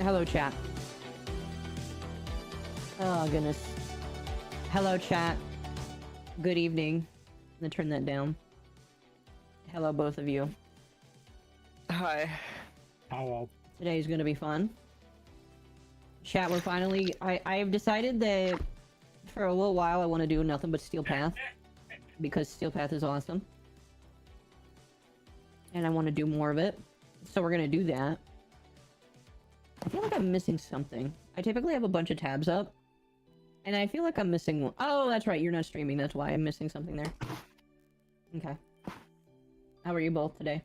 Hello, chat. Oh, goodness. Hello, chat. Good evening. I'm gonna turn that down. Hello, both of you. Hi. Hello. Today's gonna be fun. Chat, we're finally... I've decided that for a little while I want to do nothing but Steel Path. Because Steel Path is awesome. And I want to do more of it. So we're gonna do that. I feel like I'm missing something. I typically have a bunch of tabs up. And I feel like I'm missing one. Oh, that's right. You're not streaming. That's why I'm missing something there. Okay. How are you both today?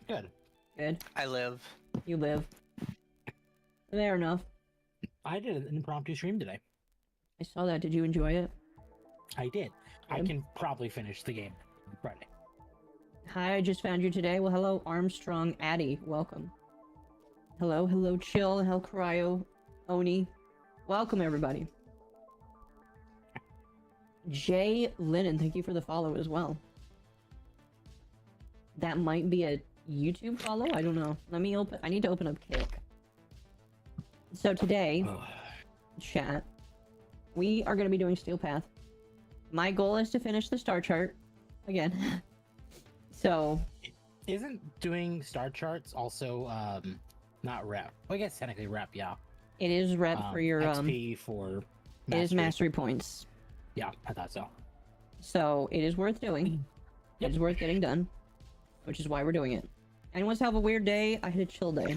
Good. Good. I live. You live. Fair enough. I did an impromptu stream today. I saw that. Did you enjoy it? I did. I Good. can probably finish the game on Friday. Hi, I just found you today. Well, hello, Armstrong Addy. Welcome. Hello, hello, Chill. Hello, Cryo. Oni. Welcome, everybody. Jay Lennon, thank you for the follow as well. That might be a YouTube follow? I don't know. Let me open... I need to open up Kick. So today, chat, we are going to be doing Steel Path. My goal is to finish the star chart. Again. So... Isn't doing star charts also, not rep? Well, I guess technically rep, yeah. It is rep for your, XP for It is mastery points. Yeah, I thought so. So, it is worth doing. Yep. It is worth getting done. Which is why we're doing it. Anyone have a weird day? I had a chill day.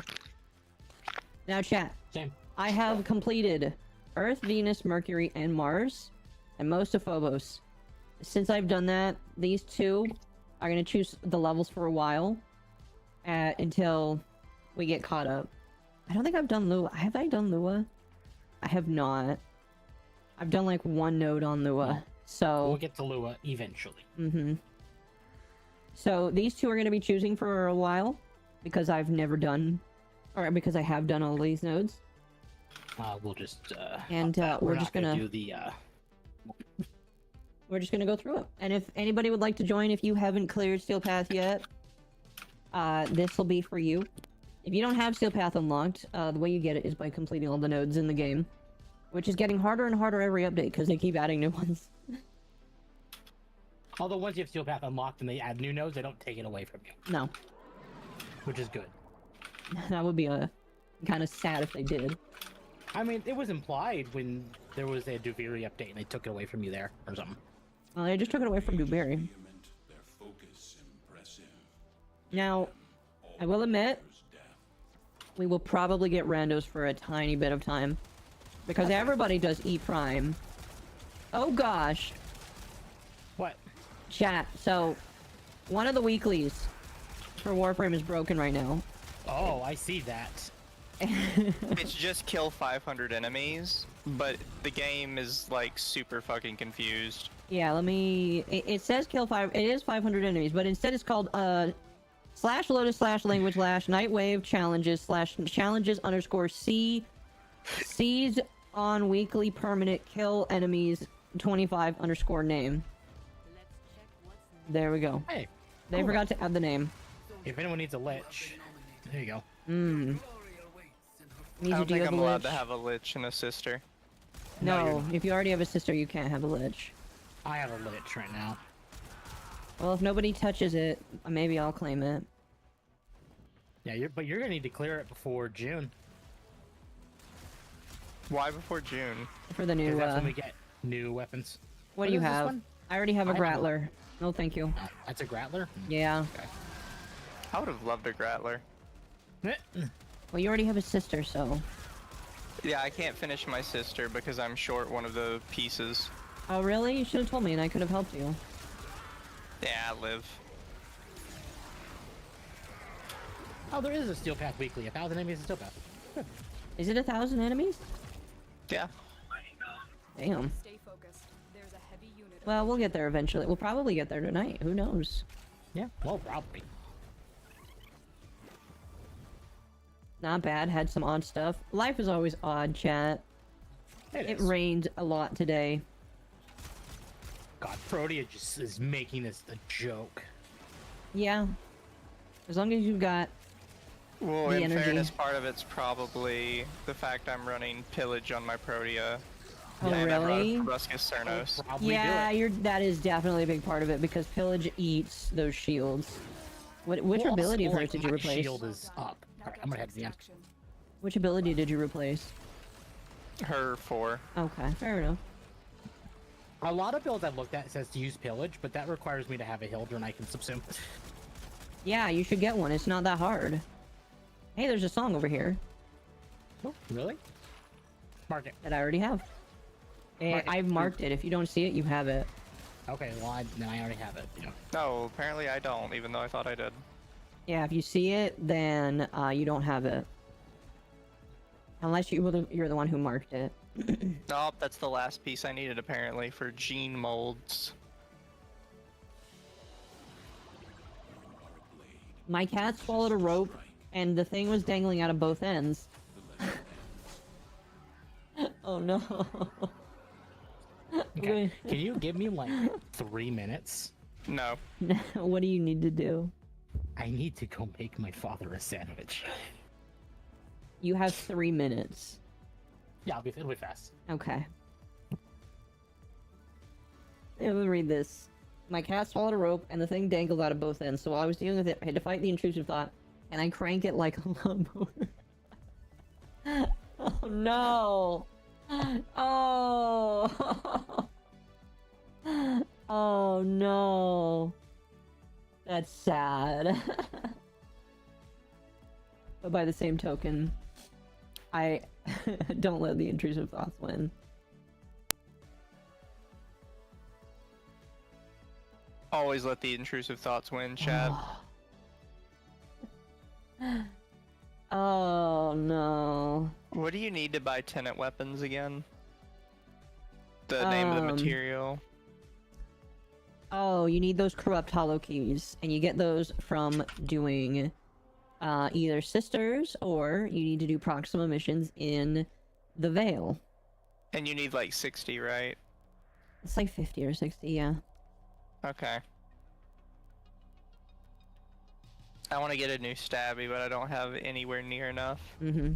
Now, chat. Same. I have completed Earth, Venus, Mercury, and Mars, and most of Phobos. Since I've done that, these two are going to choose the levels for a while until we get caught up. I don't think I've done Lua. Have I done Lua? I have not. I've done like one node on Lua, so... We'll get to Lua eventually. Mm-hmm. So these two are going to be choosing for a while, because I've never done, or because I have done all these nodes. We'll just, And we're just gonna do the, We're just gonna go through it. And if anybody would like to join, if you haven't cleared Steel Path yet, this will be for you. If you don't have Steel Path unlocked, the way you get it is by completing all the nodes in the game. Which is getting harder and harder every update, because they keep adding new ones. Although once you have Steel Path unlocked and they add new nodes, they don't take it away from you. No. Which is good. That would be kind of sad if they did. I mean, it was implied when there was a Duviri update and they took it away from you there, or something. Well, they just took it away from Dewberry. Now, I will admit, we will probably get randos for a tiny bit of time. Because everybody does E Prime. Oh gosh. What? Chat, so, one of the weeklies for Warframe is broken right now. Oh, I see that. It's just kill 500 enemies, but the game is like super fucking confused. Yeah, let me... It says kill 5... It is 500 enemies, but instead it's called, /lotus/language/nightwave challenges _C seized on weekly permanent kill enemies 25 _ name. There we go. Hey. They forgot to add the name. If anyone needs a lich, there you go. Mmm. I don't think I'm allowed to have a lich and a sister. No, if you already have a sister, you can't have a lich. I have a lich right now. Well, if nobody touches it, maybe I'll claim it. Yeah, but you're gonna need to clear it before June. Why before June? For the new, 'Cause that's when we get new weapons. What do you is this have? one? I already have a I have one. Grattler. No, thank you. That's a Grattler? Yeah. Okay. I would have loved a Grattler. Well, you already have a sister, so... Yeah, I can't finish my sister because I'm short one of the pieces. Oh, really? You should have told me and I could have helped you. Yeah, I live. Oh, there is a Steel Path weekly. 1,000 enemies in Steel Path. Good. Is it 1,000 enemies? Yeah. Damn. Stay focused. There's a heavy unit. Well, we'll get there eventually. We'll probably get there tonight. Who knows? Yeah, well, probably. Not bad. Had some odd stuff. Life is always odd, chat. It is. rained a lot today. God, Protea just is making this a joke. Yeah. As long as you've got Well, the in energy. fairness, part of it's probably the fact I'm running pillage on my Protea. Oh, and really? Ruscus Cernos. Probably Yeah, do it. that is definitely a big part of it because pillage eats those shields. Which Well, ability of also, hers like, did you my replace? shield is up. Alright, I'm gonna head to the end. Protection. Which ability did you replace? Her 4. Okay, fair enough. A lot of builds I've looked at says to use pillage, but that requires me to have a Hildren I can subsume. Yeah, you should get one. It's not that hard. Hey, there's a song over here Oh, really? Mark it. that I already have. Mark it. I've marked it. If you don't see it, you have it. Okay, well, then I already have it. Yeah. No, apparently I don't, even though I thought I did. Yeah, if you see it, then you don't have it. Unless you're the one who marked it. Nope, that's the last piece I needed apparently for gene molds. My cat swallowed a rope, and the thing was dangling out of both ends. Oh no. Okay. Can you give me like 3 minutes? No. What do you need to do? I need to go make my father a sandwich. You have 3 minutes. Yeah, it'll be fast. Okay. Let me read this. My cat swallowed a rope, and the thing dangled out of both ends. So while I was dealing with it, I had to fight the intrusive thought, and I crank it like a lawnmower. Oh no! Oh! Oh no! That's sad. But by the same token, I don't let the intrusive thoughts win. Always let the intrusive thoughts win, chat. Oh no. What do you need to buy tenant weapons again? The name of the material. Oh, you need those corrupt hollow keys, and you get those from doing either sisters, or you need to do Proxima missions in the Veil. And you need like 60, right? It's like 50 or 60, yeah. Okay. I want to get a new stabby, but I don't have anywhere near enough. Mm-hmm.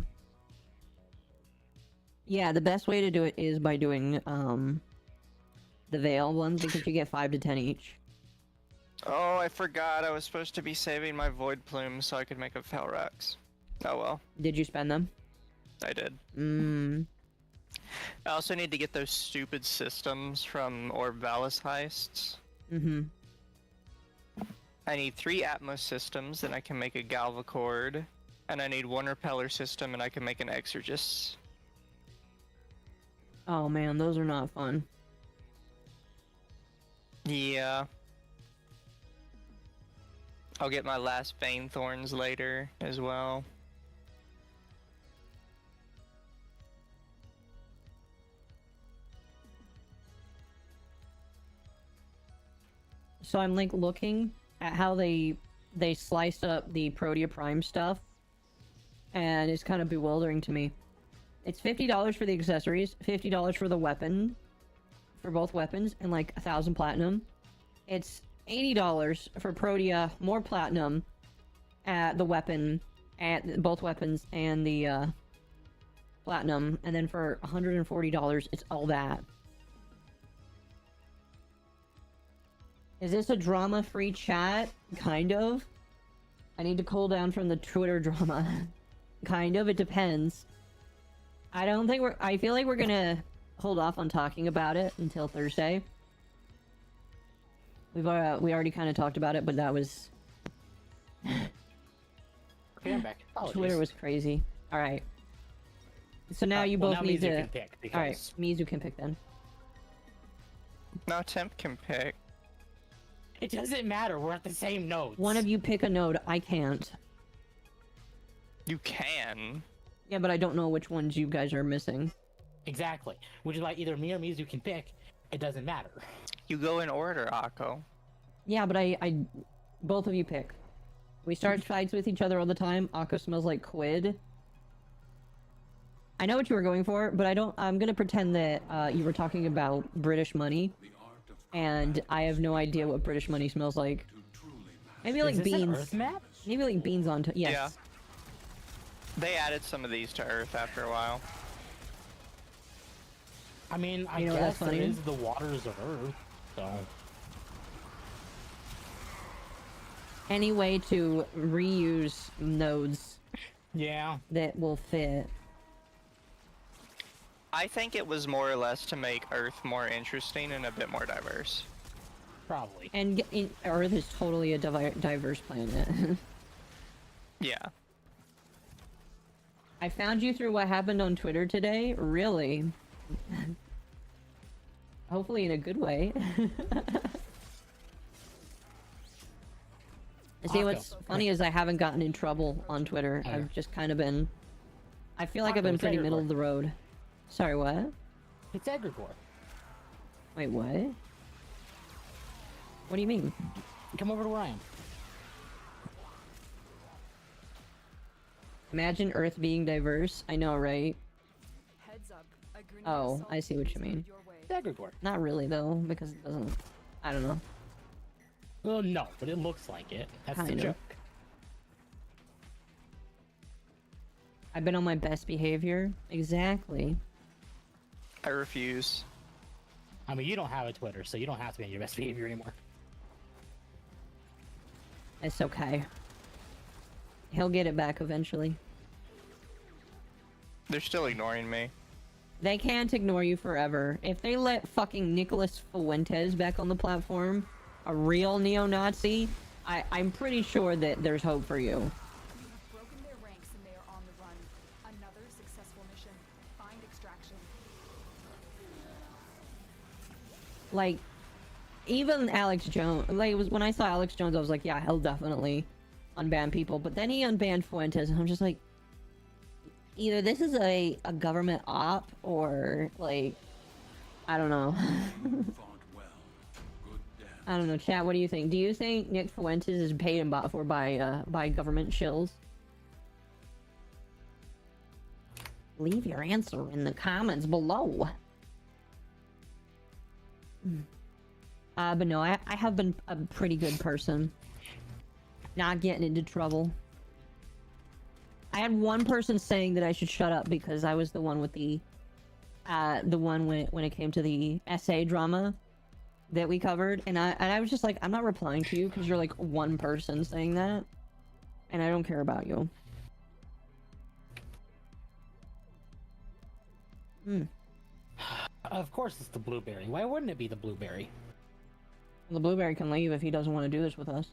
Yeah, the best way to do it is by doing the Veil ones, because you get 5 to 10 each. Oh, I forgot. I was supposed to be saving my void plumes so I could make a Felrax. Oh well. Did you spend them? I did. I also need to get those stupid systems from Orvalis heists. Mm-hmm. I need 3 Atmos systems, then I can make a Galvacord. And I need 1 Repeller system, and I can make an Exorgist. Oh man, those are not fun. Yeah. I'll get my last Bane Thorns later as well. So I'm like looking at how they sliced up the Protea Prime stuff, and it's kind of bewildering to me. It's $50 for the accessories, $50 for the weapon, for both weapons, and like 1,000 platinum. It's $80 for Protea, more platinum, at the weapon, at both weapons, and the platinum, and then for $140, it's all that. Is this a drama-free chat? Kind of. I need to cool down from the Twitter drama. Kind of, it depends. I don't think I feel like we're gonna hold off on talking about it until Thursday. We already kind of talked about it, but that was... Okay, I'm back. Twitter was crazy. Alright. So now you both now need Mizu to... can pick, because... Alright, Mizu can pick then. No, Temp can pick. It doesn't matter, we're at the same nodes. One of you pick a node, I can't. You can. Yeah, but I don't know which ones you guys are missing. Exactly. Which is why either me or Mizu can pick, it doesn't matter. You go in order, Akko. Yeah, but I both of you pick. We start fights with each other all the time. Akko smells like quid. I know what you were going for, but I'm gonna pretend that you were talking about British money. And I have no idea what British money smells like. Maybe like Is this an beans. Earth map? Maybe like beans on top. Yes. Yeah. They added some of these to Earth after a while. I mean, I You know guess what's it funny? is the waters of Earth, so... Any way to reuse nodes Yeah. that will fit. I think it was more or less to make Earth more interesting and a bit more diverse. Probably. And Earth is totally a diverse planet. Yeah. I found you through what happened on Twitter today? Really? Hopefully in a good way. See, what's funny is I haven't gotten in trouble on Twitter. Oh. I've just kind of been... I feel like I've Paco, been it's pretty egregore. middle of the road. Sorry, what? It's egregore. Wait, what? What do you mean? Come over to where I am. Imagine Earth being diverse. I know, right? Heads up. A grenade Oh, assault I see what is you headed mean. your way. It's egregore. Not really, though, because it doesn't... I don't know. Well, no, but it looks like it. That's the Kinda. joke. I've been on my best behavior. Exactly. I refuse. I mean, you don't have a Twitter, so you don't have to be on your best behavior anymore. It's okay. He'll get it back eventually. They're still ignoring me. They can't ignore you forever. If they let fucking Nicholas Fuentes back on the platform, a real neo-Nazi, I'm pretty sure that there's hope for you. You have broken their ranks and they are on the run. Another successful mission. Find extraction. Like, even Alex Jones, like, it was when I saw Alex Jones, I was like, yeah, he'll definitely unban people. But then he unbanned Fuentes, and I'm just like, either this is a government op, or, like, I don't know. I don't know, chat, what do you think? Do you think Nick Fuentes is paid and bought for by government shills? Leave your answer in the comments below. But no, I have been a pretty good person. Not getting into trouble. I had one person saying that I should shut up because I was the one with the one when it came to the essay drama that we covered, and I was just like, I'm not replying to you because you're like one person saying that, and I don't care about you. Of course it's the blueberry. Why wouldn't it be the blueberry? The blueberry can leave if he doesn't want to do this with us.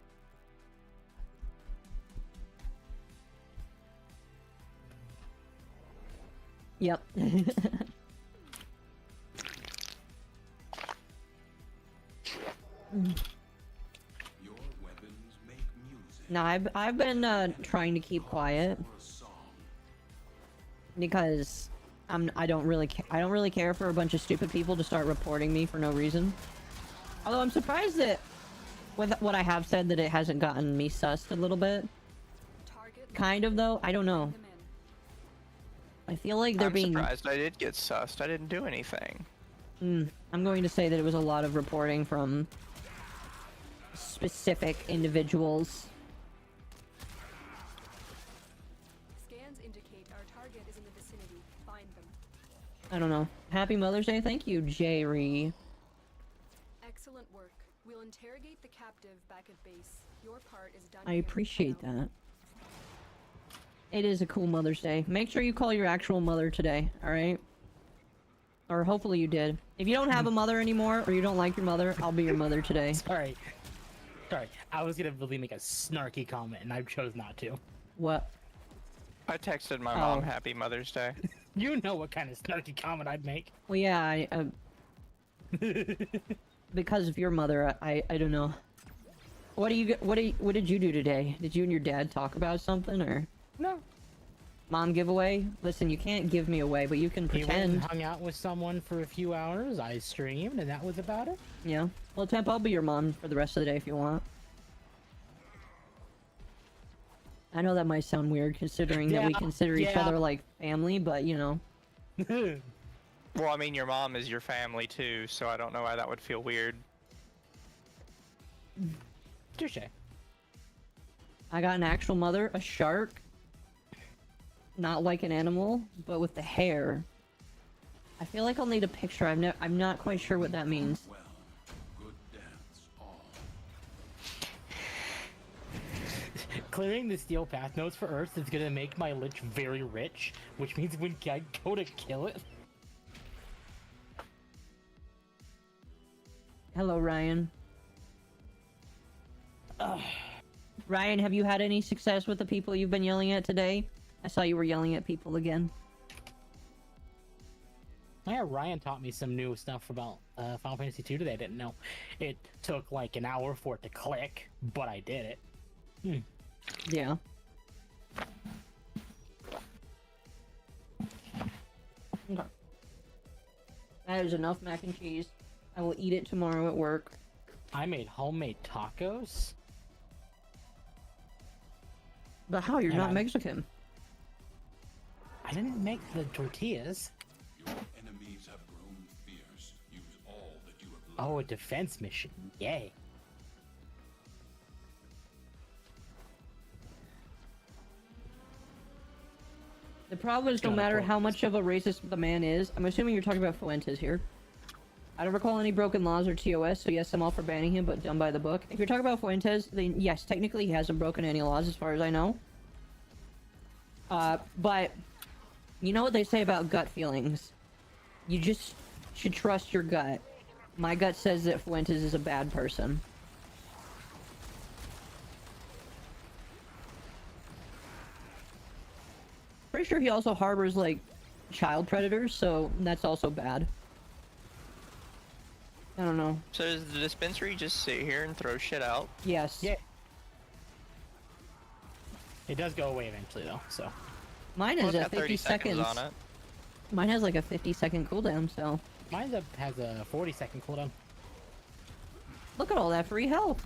Yep. Your weapons make music. No, I've been trying to keep quiet For a song. because I don't really care for a bunch of stupid people to start reporting me for no reason. Although I'm surprised that with what I have said that it hasn't gotten me sussed a little bit. Target. Kind of though. I don't know. Them in. I feel like they're I'm being. surprised I did get sussed. I didn't do anything. I'm going to say that it was a lot of reporting from specific individuals. Scans indicate our target is in the vicinity. Find them. I don't know. Happy Mother's Day. Thank you, Jerry. Excellent work. We'll interrogate the captive back at base. Your part is done. I here. appreciate Now. that. It is a cool Mother's Day. Make sure you call your actual mother today, alright? Or hopefully you did. If you don't have a mother anymore, or you don't like your mother, I'll be your mother today. Sorry. I was gonna really make a snarky comment, and I chose not to. What? I texted my Oh. mom Happy Mother's Day. You know what kind of snarky comment I'd make. Well, yeah, because of your mother, I don't know. What did you do today? Did you and your dad talk about something, or No. mom giveaway? Listen, you can't give me away, but you can He went pretend. and hung out with someone for a few hours. I streamed, and that was about it. Yeah. Well, Temp, I'll be your mom for the rest of the day if you want. I know that might sound weird considering that we Yeah, consider each yeah. other like family, but you know. Well, I mean, your mom is your family too, so I don't know why that would feel weird. Touche. I got an actual mother, a shark. not like an animal, but with the hair. I feel like I'll need a picture. I'm not quite sure what that means. Well, good dance all. Clearing the steel path nodes for Earth is gonna make my lich very rich, which means when I go to kill it. Hello, Ryan. Ryan, have you had any success with the people you've been yelling at today? I saw you were yelling at people again. Yeah, Ryan taught me some new stuff about Final Fantasy II today I didn't know. It took like an hour for it to click, but I did it. Yeah. Okay. That is enough mac and cheese. I will eat it tomorrow at work. I made homemade tacos. But how? You're And not I'm- Mexican. I didn't make the tortillas. Your enemies have grown fierce. Use all that you have learned. Oh, a defense mission. Yay. The problem is no Gotta matter quote how this. much of a racist the man is, I'm assuming you're talking about Fuentes here. I don't recall any broken laws or TOS, so yes, I'm all for banning him, but done by the book. If you're talking about Fuentes, then yes, technically he hasn't broken any laws as far as I know. But you know what they say about gut feelings? You just should trust your gut. My gut says that Fuentes is a bad person. Pretty sure he also harbors, like, child predators, so that's also bad. I don't know. So does the dispensary just sit here and throw shit out? Yes. Yeah. It does go away eventually though, so. Mine Well, is it's at got 50 seconds. on it. Mine has like a 50-second cooldown, so... Mine has a 40-second cooldown. Look at all that free health!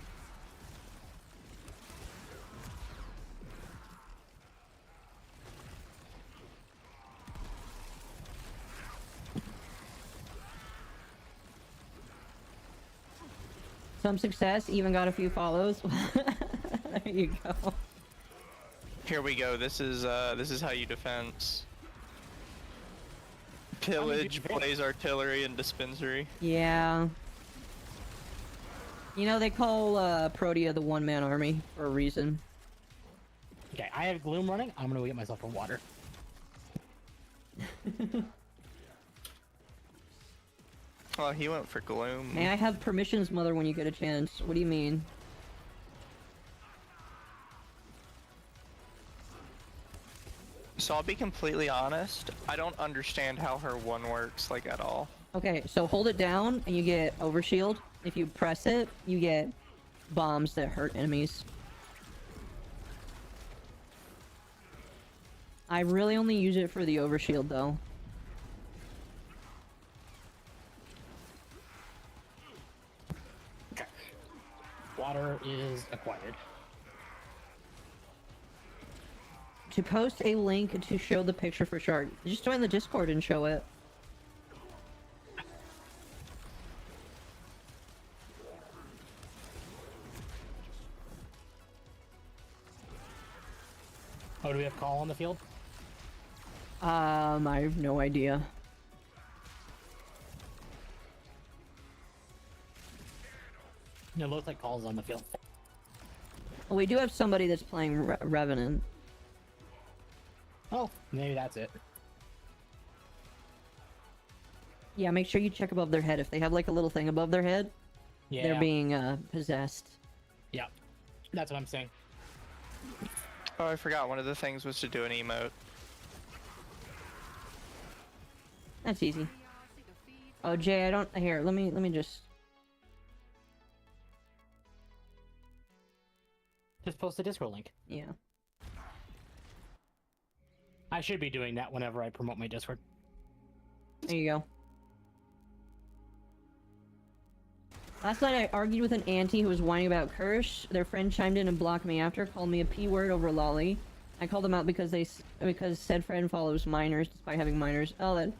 Some success, even got a few follows. There you go. Here we go. This is how you defense. Pillage, defend? blaze artillery, and dispensary. Yeah. You know, they call Protea the one-man army for a reason. Okay, I have Gloom running. I'm gonna go get myself some water. Oh, he went for gloom. May I have permissions, mother, when you get a chance? What do you mean? So I'll be completely honest. I don't understand how her one works like at all. Okay, so hold it down and you get overshield. If you press it, you get bombs that hurt enemies. I really only use it for the overshield though. Okay. Water is acquired. To post a link to show the picture for Shark, just join the Discord and show it. Oh, do we have call on the field? I have no idea. It looks like call's on the field. Well, we do have somebody that's playing Revenant. Oh, maybe that's it. Yeah, make sure you check above their head. If they have like a little thing above their head, Yeah. they're being possessed. Yeah. That's what I'm saying. Oh, I forgot. One of the things was to do an emote. That's easy. Oh, Jay, I don't. Here, let me just. Just post the Discord link. Yeah. I should be doing that whenever I promote my Discord. There you go. Last night I argued with an auntie who was whining about Kirsch. Their friend chimed in and blocked me after, called me a P word over lolly. I called them out because because said friend follows minors despite having minors. Oh,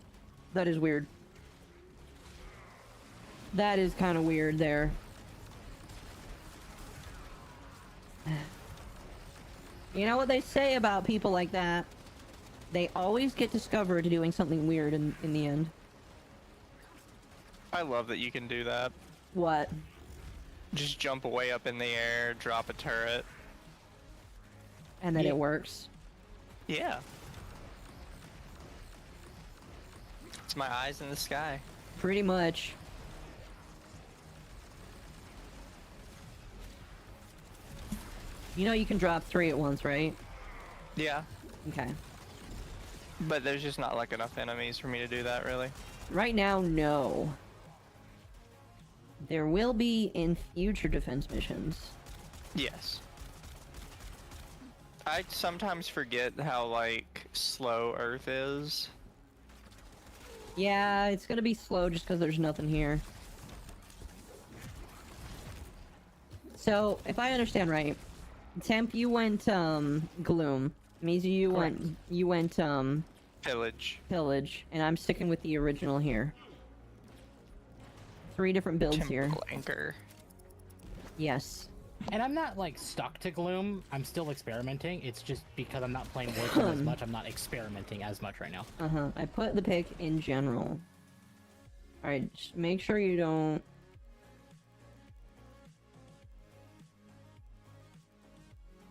that is weird. That is kind of weird there. You know what they say about people like that? They always get discovered doing something weird in the end. I love that you can do that. What? Just jump way up in the air, drop a turret. And then Yeah. it works. Yeah. It's my eyes in the sky. Pretty much. You know you can drop 3 at once, right? Yeah. Okay. But there's just not like enough enemies for me to do that, really. Right now, no. There will be in future defense missions. Yes. I sometimes forget how, like, slow Earth is. Yeah, it's gonna be slow just because there's nothing here. So, if I understand right, Temp, you went, Gloom. Mizu, Correct. you went, Pillage. Pillage, and I'm sticking with the original here. 3 different builds here. Temporal Anchor. Yes. And I'm not like stuck to Gloom. I'm still experimenting. It's just because I'm not playing Warframe as much. I'm not experimenting as much right now. Uh-huh. I put the pick in general. Alright, just make sure you don't...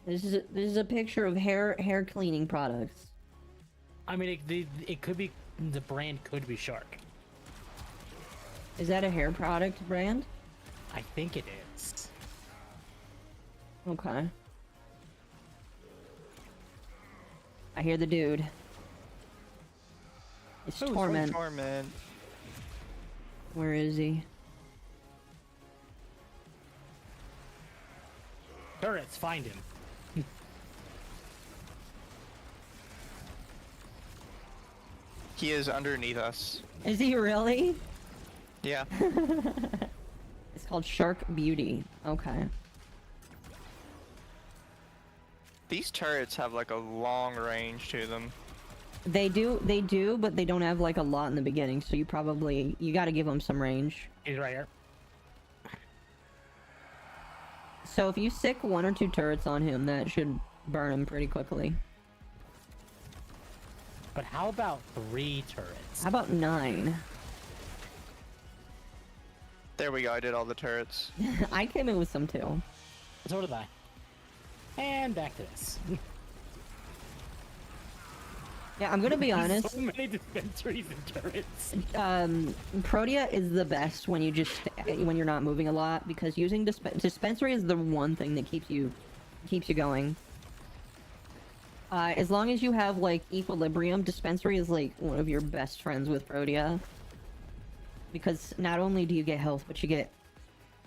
This is a picture of hair cleaning products. I mean, it could be, the brand could be Shark. Is that a hair product brand? I think it is. Okay. I hear the dude. It's Torment. Torment. Where is he? Turrets, find him. He is underneath us. Is he really? Yeah. It's called Shark Beauty. Okay. These turrets have like a long range to them. They do, but they don't have like a lot in the beginning, so you gotta give them some range. He's right here. So if you stick 1 or 2 turrets on him, that should burn him pretty quickly. But how about 3 turrets? How about 9? There we go, I did all the turrets. I came in with some too. So did I. And back to this. Yeah, I'm gonna be honest. So many dispensaries and turrets. Protea is the best when when you're not moving a lot, because using dispensary is the one thing that keeps you going. As long as you have like equilibrium, dispensary is like one of your best friends with Protea, because not only do you get health, but you get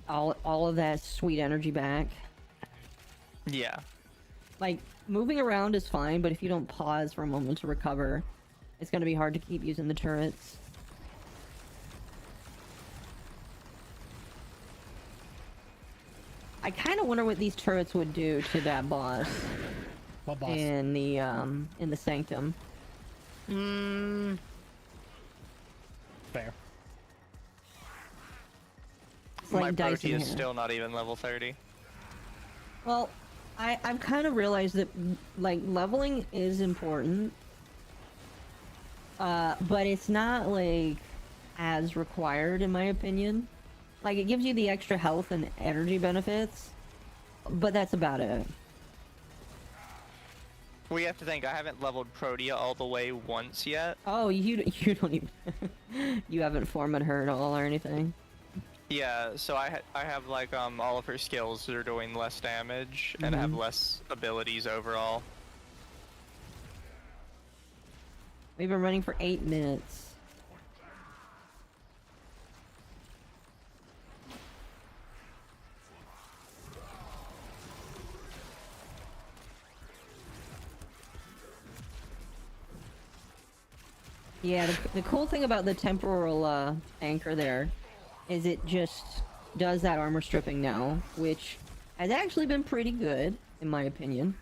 all of that sweet energy back. Yeah. Like, moving around is fine, but if you don't pause for a moment to recover, it's gonna be hard to keep using the turrets. I kind of wonder what these turrets would do to that boss What boss? in the Sanctum. Fair. It's My like dice Protea in is here. still not even level 30. Well, I've kind of realized that, like, leveling is important. But it's not, like, as required, in my opinion. Like, it gives you the extra health and energy benefits, but that's about it. We have to think, I haven't leveled Protea all the way once yet. Oh, you don't even... you haven't formed her at all or anything? Yeah, so I have like all of her skills that are doing less damage and have less abilities overall. We've been running for 8 minutes. Yeah, the cool thing about the temporal anchor there is it just does that armor stripping now, which has actually been pretty good, in my opinion.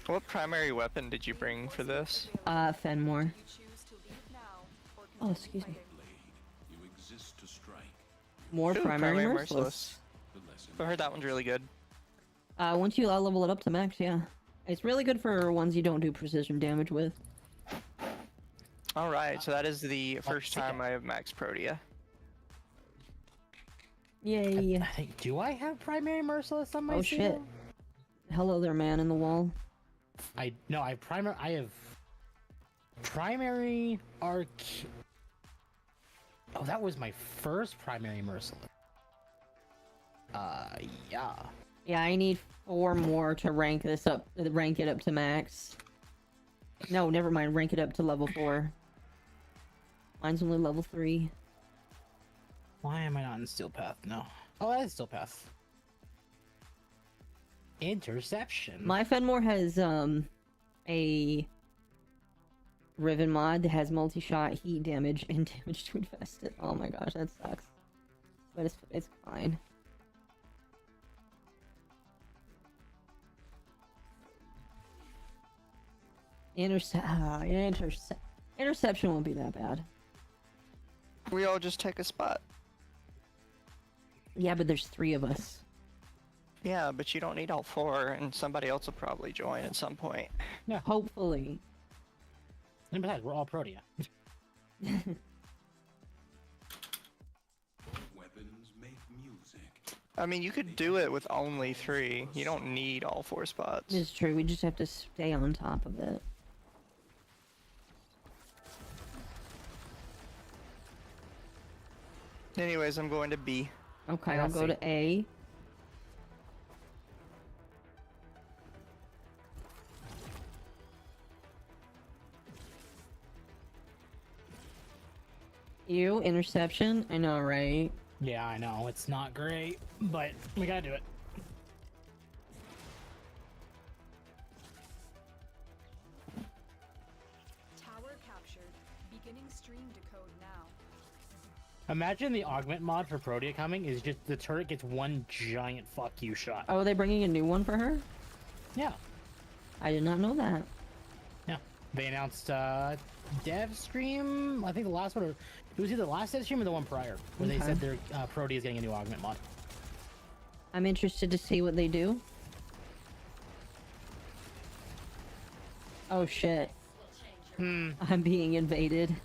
What primary weapon did you bring for this? Fenmore. You choose to leave now or Oh, continue excuse me. fighting. You exist to strike. More Ooh, primary Primary merciless. The lesson I heard that one's really good. Once you level it up to max, yeah. It's really good for ones you don't do precision damage with. Alright, so that is the first see time that. I have Max Protea. Yay. I think, do I have primary merciless on my Oh, seal? shit. Hello there, man in the wall. I have primary arc. Oh, that was my first primary merciless. Yeah. Yeah, I need 4 more to rank this up, rank it up to max. No, never mind, rank it up to level 4. Mine's only level 3. Why am I not in Steel Path? No. Oh, that is Steel Path. Interception. My Fenmore has, a Riven mod that has multi-shot heat damage and damage to infested. Oh my gosh, that sucks. But it's fine. Interception won't be that bad. We all just take a spot. Yeah, but there's 3 of us. Yeah, but you don't need all 4, and somebody else will probably join at some point. Hopefully. And besides, we're all Protea. Weapons make music. I mean, you could do it with only 3. You don't need all 4 spots. It's true, we just have to stay on top of it. Anyways, I'm going to B. Okay, Yeah, I'll go see. to A. Ew, interception? I know, right? Yeah, I know. It's not great, but we gotta do it. Tower captured. Beginning stream decode now. Imagine the augment mod for Protea coming is just the turret gets one giant fuck you shot. Oh, are they bringing a new one for her? Yeah. I did not know that. Yeah. They announced dev stream, I think the last one, or it was either the last dev stream or the one prior, where they Okay. said their Protea is getting a new augment mod. I'm interested to see what they do. Oh shit. I'm being invaded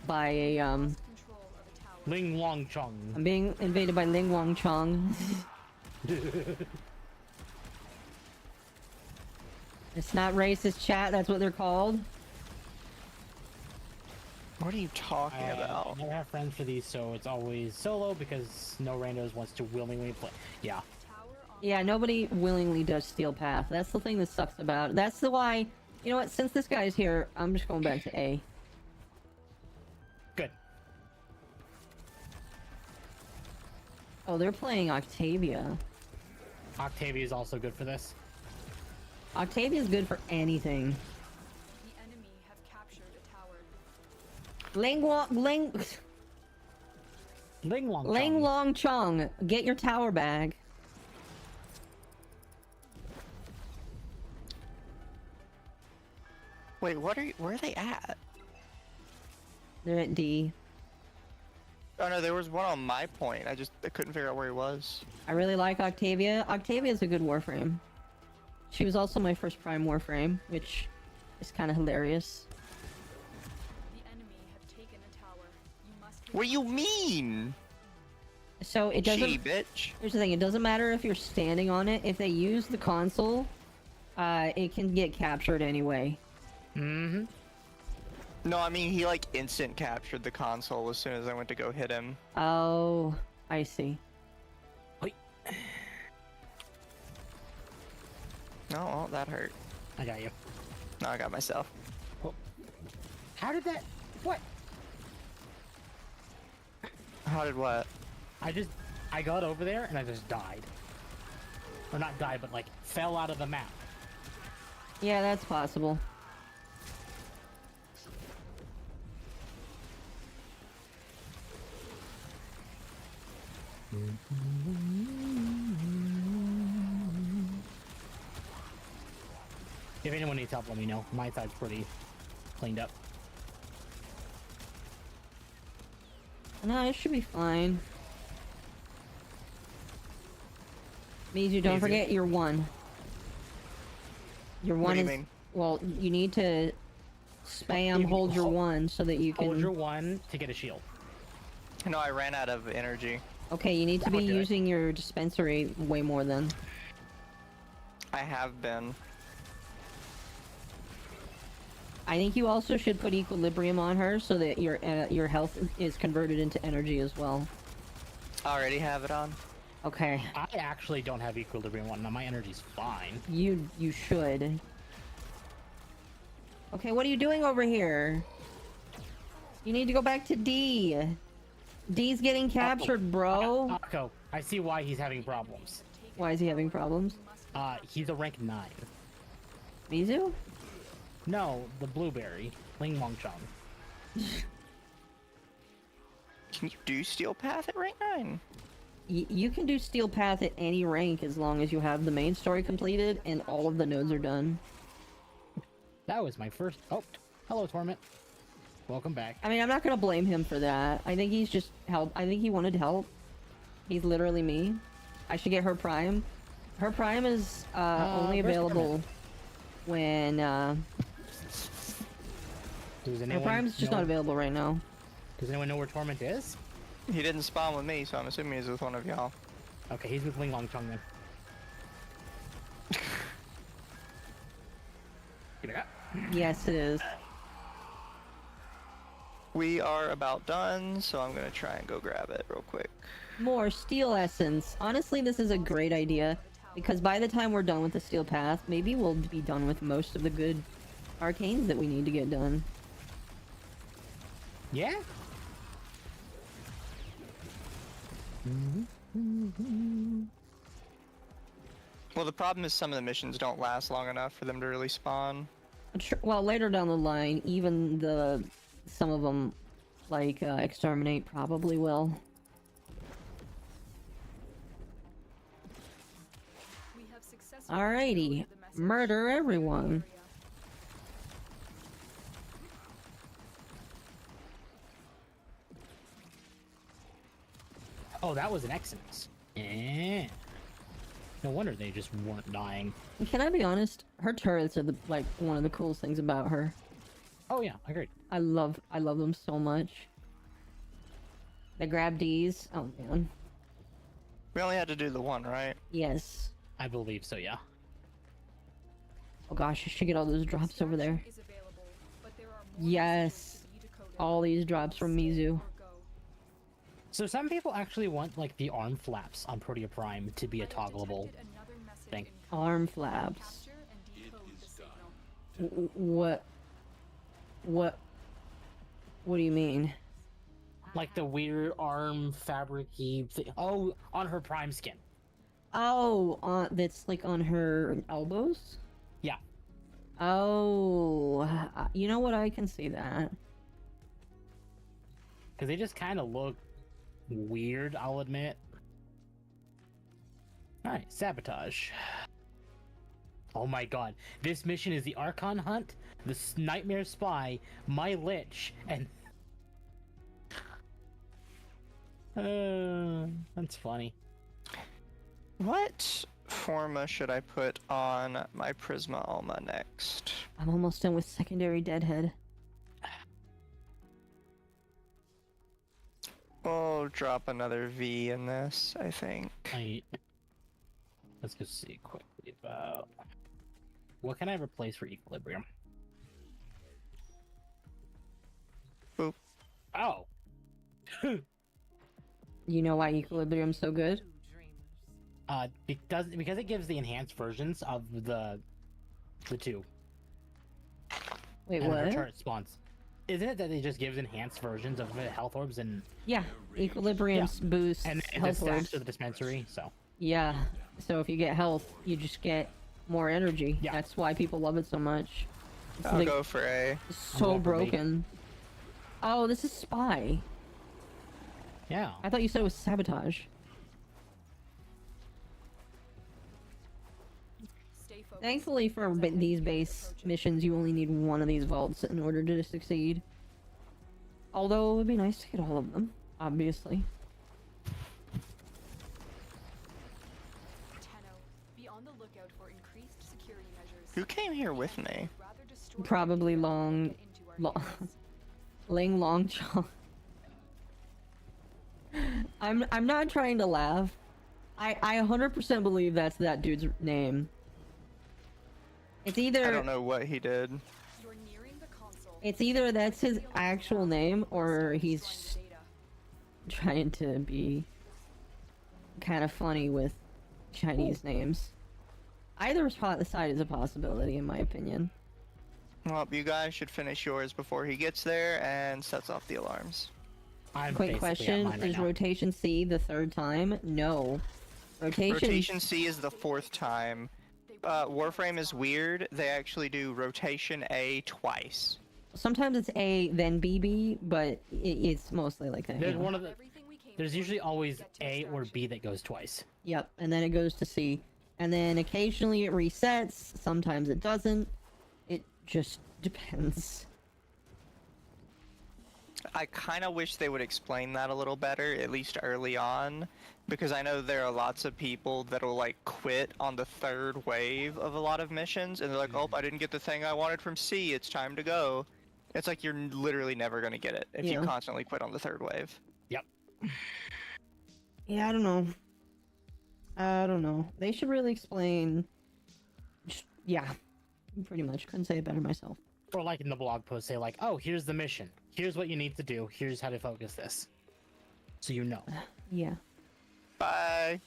by a Control of a tower. Ling Wong Chong. I'm being invaded by Ling Wang Chong. It's not racist, chat, that's what they're called. What are you talking I about? never have friends for these, so it's always solo because no randos wants to willingly play. Yeah. Tower on Yeah, nobody willingly does Steel Path. That's the thing that sucks about it. That's the why, you know what, since this guy's here, I'm just going back to A. Good. Oh, they're playing Octavia. Octavia is also good for this. Octavia's good for anything. the enemy have captured a tower. Ling Wong Chong. Ling Long Chong, get your tower back. Wait, where are they at? They're at D. Oh no, there was one on my point. I couldn't figure out where he was. I really like Octavia. Octavia's a good Warframe. She was also my first Prime Warframe, which is kind of hilarious. The enemy have taken a tower. You must. What do you mean? So it doesn't... Gee, bitch. Here's the thing, it doesn't matter if you're standing on it. If they use the console, it can get captured anyway. Mm-hmm. No, I mean, he like instant captured the console as soon as I went to go hit him. Oh, I see. Oh, that hurt. I got you. No, I got myself. How did that? What? How did what? I got over there and I just died. Or not died, but like fell out of the map. Yeah, that's possible. If anyone needs help, let me know. My side's pretty cleaned up. No, it should be fine. Mizu, don't Mizu. forget your one. Your What one do you is mean? well. You need to spam If- hold your one so that you Hold can. your one to get a shield. No, I ran out of energy. Okay, you need to That be would do it. using your dispensary way more than. I have been. I think you also should put equilibrium on her so that your health is converted into energy as well. I already have it on. Okay, I actually don't have equilibrium one. Now my energy's fine. you should. Okay, what are you doing over here? You need to go back to D. D's getting captured, bro. MommaOcco, I see why he's having problems. Why is he having problems? He's a rank 9. Mizu? No, the blueberry. Ling Wangchong. Can you do Steel Path at rank 9? You can do Steel Path at any rank as long as you have the main story completed and all of the nodes are done. That was my first. Oh, hello, Torment. Welcome back. I mean, I'm not gonna blame him for that. I think he's just help. I think he wanted help. He's literally me. I should get her Prime. Her Prime is only where's available when Does her anyone Prime's just know, not available right now. Does anyone know where Torment is? He didn't spawn with me, so I'm assuming he's with one of y'all. Okay, he's with Ling Wangchong then. Give it up. Yes, it is. We are about done, so I'm gonna try and go grab it real quick. More Steel Essence. Honestly, this is a great idea because by the time we're done with the Steel Path, maybe we'll be done with most of the good arcanes that we need to get done. Yeah. Well, the problem is some of the missions don't last long enough for them to really spawn. Well, later down the line, even some of them, like Exterminate, probably will. We have successfully Alrighty, decoded the message. murder everyone. Area. Oh, that was an Exodus. Yeah. No wonder they just weren't dying. Can I be honest? Her turrets are like one of the coolest things about her. Oh yeah, I agree. I love them so much. The grab Ds. Oh man. We only had to do the one, right? Yes. I believe so, yeah. Oh gosh, I should get all those drops over there. Extraction is available, but there are more Yes. messages to be decoded. All these drops from Mizu. Or go. So some people actually want like the arm flaps on Protea Prime to be a I have toggleable detected another message thing. in Arm code. flaps. Capture and decode the signal. What do you mean? Like the weird arm fabric-y thing. Oh, on her Prime skin. Oh, that's like on her elbows? Yeah. Oh, you know what? I can see that. Because they just kind of look weird, I'll admit. Alright, sabotage. Oh my god. This mission is the Archon Hunt, the Nightmare Spy, my Lich, and... that's funny. What forma should I put on my Prisma Alma next? I'm almost done with secondary Deadhead. We'll drop another V in this, I think. Let's just see quickly about... What can I replace for Equilibrium? Boop. Oh! You know why Equilibrium's so good? Because it gives the enhanced versions of the two. Wait, and what? her turret spawns. Isn't it that it just gives enhanced versions of the health orbs and Yeah, Equilibrium's boosts and it health just stacks orbs. to the dispensary? So Yeah, so if you get health, you just get more energy. Yeah. That's why people love it so much. It's I'll like go for A. so going for B. broken. Oh, this is Spy. yeah. I thought you said it was Sabotage. Stay focused. Thankfully for these base missions, you only need one of these vaults in order to succeed. Although it would be nice to get all of them, obviously. Tenno on the lookout for increased security measures. Who came here with me? Rather destroy Probably them than Long... get into our hands. Ling Longchong. I'm not trying to laugh. I 100% believe that's that dude's name. It's either... I don't know what he did. You're nearing the console. It's either that's his actual name, or he's Destroying just the data. trying to be kind of funny with Chinese names. Either side is a possibility, in my opinion. Well, you guys should finish yours before he gets there and sets off the alarms. I'm Quick basically at question, mine right is now. rotation C the third time? No. Rotation C is the 4th time. Warframe is weird. They actually do rotation A twice. Sometimes it's A, then BB, but it's mostly like that. There's yeah. one of the. Everything we came There's for usually to always get to A or extraction. B that goes twice. Yep, and then it goes to C. And then occasionally it resets, sometimes it doesn't. It just depends. I kind of wish they would explain that a little better, at least early on, because I know there are lots of people that'll like quit on the 3rd wave of a lot of missions, and they're like, "Oh, I didn't get the thing I wanted from C. It's time to go." It's like you're literally never gonna get it if you Yeah. constantly quit on the 3rd wave. Yep. Yeah, I don't know. I don't know. They should really explain. Yeah, pretty much. Couldn't say it better myself. Or like in the blog post, say like, "Oh, here's the mission. Here's what you need to do. Here's how to focus this." So you know. Yeah. Bye.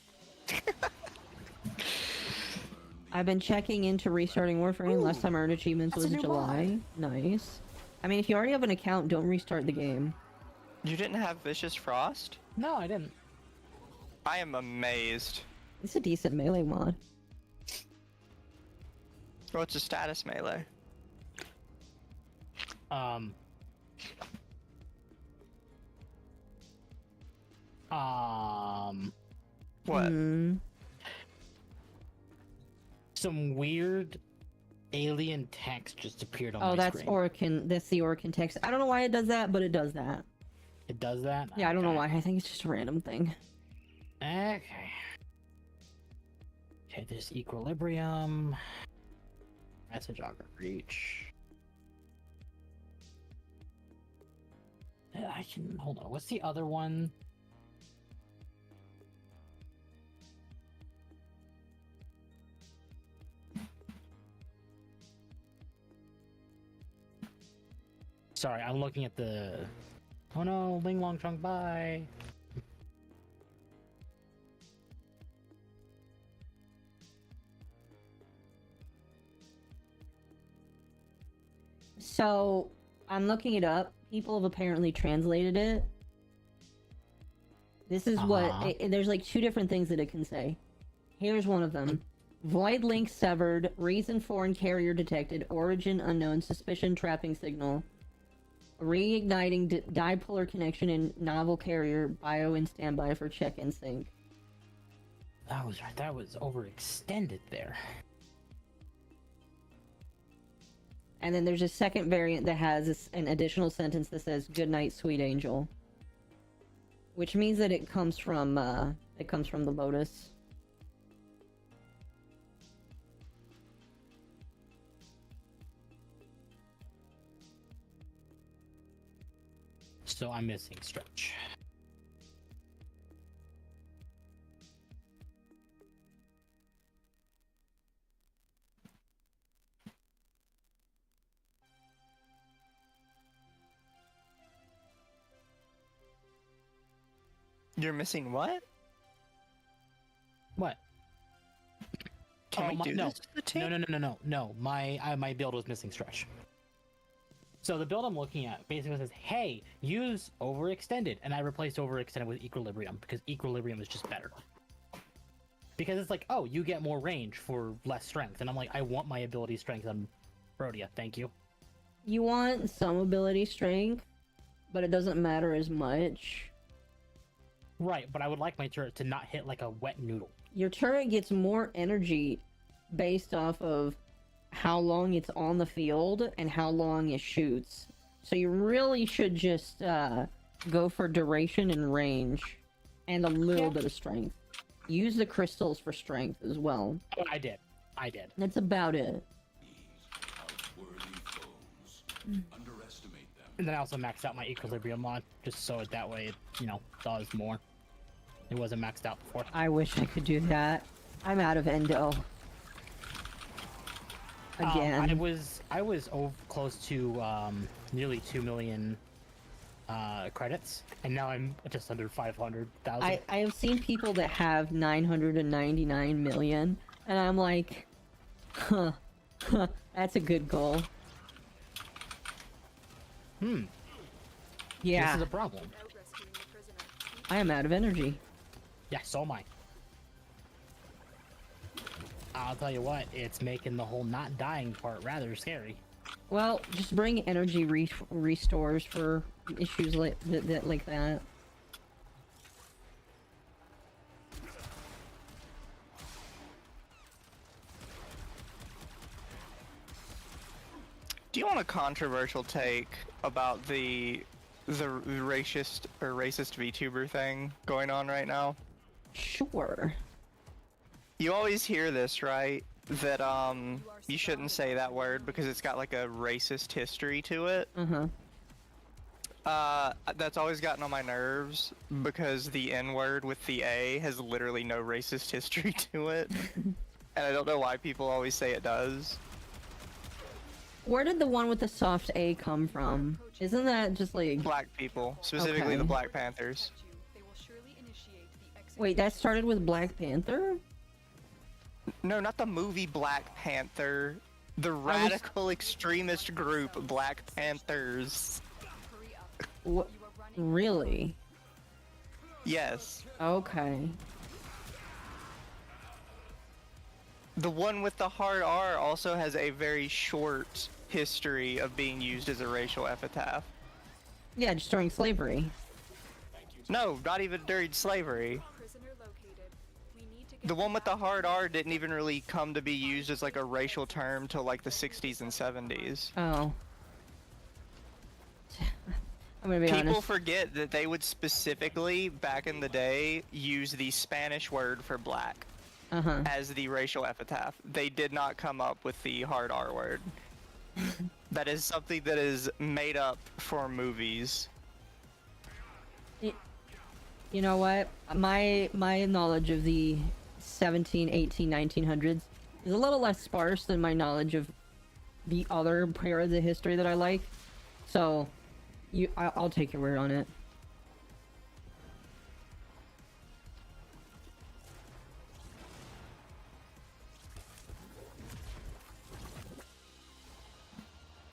I've been checking into restarting Warframe. Last time I earned achievements that's was a new July. Nice. I mean, if you already have an account, don't restart the game. You didn't have Vicious Frost? No, I didn't. I am amazed. It's a decent melee mod. What's a status melee? Um. What? Hmm. Some weird alien text just appeared on Oh, my that's screen. Orkin. That's the Orkin text. I don't know why it does that, but it does that. It does that? Yeah, I don't know Okay. why. I think it's just a random thing. Okay. Okay, there's equilibrium. Message auger reach. I can hold on. What's the other one? Sorry, I'm looking at the. Oh no, Ling Long Trunk, bye. So, I'm looking it up. People have apparently translated it. This is what... Uh-huh. There's like 2 different things that it can say. Here's one of them. Void link severed. Reason foreign carrier detected. Origin unknown. Suspicion trapping signal. Reigniting dipolar connection in novel carrier. Bio in standby for check and sync. That was right. That was overextended there. And then there's a second variant that has an additional sentence that says "Good night, sweet angel," which means that it comes from the Lotus. So I'm missing stretch. You're missing what? What? Can we do no. this to the team? No. My build was missing stretch. So the build I'm looking at basically says, "Hey, use overextended," and I replaced overextended with equilibrium because equilibrium is just better. Because it's like, oh, you get more range for less strength, and I'm like, I want my ability strength on Rhodia. Thank you. You want some ability strength, but it doesn't matter as much. Right, but I would like my turret to not hit like a wet noodle. Your turret gets more energy based off of how long it's on the field and how long it shoots. So you really should just go for duration and range and a little bit of strength. use the crystals for strength as well. Oh, I did. That's about it. These outworthy foes. Underestimate them. And then I also maxed out my equilibrium mod, just so that way it, does more. It wasn't maxed out before. I wish I could do that. I'm out of endo. Again. I was close to nearly 2 million credits, and now I'm just under 500,000. I have seen people that have 999 million, and I'm like, huh, that's a good goal. This Yeah, is a problem. Out rescuing the prisoner. I am out of energy. Yeah, so am I. I'll tell you what, it's making the whole not dying part rather scary. Well, just bring energy restores for issues like that. Do you want a controversial take about the racist VTuber thing going on right now? Sure. You always hear this, right? That you shouldn't say that word because it's got like a racist history to it. That's always gotten on my nerves because the N-word with the A has literally no racist history to it. And I don't know why people always say it does. Where did the one with the soft A come from? Isn't that just like... Black people, specifically Okay. the Black Panthers. They will surely initiate the execution. Wait, that started with Black Panther? No, not the movie Black Panther. The radical extremist group Black Panthers. Hurry up. What? You are running. Really? Yes. Okay. The one with the hard R also has a very short history of being used as a racial epitaph. Yeah, just during slavery. No, not even during slavery. Prisoner located. We need to get The one with the hard R didn't even really come to be used as like a racial term till like the 60s and 70s. Oh. I'm gonna be People honest. forget that they would specifically, back in the day, use the Spanish word for black as the racial epitaph. They did not come up with the hard R word. That is something that is made up for movies. You know what? My knowledge of the 17, 18, 1900s is a little less sparse than my knowledge of the other part of the history that I like. So, I'll take your word on it.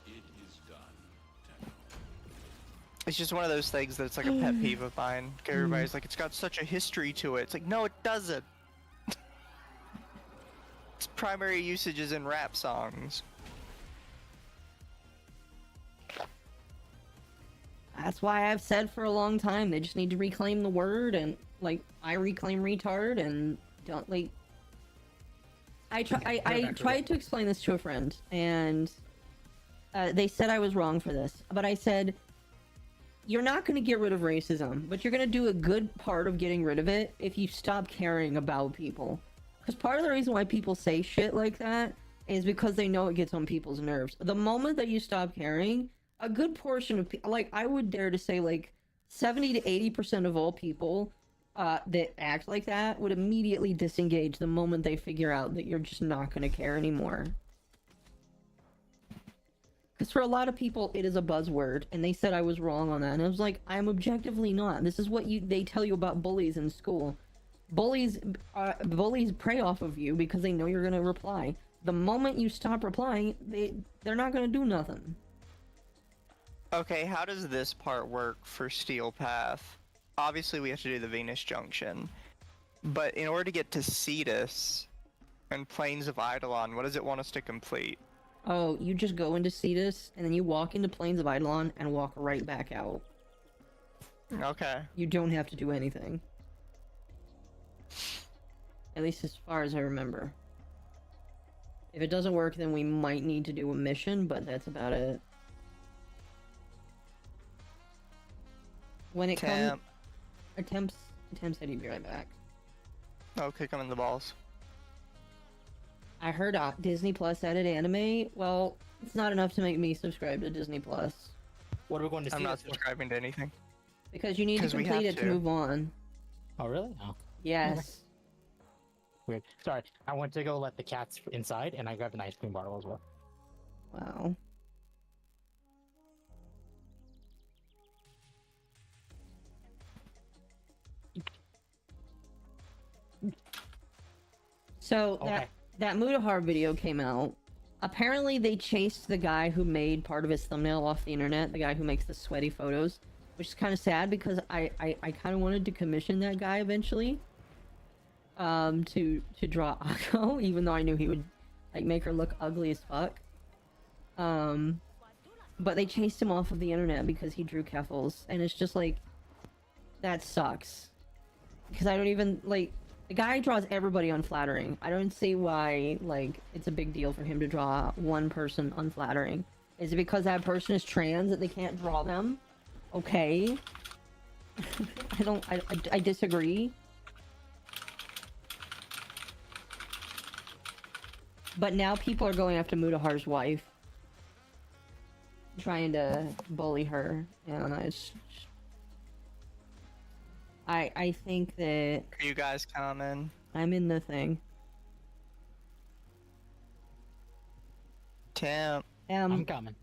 It is done, Tenno. It's just one of those things that it's like a pet peeve of mine. Everybody's like, it's got such a history to it. It's like, no, it doesn't. Its primary usage is in rap songs. That's why I've said for a long time they just need to reclaim the word, and like I reclaim retard, and don't like. I tried to explain this to a friend, and they said I was wrong for this, but I said, you're not going to get rid of racism, but you're going to do a good part of getting rid of it if you stop caring about people. Because part of the reason why people say shit like that is because they know it gets on people's nerves. The moment that you stop caring, a good portion of people, like I would dare to say like 70 to 80% of all people that act like that would immediately disengage the moment they figure out that you're just not going to care anymore. Because for a lot of people, it is a buzzword, and they said I was wrong on that, and I was like, I'm objectively not. This is what they tell you about bullies in school. Bullies prey off of you because they know you're gonna reply. The moment you stop replying, they're not gonna do nothing. Okay, how does this part work for Steel Path? Obviously, we have to do the Venus Junction, but in order to get to Cetus and Plains of Eidolon, what does it want us to complete? Oh, you just go into Cetus, and then you walk into Plains of Eidolon and walk right back out. Okay. You don't have to do anything. At least as far as I remember. If it doesn't work, then we might need to do a mission, but that's about it. When it comes... Attempts said he'd be right back. Oh, kick him in the balls. I heard Disney Plus added anime. Well, it's not enough to make me subscribe to Disney Plus. What are we going to see? I'm not this for? subscribing to anything. Because you need to 'Cause we complete have it to to. move on. Oh, really? Oh, Yes. weird. Sorry, I went to go let the cats inside, and I grabbed an ice cream bottle as well. Wow. So Okay. that Mutahar video came out. Apparently they chased the guy who made part of his thumbnail off the internet, the guy who makes the sweaty photos, which is kind of sad because I kind of wanted to commission that guy eventually to draw Akko, even though I knew he would like make her look ugly as fuck. But they chased him off of the internet because he drew Keffels, and it's just like, that sucks. Because I don't even, like, the guy draws everybody unflattering. I don't see why, like, it's a big deal for him to draw one person unflattering. Is it because that person is trans that they can't draw them? Okay. I disagree. But now people are going after Mutahar's wife. Trying to bully her. And I think that Are you guys coming? I'm in the thing. Tim. I'm coming.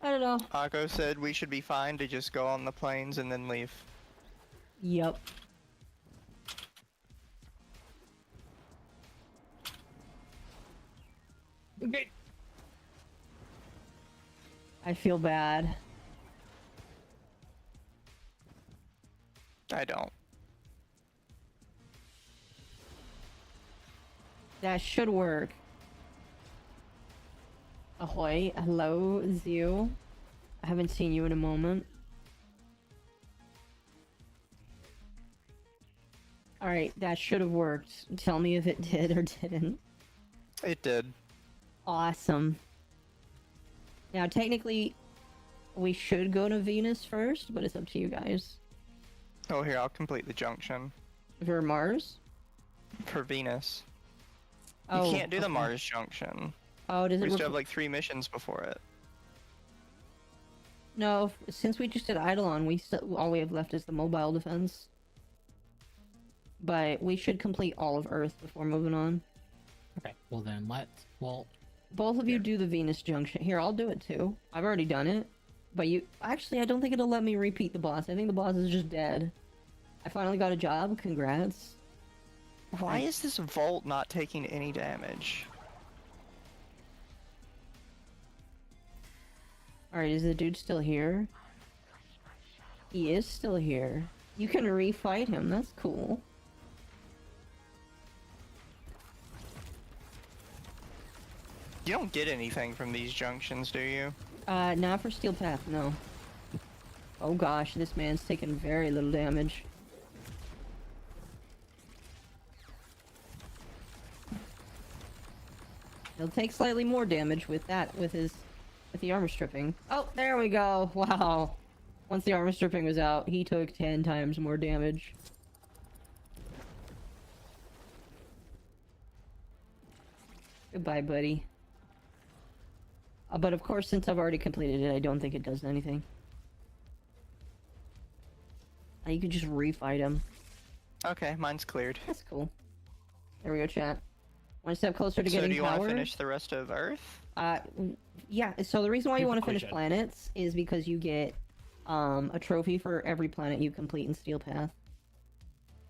I don't know. Akko said we should be fine to just go on the planes and then leave. Yep. Okay. I feel bad. I don't. That should work. Ahoy. Hello, Zio. I haven't seen you in a moment. Alright, that should have worked. Tell me if it did or didn't. It did. Awesome. Now, technically, we should go to Venus first, but it's up to you guys. Oh, here, I'll complete the junction. For Mars? For Venus. Oh, You can't do the okay. Mars junction. Oh, does We it still have requ- like 3 missions before it. No, since we just did Eidolon, all we have left is the mobile defense. But we should complete all of Earth before moving on. Okay. Well then, Both of you do the Venus junction. Here, I'll do it too. I've already done it. But actually, I don't think it'll let me repeat the boss. I think the boss is just dead. I finally got a job. Congrats. Why is this Volt not taking any damage? Alright, is the dude still here? He is still here. You can refight him. That's cool. You don't get anything from these junctions, do you? Not for Steel Path, no. Oh gosh, this man's taking very little damage. He'll take slightly more damage with the armor stripping. Oh, there we go. Wow. Once the armor stripping was out, he took 10 times more damage. Goodbye, buddy. But of course, since I've already completed it, I don't think it does anything. You could just refight him. Okay, mine's cleared. That's cool. There we go, chat. One step closer to So getting do you power. want to finish the rest of Earth? Yeah, so the reason why you want to finish Completion. planets is because you get a trophy for every planet you complete in Steel Path.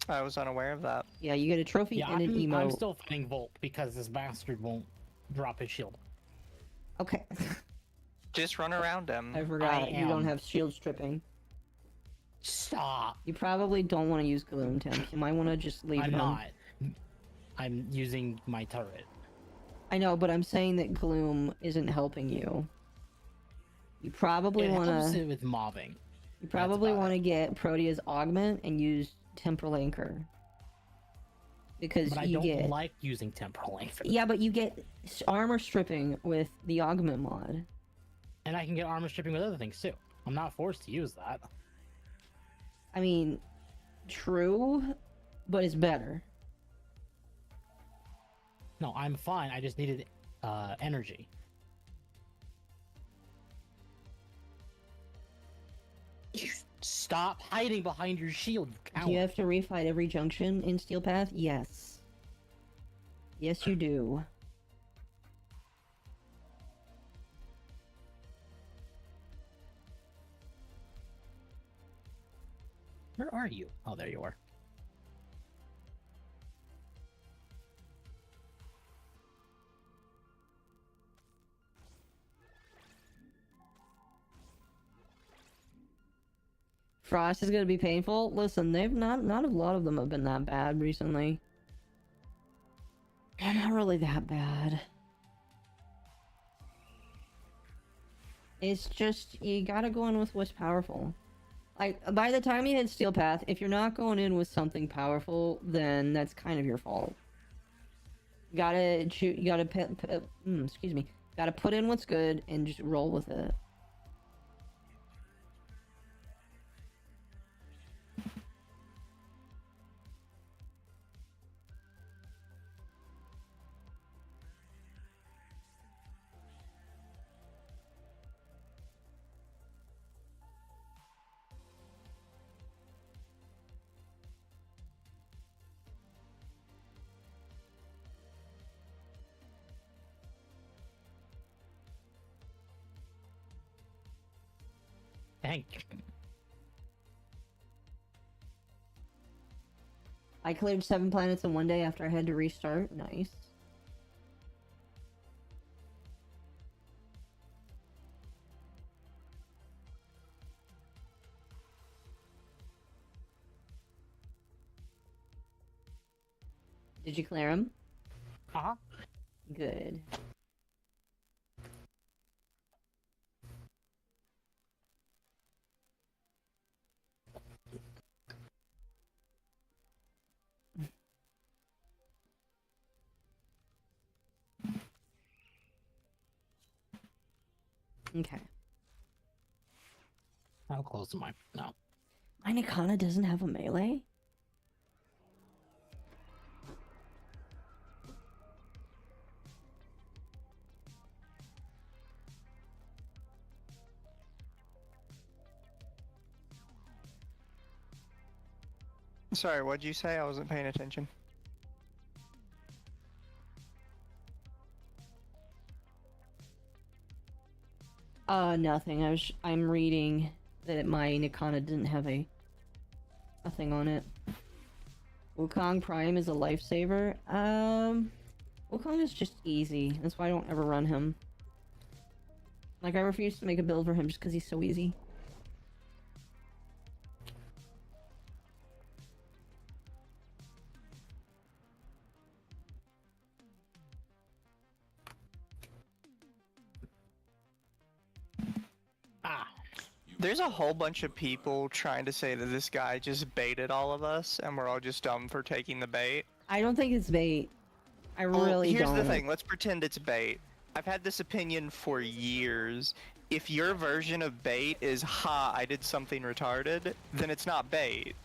I was unaware of that. Yeah, you get a trophy yeah, and an emote. I'm still fighting Volt because this bastard won't drop his shield. Okay. Just run around him. I forgot. You don't am. have shield stripping. Stop. You probably don't want to use Gloom, Tim. You might want to just leave I'm it on. not. I'm using my turret. I know, but I'm saying that Gloom isn't helping you. You probably It want helps to. it with mobbing. You probably about want to it. get Protea's Augment and use Temporal Anchor. because But I you don't get like using temporal length. yeah, but you get armor stripping with the augment mod. And I can get armor stripping with other things too. I'm not forced to use that. I mean, true, but it's better. No, I'm fine. I just needed energy. Stop hiding behind your shield, you Do you coward. have to refight every junction in Steel Path? Yes. Yes, you do. Where are you? Oh, there you are. Frost is gonna be painful. Listen, they've not a lot of them have been that bad recently. They're not really that bad. It's just you gotta go in with what's powerful. Like by the time you hit Steel Path, if you're not going in with something powerful, then that's kind of your fault. You gotta shoot. You gotta excuse me. Gotta put in what's good and just roll with it. Thank you. I cleared 7 planets in one day after I had to restart. Nice. Did you clear him? Uh-huh. Good. Okay. How close am I? No. My Nikana doesn't have a melee? Sorry, what'd you say? I wasn't paying attention. Nothing. I'm reading that my Nikana didn't have a thing on it. Wukong Prime is a lifesaver. Wukong is just easy. That's why I don't ever run him. Like, I refuse to make a build for him just because he's so easy. Ah. There's a whole bunch of people trying to say that this guy just baited all of us and we're all just dumb for taking the bait. I don't think it's bait. I Well, really here's don't. the thing. Let's pretend it's bait. I've had this opinion for years. If your version of bait is, ha, I did something retarded, then it's not bait.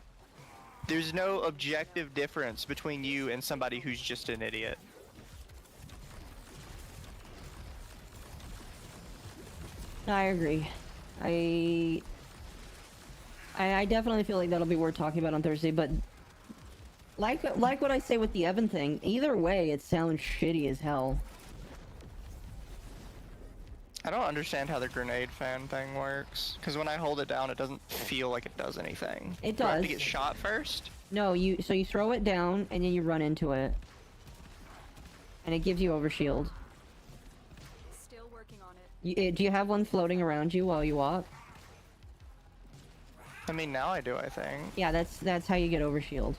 There's no objective difference between you and somebody who's just an idiot. I agree. I definitely feel like that'll be worth talking about on Thursday, but like what I say with the Evan thing, either way it sounds shitty as hell. I don't understand how the grenade fan thing works, because when I hold it down, it doesn't feel like it does anything. It Do I have to does. get shot first? No, you throw it down and then you run into it. And it gives you overshield. Still working on it. Do you have one floating around you while you walk? I mean, now I do, I think. Yeah, that's how you get overshield.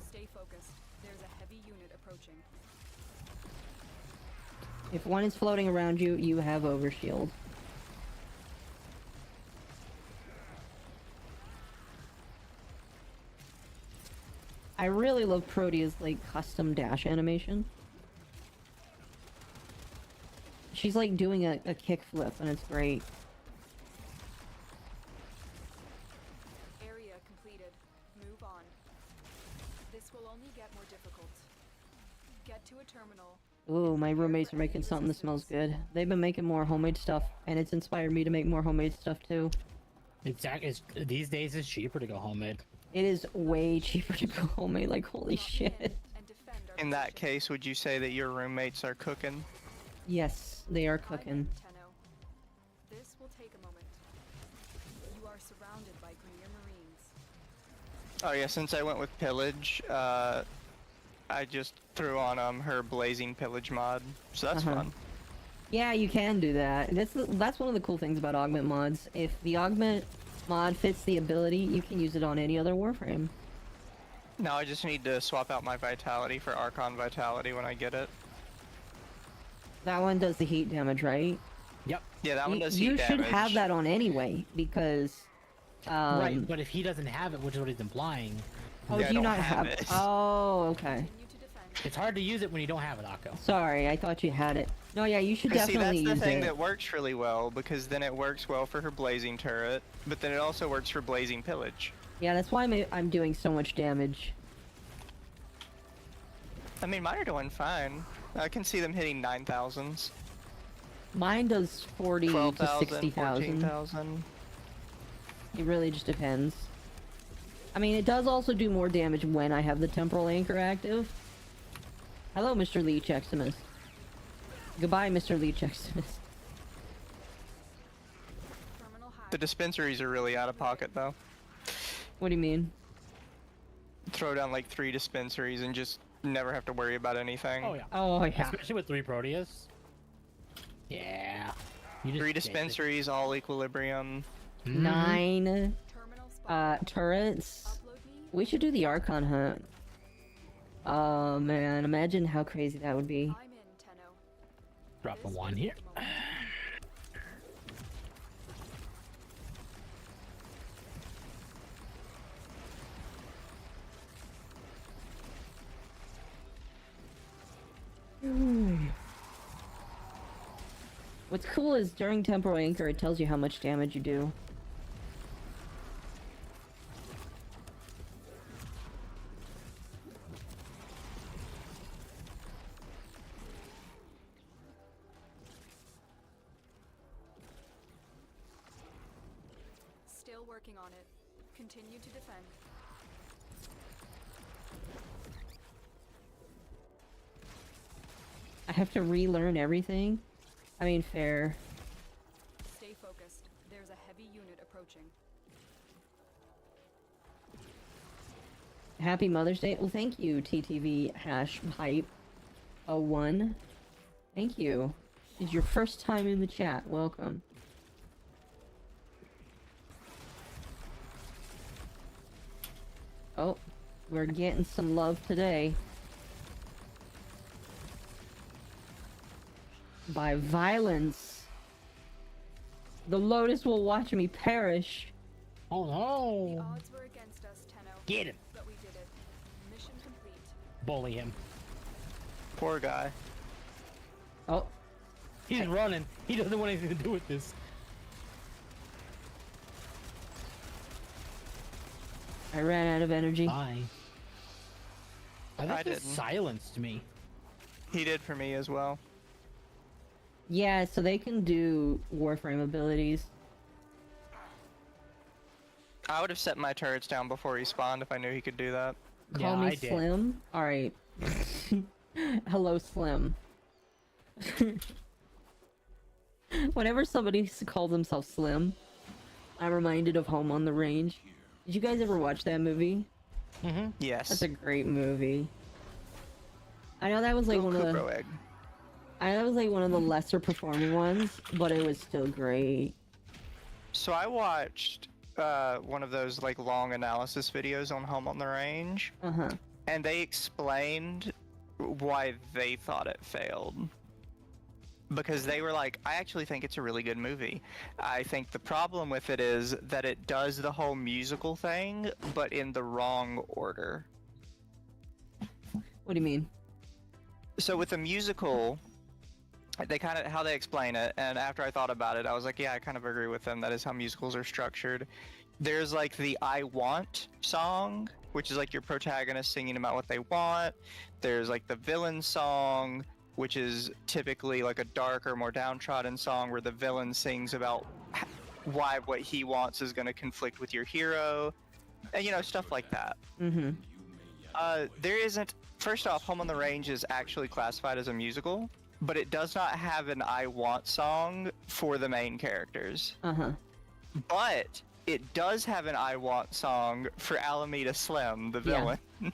Stay focused. There's a heavy unit approaching. If one is floating around you, you have overshield. I really love Protea's like custom dash animation. She's like doing a kickflip and it's great. Area completed. Move on. This will only get more difficult. Get to a terminal. Ooh, my roommates are making something that smells good. They've been making more homemade stuff, and it's inspired me to make more homemade stuff too. These days it's cheaper to go homemade. It is way cheaper to go homemade, like holy Lock in shit. and defend our In that position. case, would you say that your roommates are cooking? Yes, they are I'm cooking. in, Tenno. This will take a moment. You are surrounded by Grenier Marines. Oh yeah, since I went with pillage, I just threw on her blazing pillage mod, so that's Uh-huh. fun. Yeah, you can do that. That's one of the cool things about augment mods. If the augment mod fits the ability, you can use it on any other Warframe. Now I just need to swap out my vitality for Archon vitality when I get it. That one does the heat damage, right? Yep. Yeah, that one does You heat should damage. have that on anyway, because... Right, but if he doesn't have it, which is what he's implying, Oh, Yeah, I do you don't not have have... it. Oh, okay. Continue to defend. it's hard to use it when you don't have it, Akko. Sorry, I thought you had it. No, yeah, you should See, that's definitely the use thing it. that works really well, because then it works well for her blazing turret, but then it also works for blazing pillage. Yeah, that's why I'm doing so much damage. I mean, mine are doing fine. I can see them hitting 9,000s, Mine does 40 to 12,000, 60,000. 14,000. It really just depends. I mean, it does also do more damage when I have the temporal anchor active. Hello, Mr. Leech Eximus. Goodbye, Mr. Leech Eximus. Terminal high. The dispensaries are really out of pocket, though. What do you mean? Throw down like 3 dispensaries and just never have to worry about anything. Oh yeah. Oh, yeah. Especially with 3 Proteas. Yeah. You just 3 basic- dispensaries, all equilibrium. Mhm. 9 Terminal spot. turrets. Upload me. We should do the Archon hunt. Oh man, imagine how crazy that would be. I'm in, Tenno. Drop a This 1 will here. take a moment. What's cool is during temporal anchor, it tells you how much damage you do. Still working on it. Continue to defend. I have to relearn everything. I mean, fair. Stay focused. There's a heavy unit approaching. Happy Mother's Day. Well, thank you, TTV hash hype 01. Thank you. It's your first time in the chat. Welcome. Oh, we're getting some love today. By violence. The Lotus will watch me perish. Oh The no! odds were against us, Tenno. Get him! But we did it. Mission complete. Bully him. Poor guy. Oh, He's running. He doesn't want anything to do with this. I ran out of energy. Bye. I think I he didn't. silenced me. He did for me as well. Yeah, so they can do Warframe abilities. I would have set my turrets down before he spawned if I knew he could do that. Call Yeah, me I did. Slim? Alright. Hello, Slim. Whenever somebody calls themselves Slim, I'm reminded of Home on the Range. Did you guys ever watch that movie? Mm-hmm. Yes. That's a great movie. I know that was like Little one of the... Kupro egg. I know that was like one of the lesser performing ones, but it was still great. So I watched one of those like long analysis videos on Home on the Range, Uh-huh. and they explained why they thought it failed. Because they were like, I actually think it's a really good movie. I think the problem with it is that it does the whole musical thing, but in the wrong order. What do you mean? So with a musical, they kind of how they explain it, and after I thought about it, I was like, yeah, I kind of agree with them. That is how musicals are structured. There's like the I Want song, which is like your protagonist singing about what they want. There's like the villain song, which is typically like a darker, more downtrodden song where the villain sings about why what he wants is going to conflict with your hero, and you know, stuff like that. Mm-hmm. There isn't. First off, Home on the Range is actually classified as a musical, but it does not have an I Want song for the main characters. Uh-huh. But it does have an I Want song for Alameda Slim, the villain. Yeah.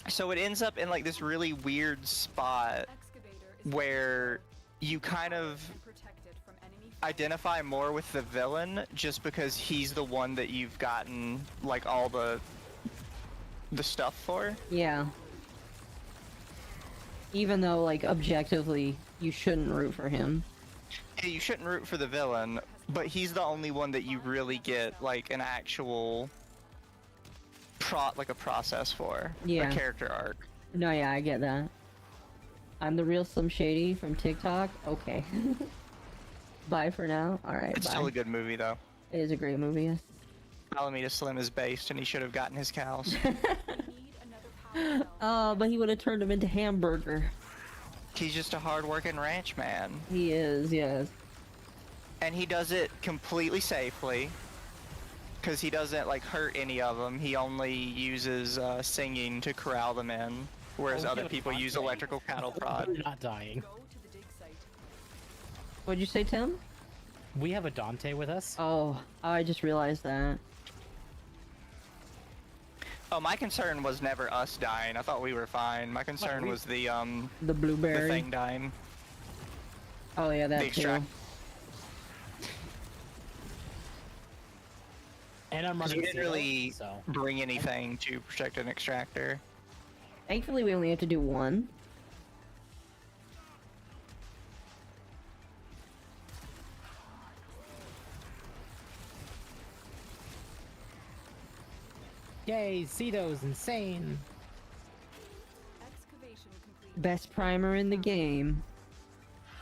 So it ends up in like this really weird spot where you kind of identify more with the villain just because he's the one that you've gotten like all the stuff for. Yeah. Even though, like, objectively, you shouldn't root for him. Yeah, you shouldn't root for the villain, but he's the only one that you really get, like, an actual a process for. Yeah. A character arc. No, yeah, I get that. I'm the real Slim Shady from TikTok? Okay. Bye for now. Alright, It's bye. still a good movie, though. It is a great movie, yes. Alameda Slim is based, and he should have gotten his cows. Oh, but he would have turned him into hamburger. He's just a hard-working ranch man. He is, yes. And he does it completely safely, because he doesn't, like, hurt any of them. He only uses singing to corral them in, whereas other people use electrical cattle prod. We're not dying. What'd you say, Tim? We have a Dante with us. Oh, I just realized that. Oh, my concern was never us dying. I thought we were fine. My concern was the blueberry. the thing dying. Oh yeah, that The too. extract. And I'm running. You didn't really so. bring anything to protect an extractor. Thankfully, we only have to do one. Yay, Cito's insane. Best primer in the game.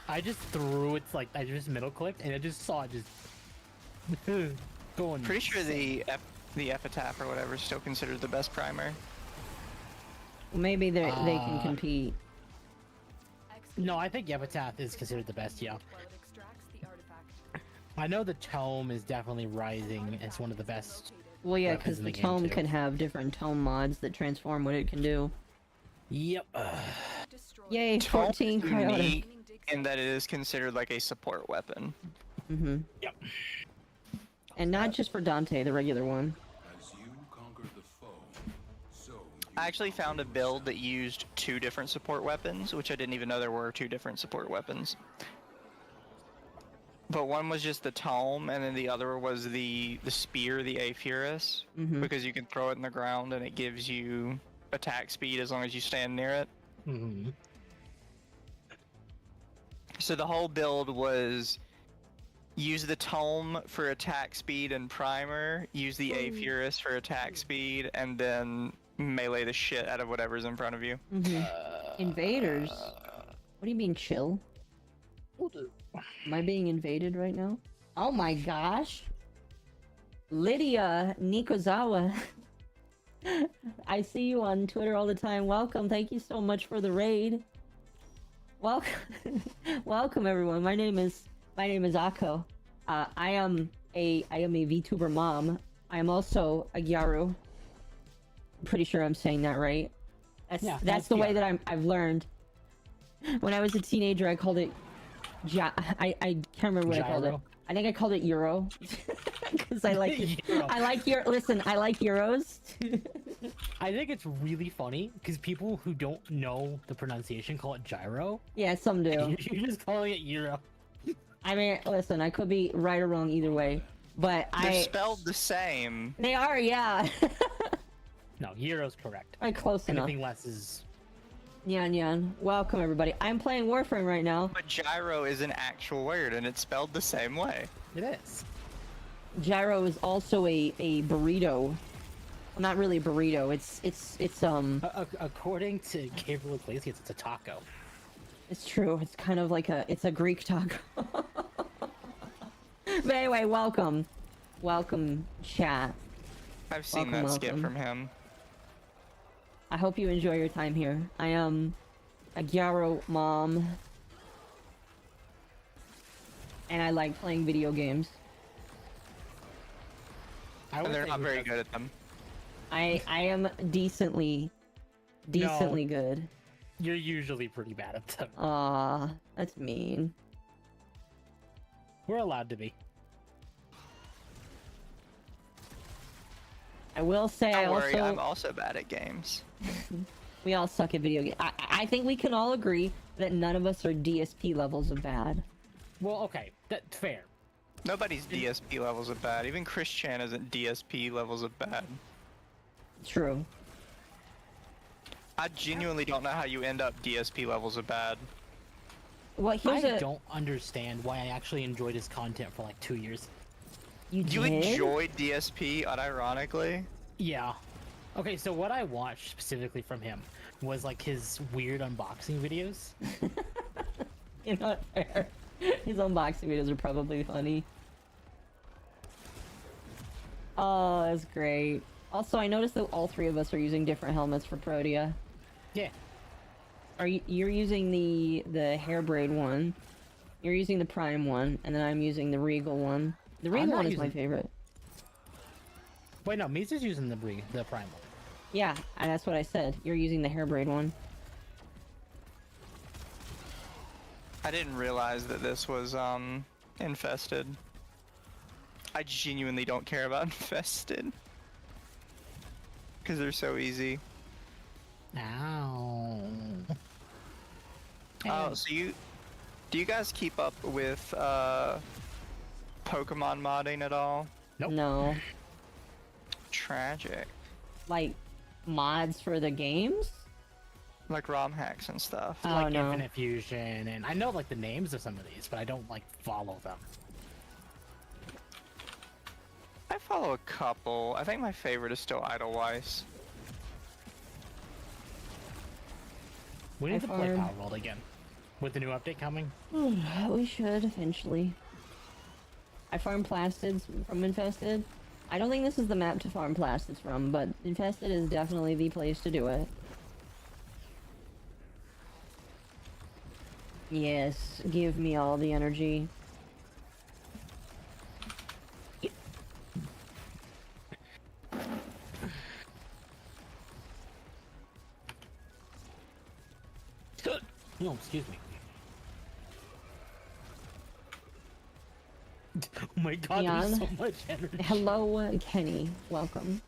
I just threw it, like, I just middle clicked and I just saw it just going. Pretty sure the epitaph or whatever is still considered the best primer. Maybe they can compete. No, I think Epitaph is considered the best, yeah. I know the Tome is definitely rising as one of the best. Well, yeah, weapons because in the game, tome too. can have different tome mods that transform what it can do. Yep. Yay, Tome 14 is cryotic. unique in that it is considered like a support weapon. Mm-hmm. Yep. And not just for Dante, the regular one. As you conquer the foe, so I actually found a build that used 2 different support weapons, which I didn't even know there were 2 different support weapons. But one was just the tome, and then the other was the spear, the Aphurus, because you can throw it in the ground and it gives you attack speed as long as you stand near it. Mm-hmm. So the whole build was use the tome for attack speed and primer, use the Aphurus for attack speed, and then melee the shit out of whatever's in front of you. Invaders? What do you mean, chill? Am I being invaded right now? Oh my gosh! Lydia Nikozawa. I see you on Twitter all the time. Welcome. Thank you so much for the raid. Welcome. Welcome everyone. My name is Akko. I am a VTuber mom. I am also a Gyaru. I'm pretty sure I'm saying that right. That's the way that I've learned. When I was a teenager, I called it I can't remember what I called it. I think I called it Euro. Because I like I like Euros. I think it's really funny because people who don't know the pronunciation call it gyro. Yeah, some do. You're just calling it Euro. I mean, listen, I could be right or wrong either way, but They're spelled the same. They are, yeah. No, Euro's correct. Close enough. Anything less is... Nyan Nyan. Welcome everybody. I'm playing Warframe right now. But gyro is an actual word, and it's spelled the same way. It is. Gyro is also a burrito. not really a burrito. It's According to Gabriel Iglesias, it's a taco. It's true. It's kind of like it's a Greek taco. But anyway, welcome, chat. I've seen Welcome, that skit welcome. from him. I hope you enjoy your time here. I am a Gyaro mom, and I like playing video games. I would And they're say not he very does- good at them. I am decently good. You're usually pretty bad at them. Aw, that's mean. We're allowed to be. I will say Don't worry, also I'm also bad at games. we all suck at video games. I think we can all agree that none of us are DSP levels of bad. Well, okay, that's fair. Nobody's DSP levels of bad. Even Chris Chan isn't DSP levels of bad. True. I genuinely don't know how you end up DSP levels of bad. Well, here's I don't understand why I actually enjoyed his content for like 2 years. You You did? enjoyed DSP, unironically? Yeah. Okay, so what I watched specifically from him was like his weird unboxing videos. You're not fair. His unboxing videos are probably funny. Oh, that's great. Also, I noticed that all three of us are using different helmets for Protea. Yeah. You're using the hair braid one. You're using the Prime one, and then I'm using the Regal one. The Regal not one is my using- favorite. Wait, no, Mizu's using the prime one. Yeah, and that's what I said. You're using the hair braid one. I didn't realize that this was, infested. I genuinely don't care about infested. Because they're so easy. Ow. Oh, so do you guys keep up with, Pokemon modding at all? Nope. No. Tragic. Like, mods for the games? Like ROM hacks and stuff. Oh, Like no. Infinite Fusion, and I know like the names of some of these, but I don't like follow them. I follow a couple. I think my favorite is still Edelweiss. We need I to play farm. Power World again. With the new update coming. We should, eventually. I farm plastids from Infested. I don't think this is the map to farm plastids from, but Infested is definitely the place to do it. Yes, give me all the energy. No, excuse me. Oh my god, there's Jan? so much energy. Hello, Kenny. Welcome.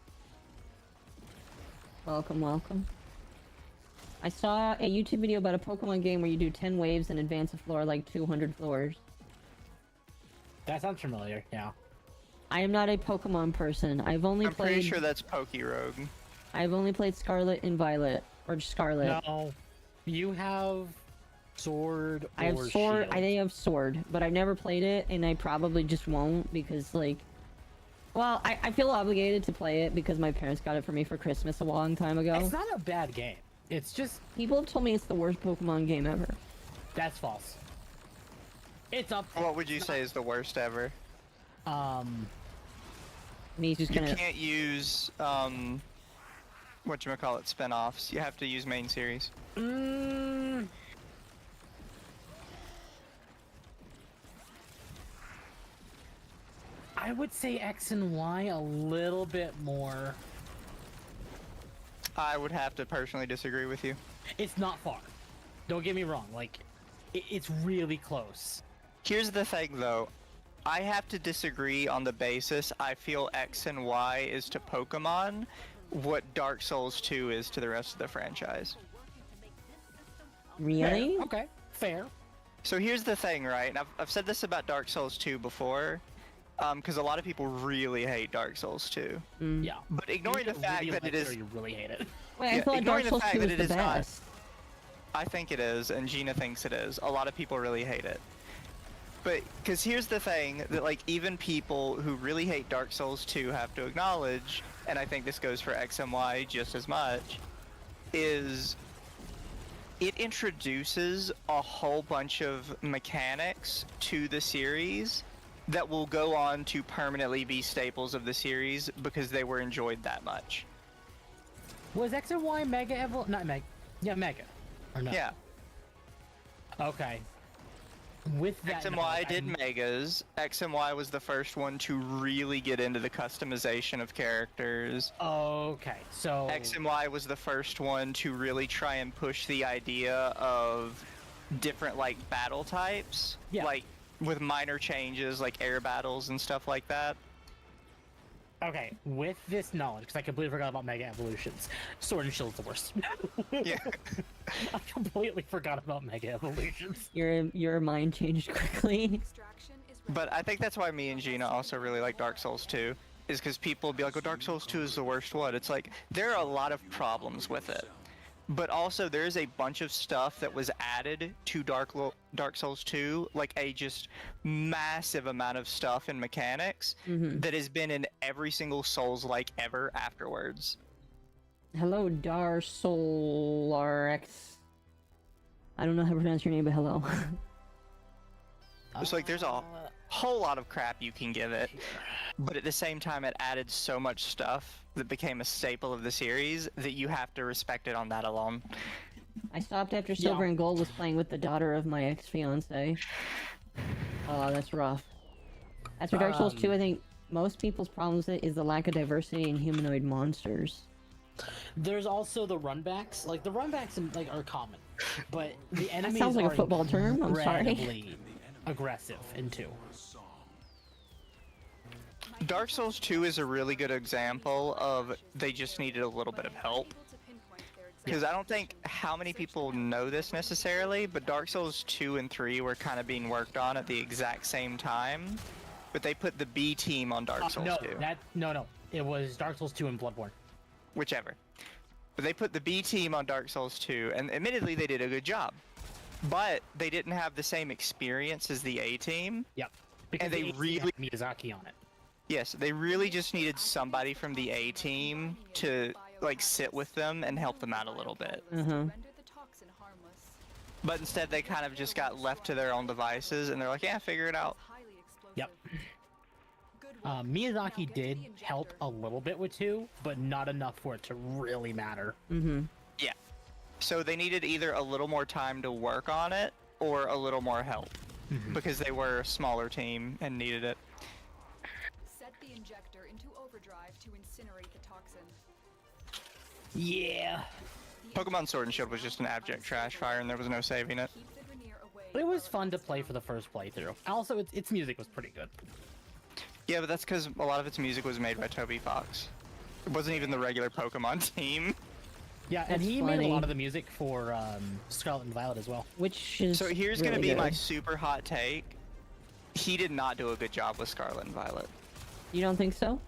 Welcome. I saw a YouTube video about a Pokemon game where you do 10 waves and advance a floor like 200 floors. That sounds familiar, yeah. I am not a Pokemon person. I've only I'm played. pretty sure that's Pokerogue. I've only played Scarlet and Violet, or Scarlet. No. You have Sword or I have Sword. Shield. I have Sword, but I've never played it, and I probably just won't because, like, well, I feel obligated to play it because my parents got it for me for Christmas a long time ago. It's not a bad game. It's just People have told me it's the worst Pokemon game ever. that's false. It's up there. What would you say is the worst ever? And he's just You gonna. can't use, whatchamacallit, spin-offs. You have to use main series. I would say X and Y a little bit more. I would have to personally disagree with you. It's not far. Don't get me wrong. Like, it's really close. Here's the thing, though. I have to disagree on the basis I feel X and Y is to Pokemon what Dark Souls 2 is to the rest of the franchise. Really? Okay, fair. So here's the thing, right? And I've said this about Dark Souls 2 before, because a lot of people really hate Dark Souls 2. Yeah. But ignoring the You fact really that like it or is, you really hate it. Wait, I Yeah, thought Dark ignoring the Souls fact 2 that was it the is not- best. I think it is, and Gina thinks it is. A lot of people really hate it. But, because here's the thing, that like even people who really hate Dark Souls 2 have to acknowledge and I think this goes for X and Y just as much, is it introduces a whole bunch of mechanics to the series that will go on to permanently be staples of the series because they were enjoyed that much. Was X and Y Mega not Mega? Yeah, Mega. Or no? Yeah. Okay. With that, X and Y did Megas. X and Y was the first one to really get into the customization of characters. Okay, so X and Y was the first one to really try and push the idea of different like battle types, like with minor changes like air battles and stuff like that. Okay, with this knowledge, because I completely forgot about Mega Evolutions, Sword and Shield's the worst. Yeah. I completely forgot about Mega Evolutions. Your mind changed quickly. Extraction is ready. But I think that's why me and Gina also really like Dark Souls 2, is because people will be like, oh, Dark Souls 2 is the worst one. It's like, there are a lot of problems with it. But also, there is a bunch of stuff that was added to Dark Souls 2, like a just massive amount of stuff and mechanics that has been in every single Souls-like ever afterwards. Hello, Dar Solarx. I don't know how to pronounce your name, but hello. It's like there's a whole lot of crap you can give it, but at the same time it added so much stuff that became a staple of the series that you have to respect it on that alone. I stopped after Silver and Gold was playing with the daughter of my ex-fiance. Oh, that's rough. As for Dark Souls 2, I think most people's problems with it is the lack of diversity in humanoid monsters. There's also the runbacks. Like, the runbacks like are common, but the enemies sounds like a are football term, I'm sorry. incredibly aggressive in 2. Dark Souls 2 is a really good example of they just needed a little bit of help. Because I don't think how many people know this necessarily, but Dark Souls 2 and 3 were kind of being worked on at the exact same time. But they put the B team on Dark Souls 2. No. It was Dark Souls 2 and Bloodborne. Whichever. But they put the B team on Dark Souls 2, and admittedly they did a good job. But they didn't have the same experience as the A team. Yep. Because And they the really... had Miyazaki on it. Yes, they really just needed somebody from the A team to like sit with them and help them out a little bit. But instead they kind of just got left to their own devices and they're like, yeah, figure it out. Yep. Miyazaki did help a little bit with 2, but not enough for it to really matter. Yeah. So they needed either a little more time to work on it or a little more help because they were a smaller team and needed it. Set the injector into overdrive to incinerate the toxin. Yeah. Pokemon Sword and Shield was just an abject trash fire and there was no saving it. Keep the veneer away. But it was fun to play for the first playthrough. Also, its music was pretty good. Yeah, but that's because a lot of its music was made by Toby Fox. It wasn't even the regular Pokemon team. Yeah, and That's he made funny. a lot of the music for Scarlet and Violet as well. Which is So here's really gonna be good. my super hot take. He did not do a good job with Scarlet and Violet. You don't think so?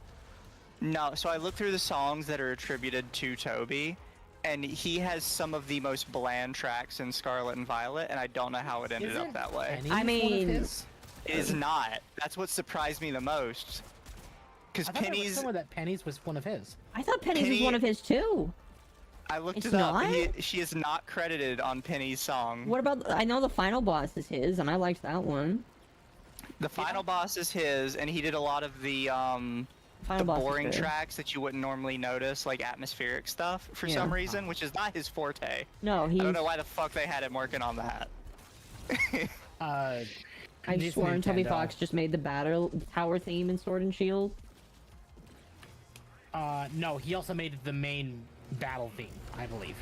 No, so I looked through the songs that are attributed to Toby, and he has some of the most bland tracks in Scarlet and Violet, and I don't know how it ended up that way. Penny's I one of mean- his? It is not. That's what surprised me the most. Because I thought there was Penny's... somewhere that Penny's was one of his. I thought Penny's was Penny- one of his too. I looked It's it up. not? She is not credited on Penny's song. What about? I know the final boss is his, and I liked that one. The final boss is his, and he did a lot of the Final the boss is boring good. tracks that you wouldn't normally notice, like atmospheric stuff, for some Yeah. reason, which is not his forte. No, he's. I don't know why the fuck they had him working on that. I This sworn Toby Nintendo. Fox just made the battle tower theme in Sword and Shield. No, he also made the main battle theme, I believe.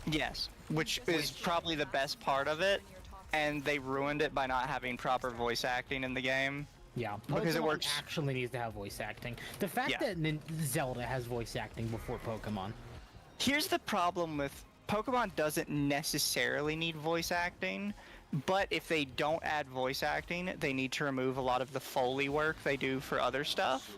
Yes, which is probably the best part of it, and they ruined it by not having proper voice acting in the game. Yeah, Because it Pokemon works- actually needs to have voice acting. The fact Yeah. that Zelda has voice acting before Pokemon. Here's the problem with Pokemon doesn't necessarily need voice acting, but if they don't add voice acting, they need to remove a lot of the Foley work they do for other stuff.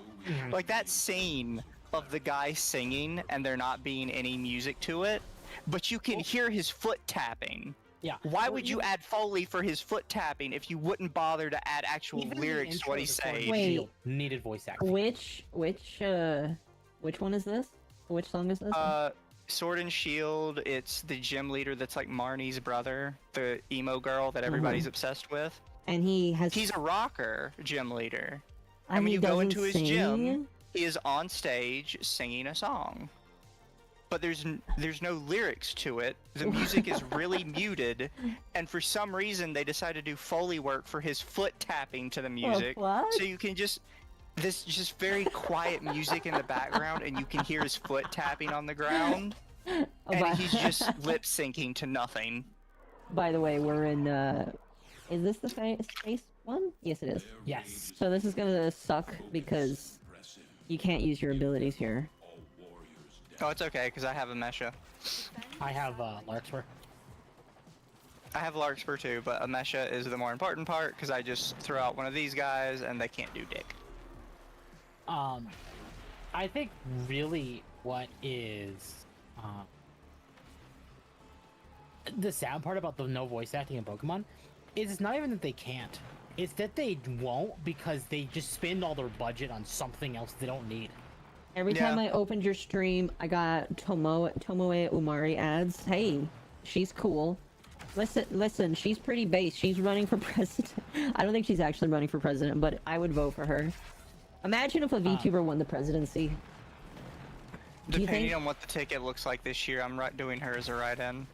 Like that scene of the guy singing and there not being any music to it, but you can hear his foot tapping. Yeah. Why would you add Foley for his foot tapping if you wouldn't bother to add actual Even the lyrics to intro what to he's Sword and saying? Wait. Shield needed voice acting. Which Which one is this? Which song is this? Sword and Shield, it's the gym leader that's like Marnie's brother, the emo girl that everybody's obsessed with. And He's a rocker gym leader. and And when he you go doesn't into his sing? gym, he is on stage singing a song. But there's no lyrics to it. The music is really muted, and for some reason they decided to do Foley work for his foot tapping to the music. what? So you can just very quiet music in the background, and you can hear his foot tapping on the ground, Oh, and he's just lip syncing to nothing. By the way, we're in. Is this the space one? Yes, it is. Yes. So this is gonna suck because you can't use your abilities here. Oh, it's okay, because I have a Mesha. I have Larkspur. I have Larkspur too, but a Mesha is the more important part, because I just throw out one of these guys, and they can't do dick. I think really what is the sad part about the no voice acting in Pokemon is it's not even that they can't. It's that they won't because they just spend all their budget on something else they don't need. Every time I opened your stream, I got Tomoe Umari ads. Hey, she's cool. Listen, she's pretty base. She's running for president. I don't think she's actually running for president, but I would vote for her. Imagine if a VTuber won the presidency. Do you Depending think? on what the ticket looks like this year, I'm doing her as a write-in.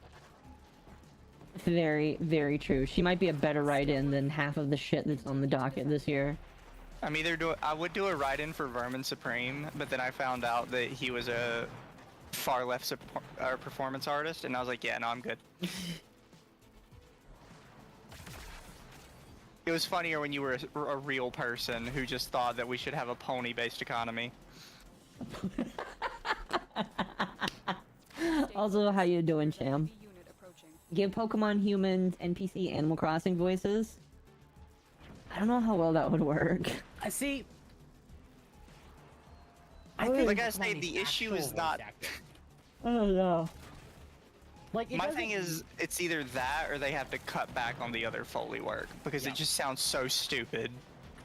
Very, very true. She might be a better write-in than half of the shit that's on the docket this year. I would do a write-in for Vermin Supreme, but then I found out that he was a far left performance artist, and I was like, yeah, no, I'm good. It was funnier when you were a real person who just thought that we should have a pony-based economy. Also, how you doing, Cham? Heavy unit approaching. Give Pokemon humans, NPC, Animal Crossing voices? I don't know how well that would work. I see. I think Like I Pokemon say, needs the issue actual is voice not... acting. I don't know. Like, it My doesn't- thing is, it's either that or they have to cut back on the other Foley work, because Yeah. it just sounds so stupid.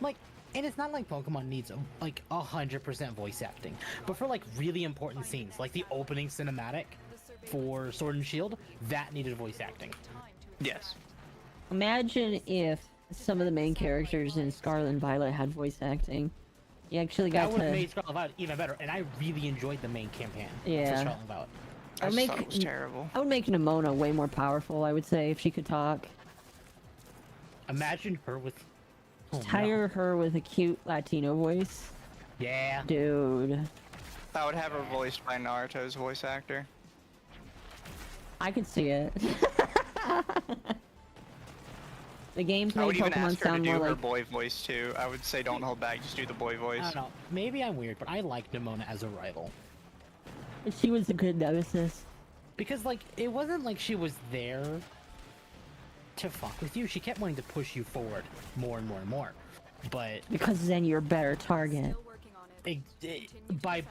like, and it's not like Pokemon needs like 100% voice acting, but for like really important scenes, like the opening cinematic for Sword and Shield, that needed voice acting. Yes. Imagine if some of the main characters in Scarlet and Violet had voice acting. You actually That got would have to... made Scarlet Violet even better, and I really enjoyed the main campaign Yeah. for Scarlet Violet. I would just make- thought it was terrible. I would make Nimona way more powerful, I would say, if she could talk. Imagine her with oh, no. Hire her with a cute Latino voice. Yeah. Dude. I would have her voiced by Naruto's voice actor. I could see it. The games I made would even Pokemon ask her to sound do more her like... boy voice too. I would say don't hold back, just do the boy voice. I don't know. Maybe I'm weird, but I like Nimona as a rival. She was a good nemesis. Because, like, it wasn't like she was there to fuck with you. She kept wanting to push you forward more and more and more. But Because then you're a better target. Still working on it. by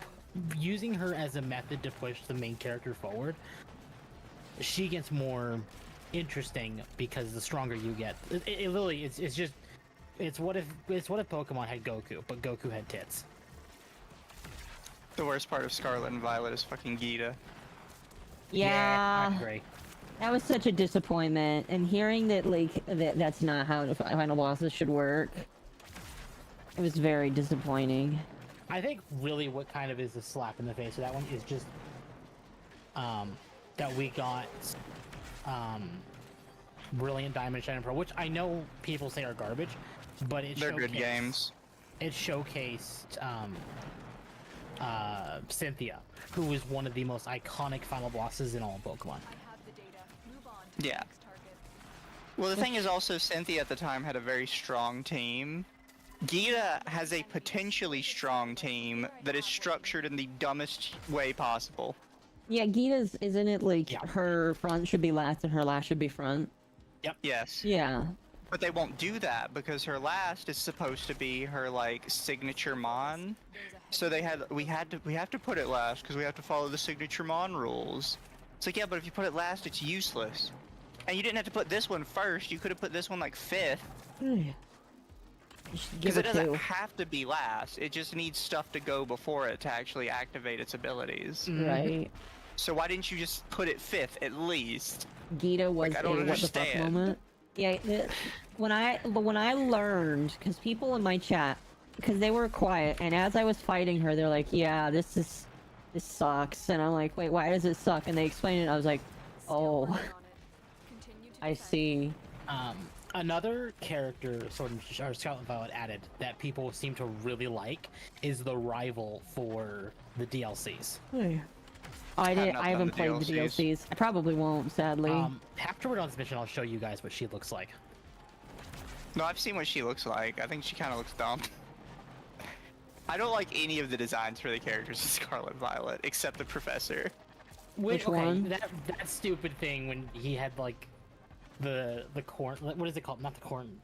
using her as a method to push the main character forward, she gets more interesting because the stronger you get. It literally, it's just, it's what if Pokemon had Goku, but Goku had tits. The worst part of Scarlet and Violet is fucking Gita. Yeah. I agree. That was such a disappointment, and hearing that that's not how the final bosses should work, it was very disappointing. I think really what kind of is a slap in the face of that one is just that we got Brilliant Diamond, Shining Pearl, which I know people say are garbage, but They're good games. It showcased Cynthia, who was one of the most iconic final bosses in all of Pokemon. I have the data. Move on to the Yeah. next target. Well, the thing is also, Cynthia at the time had a very strong team. Gita has a potentially strong team that is structured in the dumbest way possible. Yeah, Gita's, isn't it like Yeah. her front should be last and her last should be front? Yes. Yeah. But they won't do that because her last is supposed to be her like signature mon. So we have to put it last because we have to follow the signature mon rules. It's like, yeah, but if you put it last, it's useless. And you didn't have to put this one first. You could have put this one like 5th. You should Because give it her doesn't 2. have to be last. It just needs stuff to go before it to actually activate its abilities. Right. So why didn't you just put it 5th at least? Gita was I don't a what the fuck understand. moment. Yeah, when I learned, because people in my chat, because they were quiet, and as I was fighting her, they're like, "Yeah, this sucks," and I'm like, "Wait, why does it suck?" And they explained it. And I was like, Still "Oh, working on it. Continue to I defend. see." Another character Sword and Scarlet Violet added that people seem to really like is the rival for the DLCs. Hey. Oh, I Have not haven't done played the the DLCs. I probably won't, sadly. After we're done this mission, I'll show you guys what she looks like. No, I've seen what she looks like. I think she kind of looks dumb. I don't like any of the designs for the characters in Scarlet Violet, except the Professor. Which okay, one? That stupid thing when he had like the corn. What is it called? Not the corn.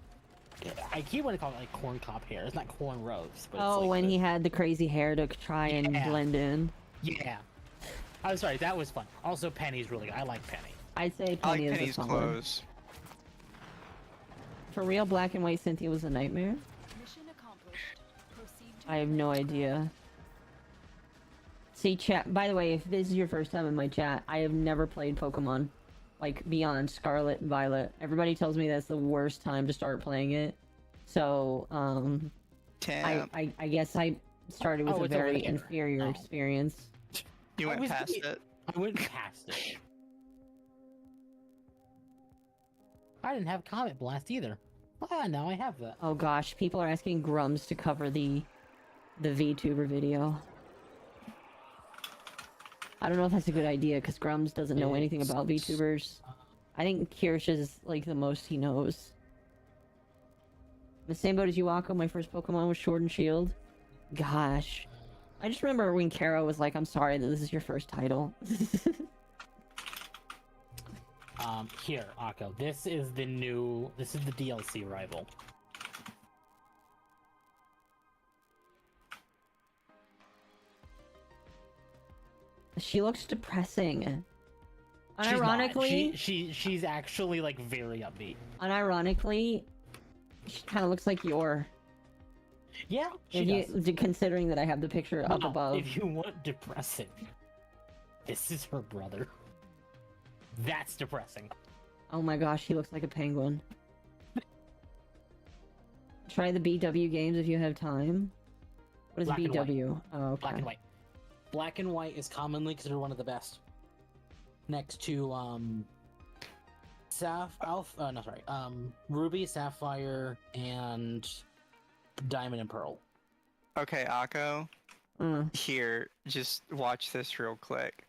I keep wanting to call it like corn cob hair. It's not corn rows. But Oh, it's like when he had the crazy hair to try and Yeah. blend in. Yeah. I'm sorry, that was fun. Also, Penny's really good. I like Penny. I'd say I like Penny is Penny's a solid. clothes. For real, Black and White Cynthia was a nightmare? Mission accomplished. Proceed to I have no idea. See, chat, by the way, if this is your first time in my chat, I have never played Pokemon. Like, beyond Scarlet and Violet. Everybody tells me that's the worst time to start playing it. So, Damn. I guess I started with Oh, a it's over very there. inferior Oh. experience. You I went was past thinking- it. I went past it. I didn't have Comet Blast either. Ah, now I have that. Oh gosh, people are asking Grums to cover the VTuber video. I don't know if that's a good idea, because Grums doesn't know anything about VTubers. I think Kirsch is, like, the most he knows. The same boat as Yuako, my first Pokemon was Sword and Shield. Gosh. I just remember when Kara was like, I'm sorry that this is your first title. Here, Akko. This is the DLC rival. She looks depressing. She's not. Unironically, She's actually like very upbeat. unironically, she kind of looks like Yor. Yeah, If you, considering that I have the picture up Well, above. if you want depressing, this is her brother. That's depressing. Oh my gosh, he looks like a penguin. Try the BW games if you have time. What is Black and white. BW? Oh, okay. Black and white. Black and white is commonly considered one of the best. Next to Ruby, Sapphire, and Diamond and Pearl. Okay, Akko. Mm. Here, just watch this real quick.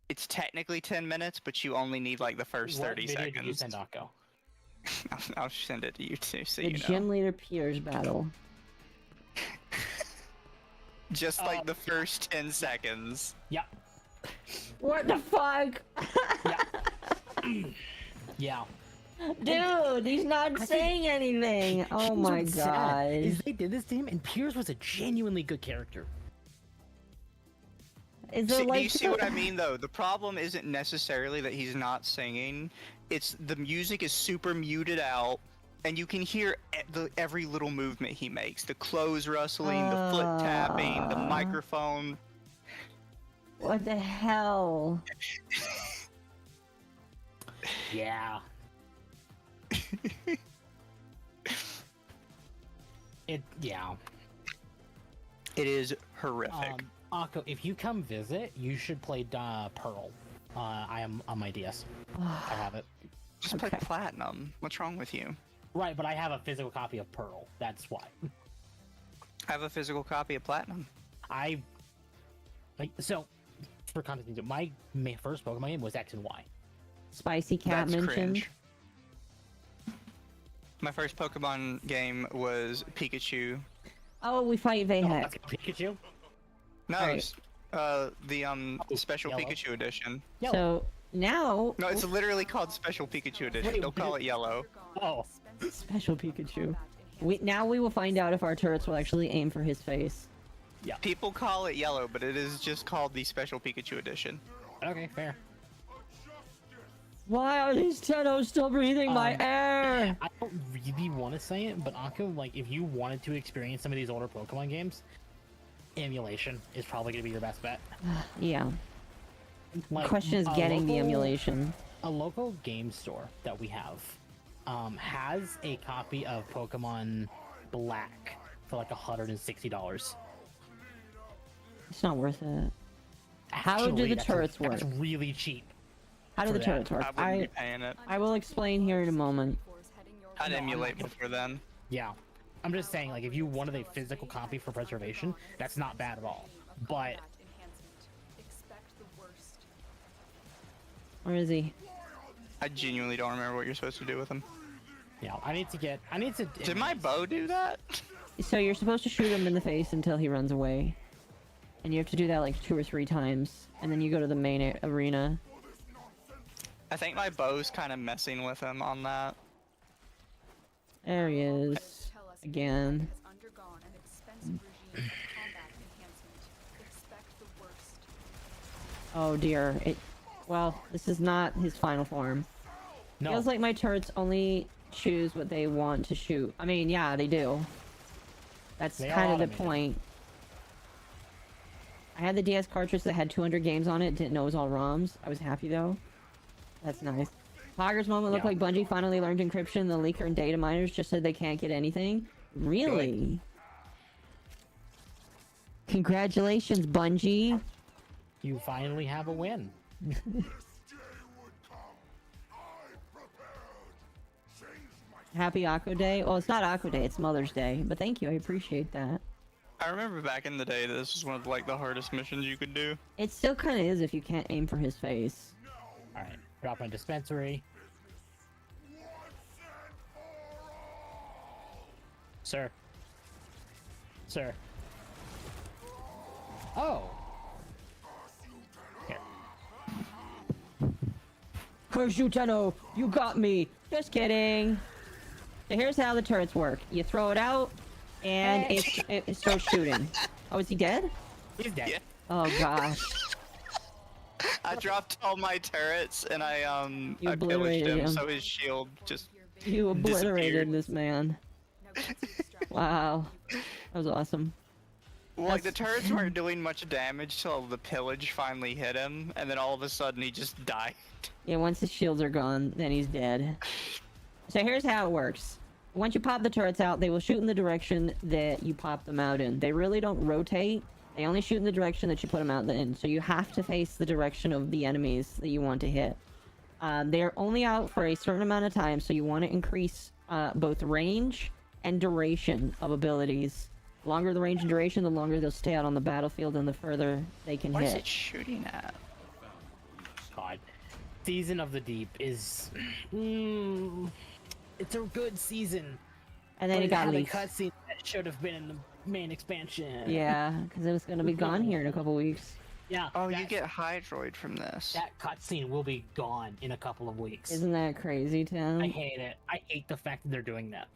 It's technically 10 minutes, but you only need like the first What 30 video seconds. did you send Akko? I'll send it to you too, so The you know. gym leader Piers battle. Just like the first 10 seconds. Yep. What the fuck? Yeah. Dude, he's not saying anything. Oh Here's my what's sad, god. is they did this to him, and Piers was a genuinely good character. Is there See, like do you see what I mean, though? The problem isn't necessarily that he's not singing. It's the music is super muted out, and you can hear every little movement he makes. The clothes rustling, the foot tapping, the microphone. What the hell? Yeah. Yeah. It is horrific. Akko, if you come visit, you should play Pearl. I am on my DS. I have it. Just play okay. Platinum. What's wrong with you? Right, but I have a physical copy of Pearl. That's why. I have a physical copy of Platinum. So, for context, my first Pokemon game was X and Y. Spicy Cat That's mentioned. cringe. My first Pokemon game was Pikachu. Oh, we fight Oh, Vayhek. that's Pikachu? No, Right. it's, the Special Yellow. Pikachu edition. Yellow. So now, No, it's literally called Special Pikachu edition. Wait, Don't call it yellow. Oh. special Pikachu. We will find out if our turrets will actually aim for his face. People call it yellow, but it is just called the Special Pikachu edition. Okay, fair. Why are these Tennos still breathing my air? I don't really want to say it, but Akko, like, if you wanted to experience some of these older Pokemon games, emulation is probably going to be your best bet. Yeah. Like, Question is a getting the local- emulation. A local game store that we have has a copy of Pokemon Black for like $160. It's not worth it. How do the turrets work? That's really cheap. How do for the that. turrets work? I wouldn't be paying it. I will explain here in a moment. I'd No, I'm emulate not before then. Yeah. I'm just saying, like, if you wanted a physical copy for preservation, that's not bad at all. But Expect the worst. Where is he? I genuinely don't remember what you're supposed to do with him. yeah, I need to. Did my bow do that? So you're supposed to shoot him in the face until he runs away. And you have to do that like 2 or 3 times. And then you go to the main arena. I think my bow's kind of messing with him on that. There he is. Tell us Again. has undergone an expensive regime of combat enhancement. Expect the worst. Oh dear. Well, this is not his final form. No. Feels like my turrets only choose what they want to shoot. I mean, yeah, they do. That's They kind are of the automated. point. I had the DS cartridge that had 200 games on it. Didn't know it was all ROMs. I was happy though. That's nice. Poggers moment looked Yeah. like Bungie finally learned encryption. The leaker and data miners just said they can't get anything. Really? Congratulations, Bungie. You finally have a win. Happy Akko Day. Well, it's not Akko Day, it's Mother's Day. But thank you, I appreciate that. I remember back in the day that this was one of like the hardest missions you could do. It still kind of is if you can't aim for his face. Alright, drop my dispensary. Sir. Sir. Oh! Here. Curse you, Tenno! You got me! Just kidding! So here's how the turrets work. You throw it out, and it starts shooting. Oh, is he dead? He's dead. Yeah. Oh gosh. I dropped all my turrets and I You I pillaged obliterated him, him. so his shield just You obliterated Disappeared. this man. Now get to distract. Wow. That was awesome. well, like the That's- turrets weren't doing much damage till the pillage finally hit him, and then all of a sudden he just died. Yeah, once his shields are gone, then he's dead. So here's how it works. Once you pop the turrets out, they will shoot in the direction that you pop them out in. They really don't rotate. They only shoot in the direction that you put them out in. So you have to face the direction of the enemies that you want to hit. They're only out for a certain amount of time, so you want to increase both range and duration of abilities. The longer the range and duration, the longer they'll stay out on the battlefield and the further they can What is hit. it shooting at? God. Season of the Deep is... it's a good season. And then but it got had a leaked. cutscene that should have been in the main expansion. Yeah, because it was going to be gone here in a couple weeks. Yeah. Oh, you that- get Hydroid from this. That cutscene will be gone in a couple of weeks. Isn't that crazy, Tim? I hate it. I hate the fact that they're doing that.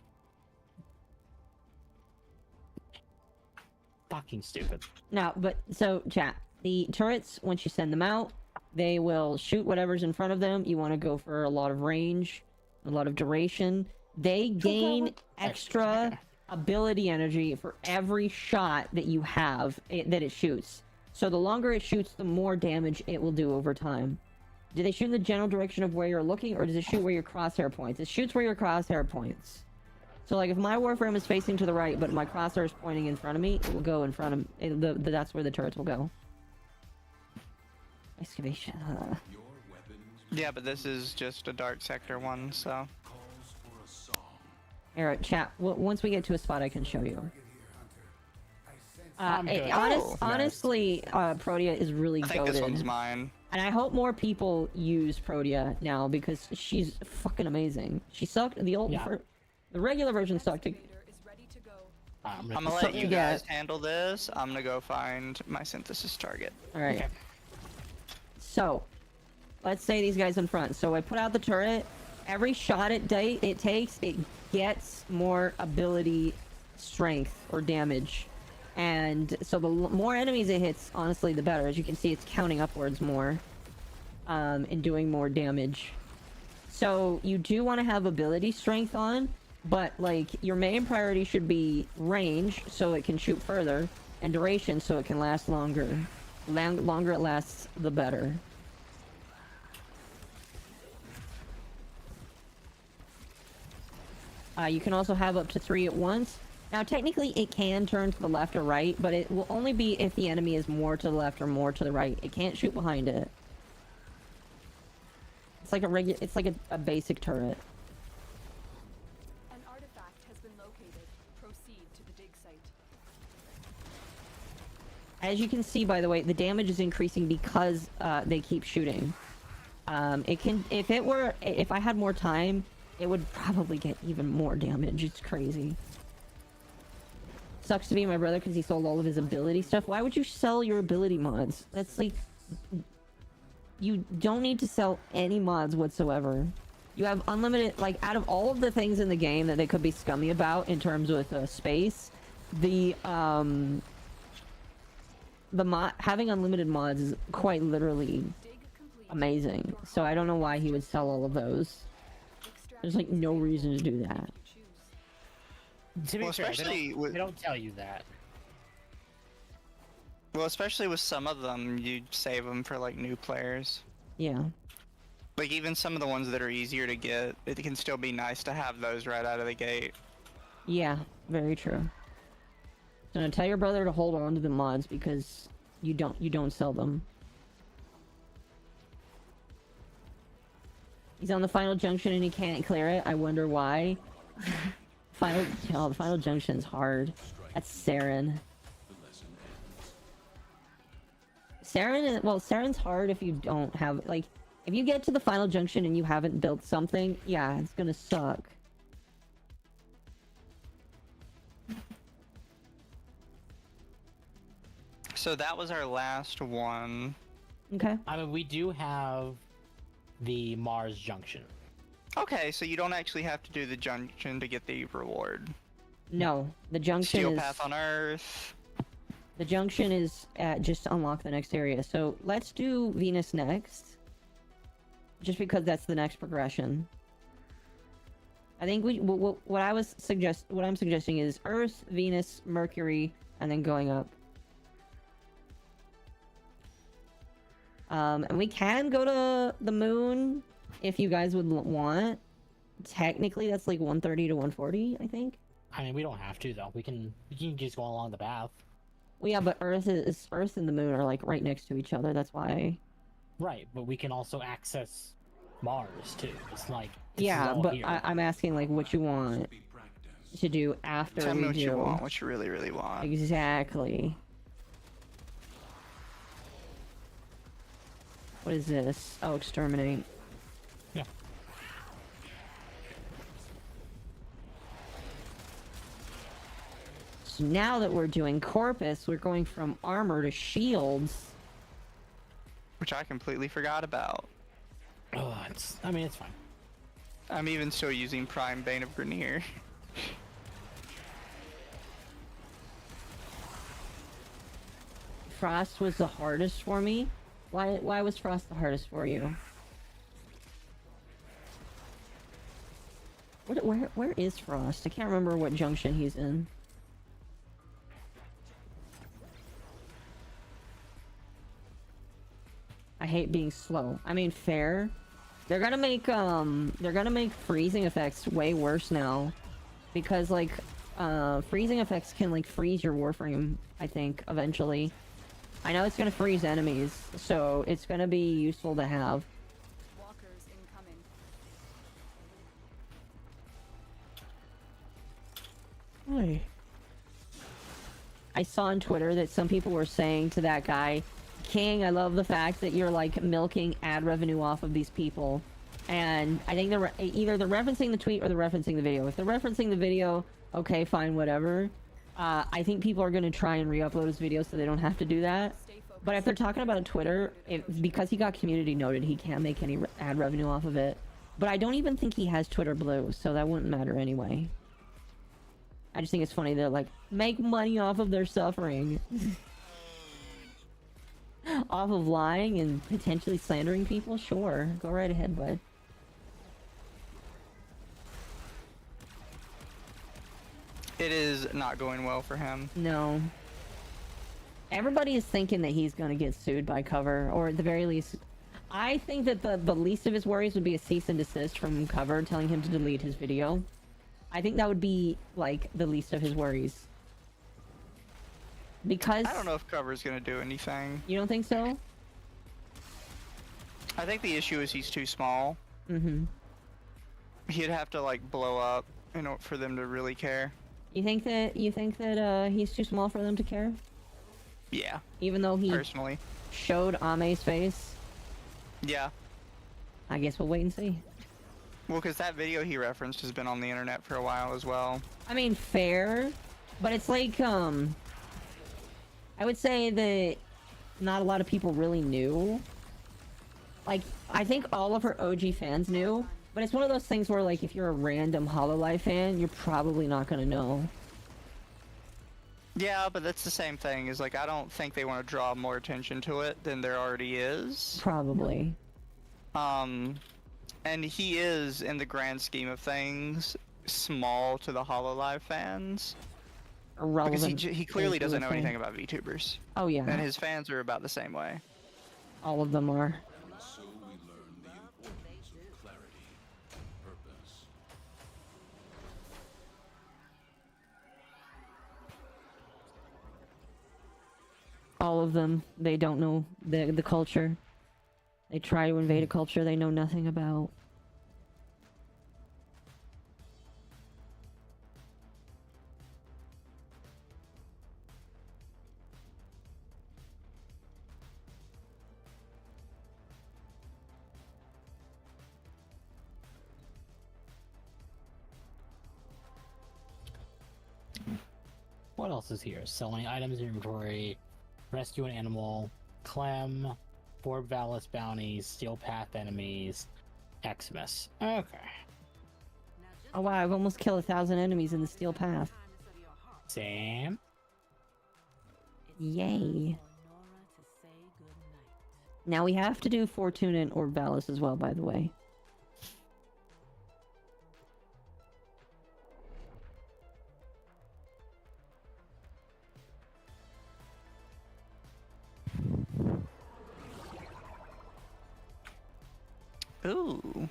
Fucking stupid. No, but so chat. The turrets, once you send them out, they will shoot whatever's in front of them. You want to go for a lot of range, a lot of duration. They gain extra ability energy for every shot that you have that it shoots. So the longer it shoots, the more damage it will do over time. Do they shoot in the general direction of where you're looking, or does it shoot where your crosshair points? It shoots where your crosshair points. So like if my Warframe is facing to the right, but my crosshair is pointing in front of me, it will go in front of that's where the turrets will go. Excavation. Your weapons Yeah, but this is just a dark sector one, so. calls for a song. Alright, chat. Once we get to a spot, I can show you. I'm good. Honestly, Protea is really I think this one's goated. mine. And I hope more people use Protea now because she's fucking amazing. She sucked. The regular version sucked. Excavator is ready to go. I'm gonna So- let you yeah. guys handle this. I'm gonna go find my synthesis target. Alright. Okay. So, let's say these guys in front. So I put out the turret. Every shot it takes, it gets more ability, strength, or damage. And so the more enemies it hits, honestly, the better. As you can see, it's counting upwards more. And doing more damage. So you do want to have ability strength on, but like your main priority should be range so it can shoot further, and duration so it can last longer. Longer it lasts, the better. You can also have up to 3 at once. Now, technically, it can turn to the left or right, but it will only be if the enemy is more to the left or more to the right. It can't shoot behind it. It's like it's like a basic turret. An artifact has been located. Proceed to the dig site. As you can see, by the way, the damage is increasing because they keep shooting. It can, if I had more time, it would probably get even more damage. It's crazy. Sucks to be my brother because he sold all of his ability stuff. Why would you sell your ability mods? That's like... You don't need to sell any mods whatsoever. You have unlimited... Like, out of all of the things in the game that they could be scummy about in terms with space, having unlimited mods is quite literally amazing. So I don't know why he would sell all of those. There's like no reason to do that. To be Well, fair, especially they don't tell you that. Well, especially with some of them, you save them for like new players. Yeah. Like even some of the ones that are easier to get, it can still be nice to have those right out of the gate. Yeah, very true. So now tell your brother to hold on to the mods because you don't sell them. He's on the final junction and he can't clear it. I wonder why. The final junction's hard. That's Saren. Saren's hard if you don't have, like, if you get to the final junction and you haven't built something, yeah, it's gonna suck. So that was our last one. Okay. I mean, we do have the Mars junction. Okay, so you don't actually have to do the junction to get the reward. No, the junction Steel is... Path on Earth. The junction is just to unlock the next area. So let's do Venus next. Just because that's the next progression. I think what I'm suggesting is Earth, Venus, Mercury, and then going up. And we can go to the moon if you guys would want. Technically, that's like 130 to 140, I think. I mean, we don't have to though. We can just go along the path. Well, yeah, but Earth and the moon are like right next to each other. That's why. Right, but we can also access Mars too. It's like this is Yeah, all but here. I'm asking like what you want Be practiced. to do after Tell we me what do. you want, what you really, really want. Exactly. What is this? Oh, exterminate. Yeah. So now that we're doing Corpus, we're going from armor to shields. Which I completely forgot about. Oh, I mean, it's fine. I'm even still using Prime Bane of Grenier. Frost was the hardest for me. Why was Frost the hardest for you? Where is Frost? I can't remember what junction he's in. I hate being slow. I mean, fair. They're gonna make freezing effects way worse now, because like freezing effects can like freeze your Warframe, I think, eventually. I know it's gonna freeze enemies, so it's gonna be useful to have. Walkers incoming. Hi. I saw on Twitter that some people were saying to that guy, King, I love the fact that you're like milking ad revenue off of these people. And I think either they're referencing the tweet or they're referencing the video. If they're referencing the video, okay, fine, whatever. I think people are going to try and re-upload his video so they don't have to do that. But if they're talking about Twitter, because he got community noted, he can't make any ad revenue off of it. But I don't even think he has Twitter Blue, so that wouldn't matter anyway. I just think it's funny they're like, make money off of their suffering. Off of lying and potentially slandering people? Sure. Go right ahead, bud. It is not going well for him. No. Everybody is thinking that he's gonna get sued by Cover, or at the very least, I think that the least of his worries would be a cease and desist from Cover telling him to delete his video. I think that would be, like, the least of his worries. Because... I don't know if Cover's gonna do anything. You don't think so? I think the issue is he's too small. Mm-hmm. He'd have to, like, blow up in order for them to really care. You think that he's too small for them to care? Yeah. Even though he personally showed Ame's face? Yeah. I guess we'll wait and see. Well, because that video he referenced has been on the internet for a while as well. I mean, fair, but it's like, I would say that not a lot of people really knew. Like, I think all of her OG fans knew, but it's one of those things where, like, if you're a random Hololive fan, you're probably not gonna know. Yeah, but that's the same thing, is like, I don't think they want to draw more attention to it than there already is. Probably. And he is, in the grand scheme of things, small to the Hololive fans. Irrelevant. Because he clearly doesn't know anything about VTubers. Oh, yeah. And his fans are about the same way. All of them are. And so we learn the importance of clarity and purpose. All of them. They don't know the culture. They try to invade a culture they know nothing about. What else is here? Selling items in inventory, rescue an animal, Clem, Fort Valis bounties, Steel Path enemies, Xmas. Okay. Oh wow, I've almost killed 1,000 enemies in the Steel Path. Sam? Yay. Now we have to do Fortuna and Orbalis as well, by the way. Ooh.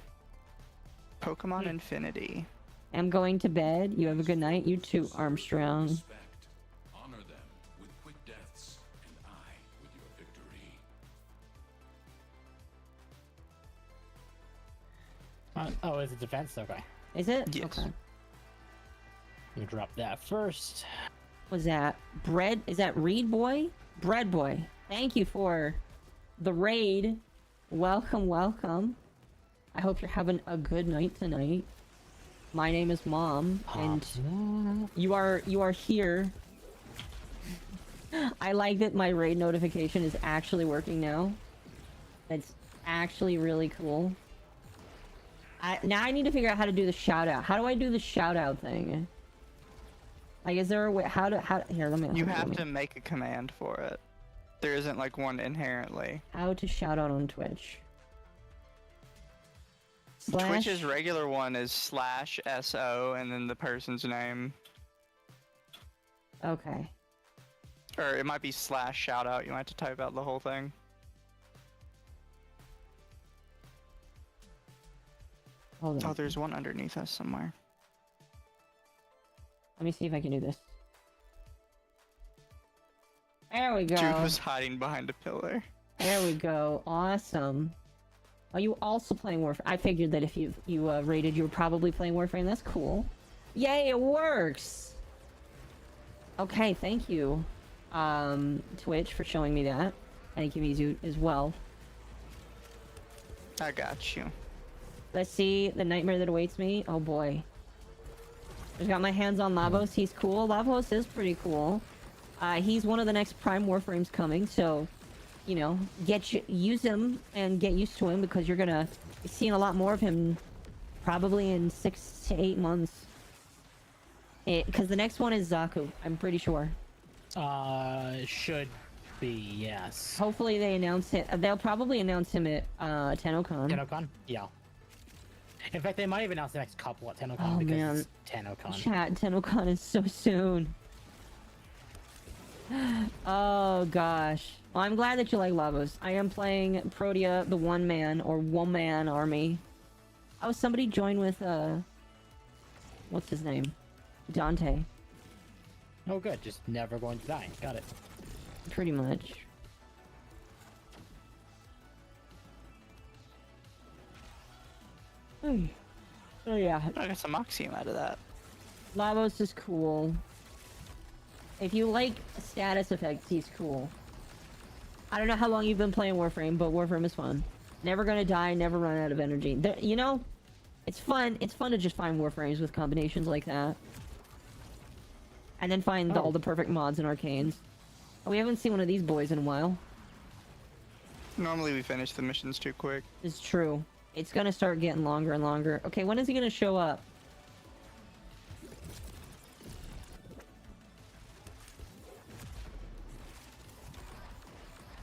Pokemon Infinity. I'm going to bed. You have a good night. You too, Armstrong. Respect. Honor them with quick deaths, and I with your victory. Oh, is it defense? Okay. Is it? Yes. Okay. Let me drop that first. Was that bread? Is that Reed Boy? Bread Boy. Thank you for the raid. Welcome, welcome. I hope you're having a good night tonight. My name is Mom, and you are here. I like that my raid notification is actually working now. That's actually really cool. Now I need to figure out how to do the shout out. How do I do the shout out thing? Like, is there a way? Here, let me. You have to make a command for it. There isn't like one inherently. How to shout out on Twitch. Twitch's regular one is /SO and then the person's name. Okay. Or it might be /shoutout. You might have to type out the whole thing. Hold on. Oh, there's one underneath us somewhere. Let me see if I can do this. There we go. Jude was hiding behind a pillar. There we go. Awesome. Are you also playing Warframe? I figured that if you rated, you were probably playing Warframe. That's cool. Yay, it works! Okay, thank you, Twitch, for showing me that. Thank you, Mizu, as well. I got you. Let's see the nightmare that awaits me. Oh boy. I've got my hands on Lavos. He's cool. Lavos is pretty cool. He's one of the next Prime Warframes coming, so, you know, use him and get used to him, because you're gonna be seeing a lot more of him probably in 6 to 8 months. Because the next one is Zaku, I'm pretty sure. Should be, yes. Hopefully they announce it. They'll probably announce him at TennoCon. TennoCon? Yeah. In fact, they might even announce the next couple at TennoCon Oh, because man. it's TennoCon. Chat, TennoCon is so soon. Oh gosh. Well, I'm glad that you like Lavos. I am playing Protea, the one-man or one-man army. Oh, somebody joined with what's his name? Dante. Oh, good. Just never going to die. Got it. Pretty much. Oh yeah. I got some Moxium out of that. Lavos is cool. If you like status effects, he's cool. I don't know how long you've been playing Warframe, but Warframe is fun. Never gonna die, never run out of energy. You know, it's fun. It's fun to just find Warframes with combinations like that. And then find all the perfect mods and arcanes. Oh, we haven't seen one of these boys in a while. Normally we finish the missions too quick. It's true. It's gonna start getting longer and longer. Okay, when is he gonna show up?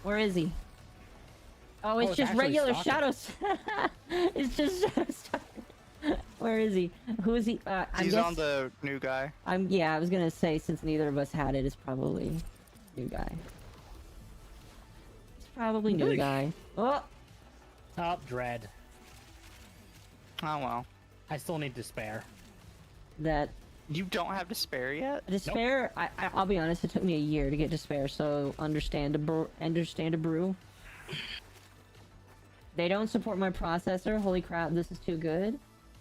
Where is he? Oh, it's it's just actually regular Stalker. shadows. It's just shadows. Where is he? Who is he? He's on the new guy. Yeah, I was gonna say since neither of us had it, it's probably new guy. It's probably new guy. Oh, Oh, Dread. Oh well. I still need Despair. that You don't have despair yet? despair. I'll be honest. It took me a year to get despair, so understandable. They don't support my processor. Holy crap! This is too good.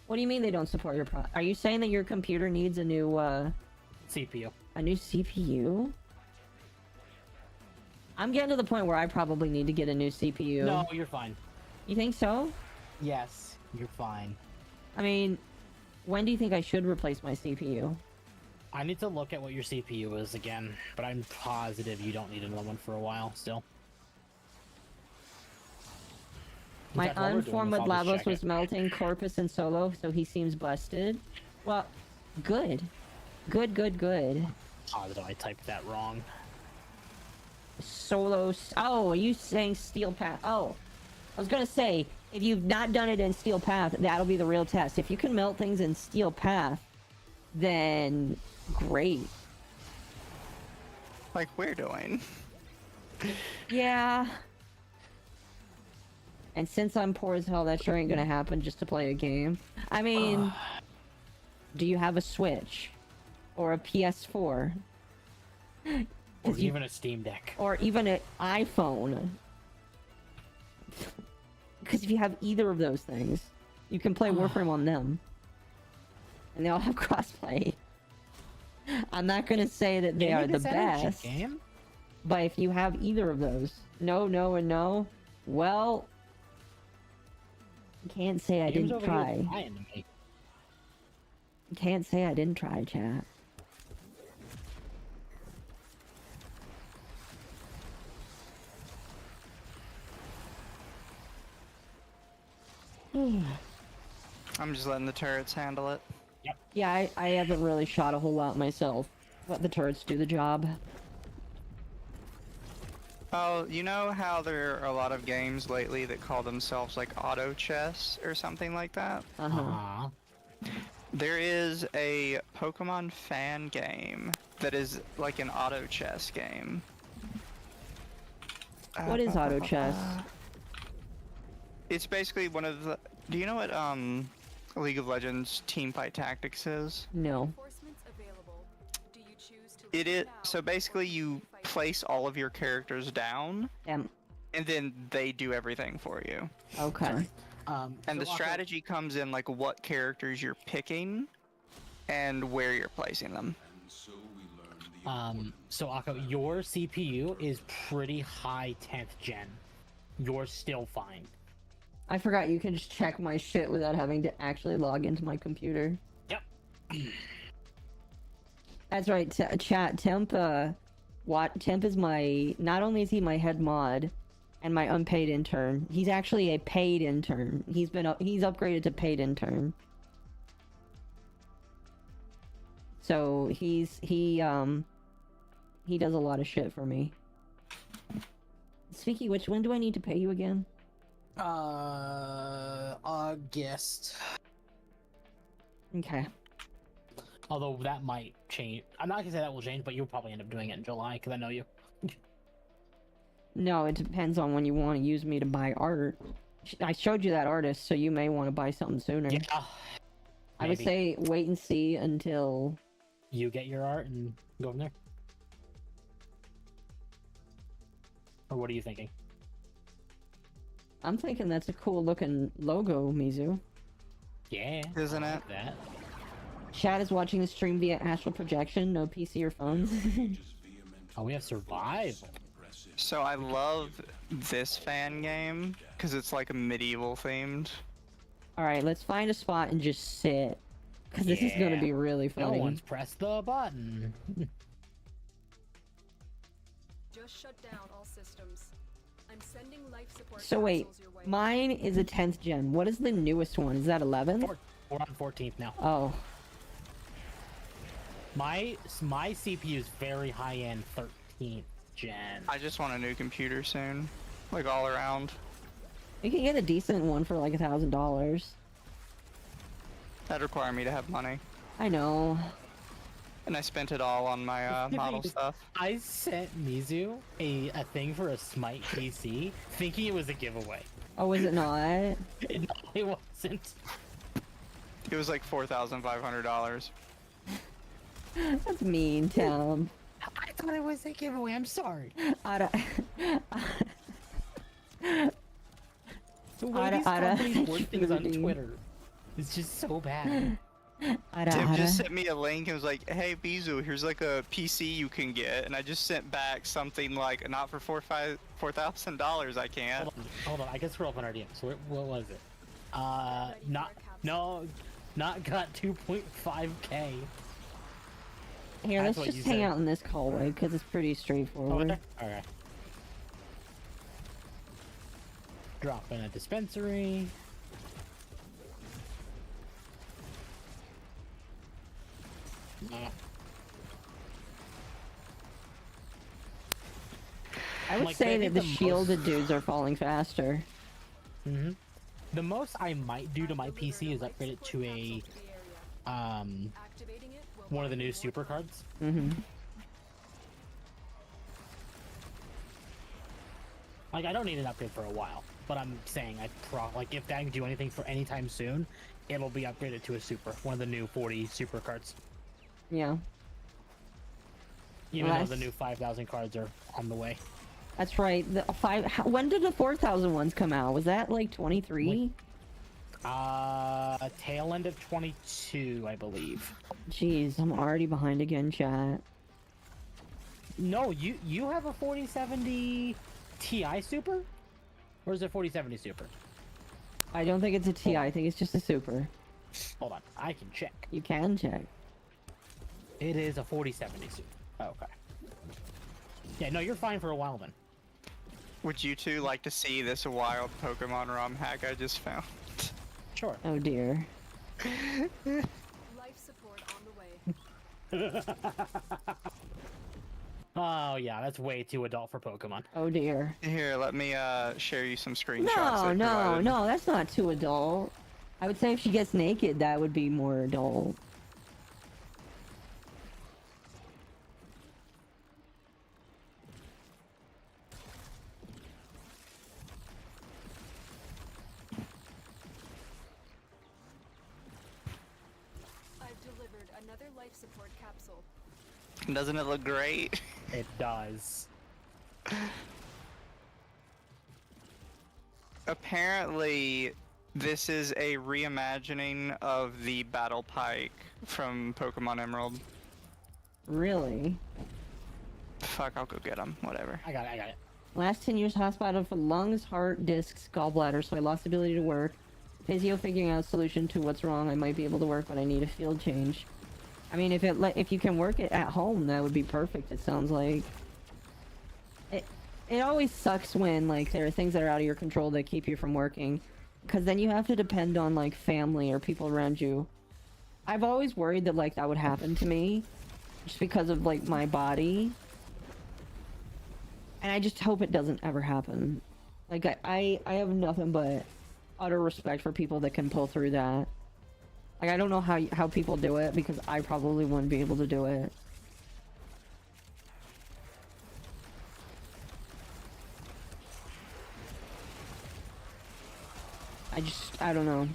What do you mean they don't support your Are you saying that your computer needs a new CPU. CPU? I'm getting to the point where I probably need to get a new CPU. No, you're fine. You think so? Yes, you're fine. I mean, when do you think I should replace my CPU? I need to look at what your CPU is again, but I'm positive you don't need another one for a while still. In My fact, while we're doing unformed this, with I'll just Lavos check was it. melting Corpus and Solo, so he seems busted. Well, good. Good. Positive I typed that wrong. Solo. Oh, are you saying Steel Path? Oh, I was gonna say, if you've not done it in Steel Path, that'll be the real test. If you can melt things in Steel Path, then great. Like we're doing. Yeah. And since I'm poor as hell, that sure ain't gonna happen just to play a game. I mean, do you have a Switch? Or a PS4? Or 'Cause you- even a Steam Deck. Or even an iPhone. Because if you have either of those things, you can play Warframe on them. And they all have crossplay. I'm not gonna say that they are the best, Game? but if you have either of those, no, and no, well, can't say I Game's didn't over try. here lying to me. Can't say I didn't try, chat. I'm just letting the turrets handle it. Yeah, I haven't really shot a whole lot myself. Let the turrets do the job. Oh, you know how there are a lot of games lately that call themselves like auto chess or something like that? Uh-huh. Aw. There is a Pokemon fan game that is like an auto chess game. What is auto chess? It's basically one of the... Do you know what League of Legends Teamfight Tactics is? No. Reinforcements available. Do you choose to It leave is... now So basically you or fight place all of your characters down Damn. and then they do everything for you. Okay. And the So, Akko, strategy comes in like what characters you're picking and where you're placing them. And so we learn the So Akko, your CPU is pretty high 10th gen. You're still fine. I forgot you can just check my shit without having to actually log into my computer. Yep. That's right, chat. Temp, Temp is my... Not only is he my head mod and my unpaid intern, he's actually a paid intern. He's upgraded to paid intern. So he does a lot of shit for me. Speaking of which, when do I need to pay you again? August. Okay. Although that might change. I'm not gonna say that will change, but you'll probably end up doing it in July because I know you. No, it depends on when you want to use me to buy art. I showed you that artist, so you may want to buy something sooner. Yeah. I would maybe. say wait and see until... You get your art and go from there. Or what are you thinking? I'm thinking that's a cool looking logo, Mizu. Yeah. Isn't I it? like that. Chad is watching the stream via astral projection, no PC or phones. Oh, we have survival. So I love this fan game because it's like a medieval themed. Alright, let's find a spot and just sit. Because this is going to Yeah. be really No funny. one's pressed the button. Just shut down all systems. I'm sending life support So wait, capsules your way. mine is a 10th gen. What is the newest one? Is that 11? We're on 14th now. Oh, My CPU is very high end 13th gen. I just want a new computer soon, like all around. you can get a decent one for like $1,000. That'd require me to have money, I know. and I spent it all on my model stuff. I sent Mizu a thing for a Smite PC, thinking it was a giveaway. Oh, is it not? No, it wasn't. It was like $4,500. That's mean, Tom. I thought it was a giveaway. I'm sorry. I don't... The way Ada, these Ada. companies word things on Redeem. Twitter is just so bad. Tim just sent me a link and was like, "Hey, Bizu, here's like a PC you can get," and I just sent back something like, "Not for $4,000, I can't." Hold on. I can scroll up on our DMs. What was it? Not got 2.5k. Here, That's let's what just you hang said. out in this hallway, because it's pretty straightforward. Alright. Drop in a dispensary. I would Like, say I that think the the most- shielded dudes are falling faster. Mm-hmm. The most I might do to my PC is upgrade it to a Activating it will one of the new super cards. Mm-hmm. Like, I don't need an upgrade for a while, but I'm saying like if I do anything for anytime soon, it'll be upgraded to a super, one of the new 40 super cards. Yeah. Even though Nice. the new 5,000 cards are on the way. That's right. When did the 4,000 ones come out? Was that like 23? Tail end of 22, I believe. Jeez, I'm already behind again, chat. No, you have a 4070 Ti Super? Or is it 4070 Super? I don't think it's a TI. I think it's just a super. Hold on, I can check. You can check. It is a 4070 Super. Oh, okay. Yeah, no, you're fine for a while then. Would you two like to see this wild Pokemon ROM hack I just found? Sure. Oh dear. life support on the way. Oh yeah, that's way too adult for Pokemon. Oh dear. Here, let me share you some screenshots. No, they no, provided. no, that's not too adult. I would say if she gets naked, that would be more adult. I've delivered another life support capsule. Doesn't it look great? It does. Apparently, this is a reimagining of the Battle Pike from Pokemon Emerald. Really? Fuck, I'll go get him. Whatever. I got it. Last 10 years hospital for lungs, heart, discs, gallbladder, so I lost ability to work. Physio figuring out a solution to what's wrong. I might be able to work, but I need a field change. I mean, if you can work it at home, that would be perfect. It sounds like. It always sucks when like there are things that are out of your control that keep you from working, because then you have to depend on like family or people around you. I've always worried that like that would happen to me, just because of like my body. And I just hope it doesn't ever happen. Like I have nothing but utter respect for people that can pull through that. Like, I don't know how people do it, because I probably wouldn't be able to do it. I don't know.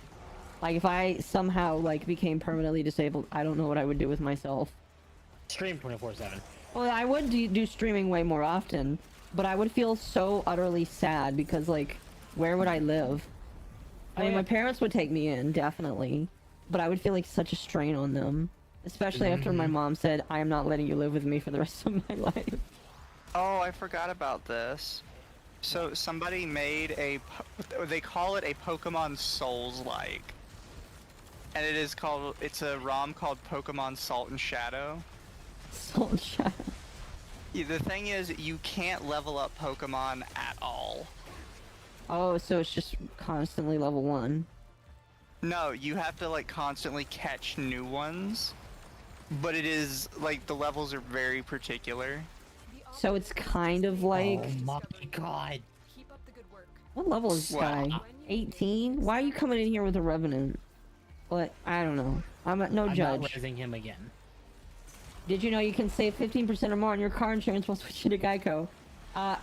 Like, if I somehow, like, became permanently disabled, I don't know what I would do with myself. Stream 24/7. Well, I would do streaming way more often, but I would feel so utterly sad because, like, where would I live? I mean, my parents would take me in, definitely, but I would feel like such a strain on them, especially after my mom said, I am not letting you live with me for the rest of my life. Oh, I forgot about this. So somebody made they call it a Pokemon Souls-like. And it's a ROM called Pokemon Salt and Shadow. Salt and Shadow. Yeah, the thing is, you can't level up Pokemon at all. Oh, so it's just constantly level 1. No, you have to, like, constantly catch new ones. But it is, like, the levels are very particular. So it's kind of like... Oh my god. Keep up the good work. What level is this guy? 18? Why are you coming in here with a Revenant? But, I don't know. I'm no judge. I'm not raising him again. Did you know you can save 15% or more on your car insurance while switching to Geico?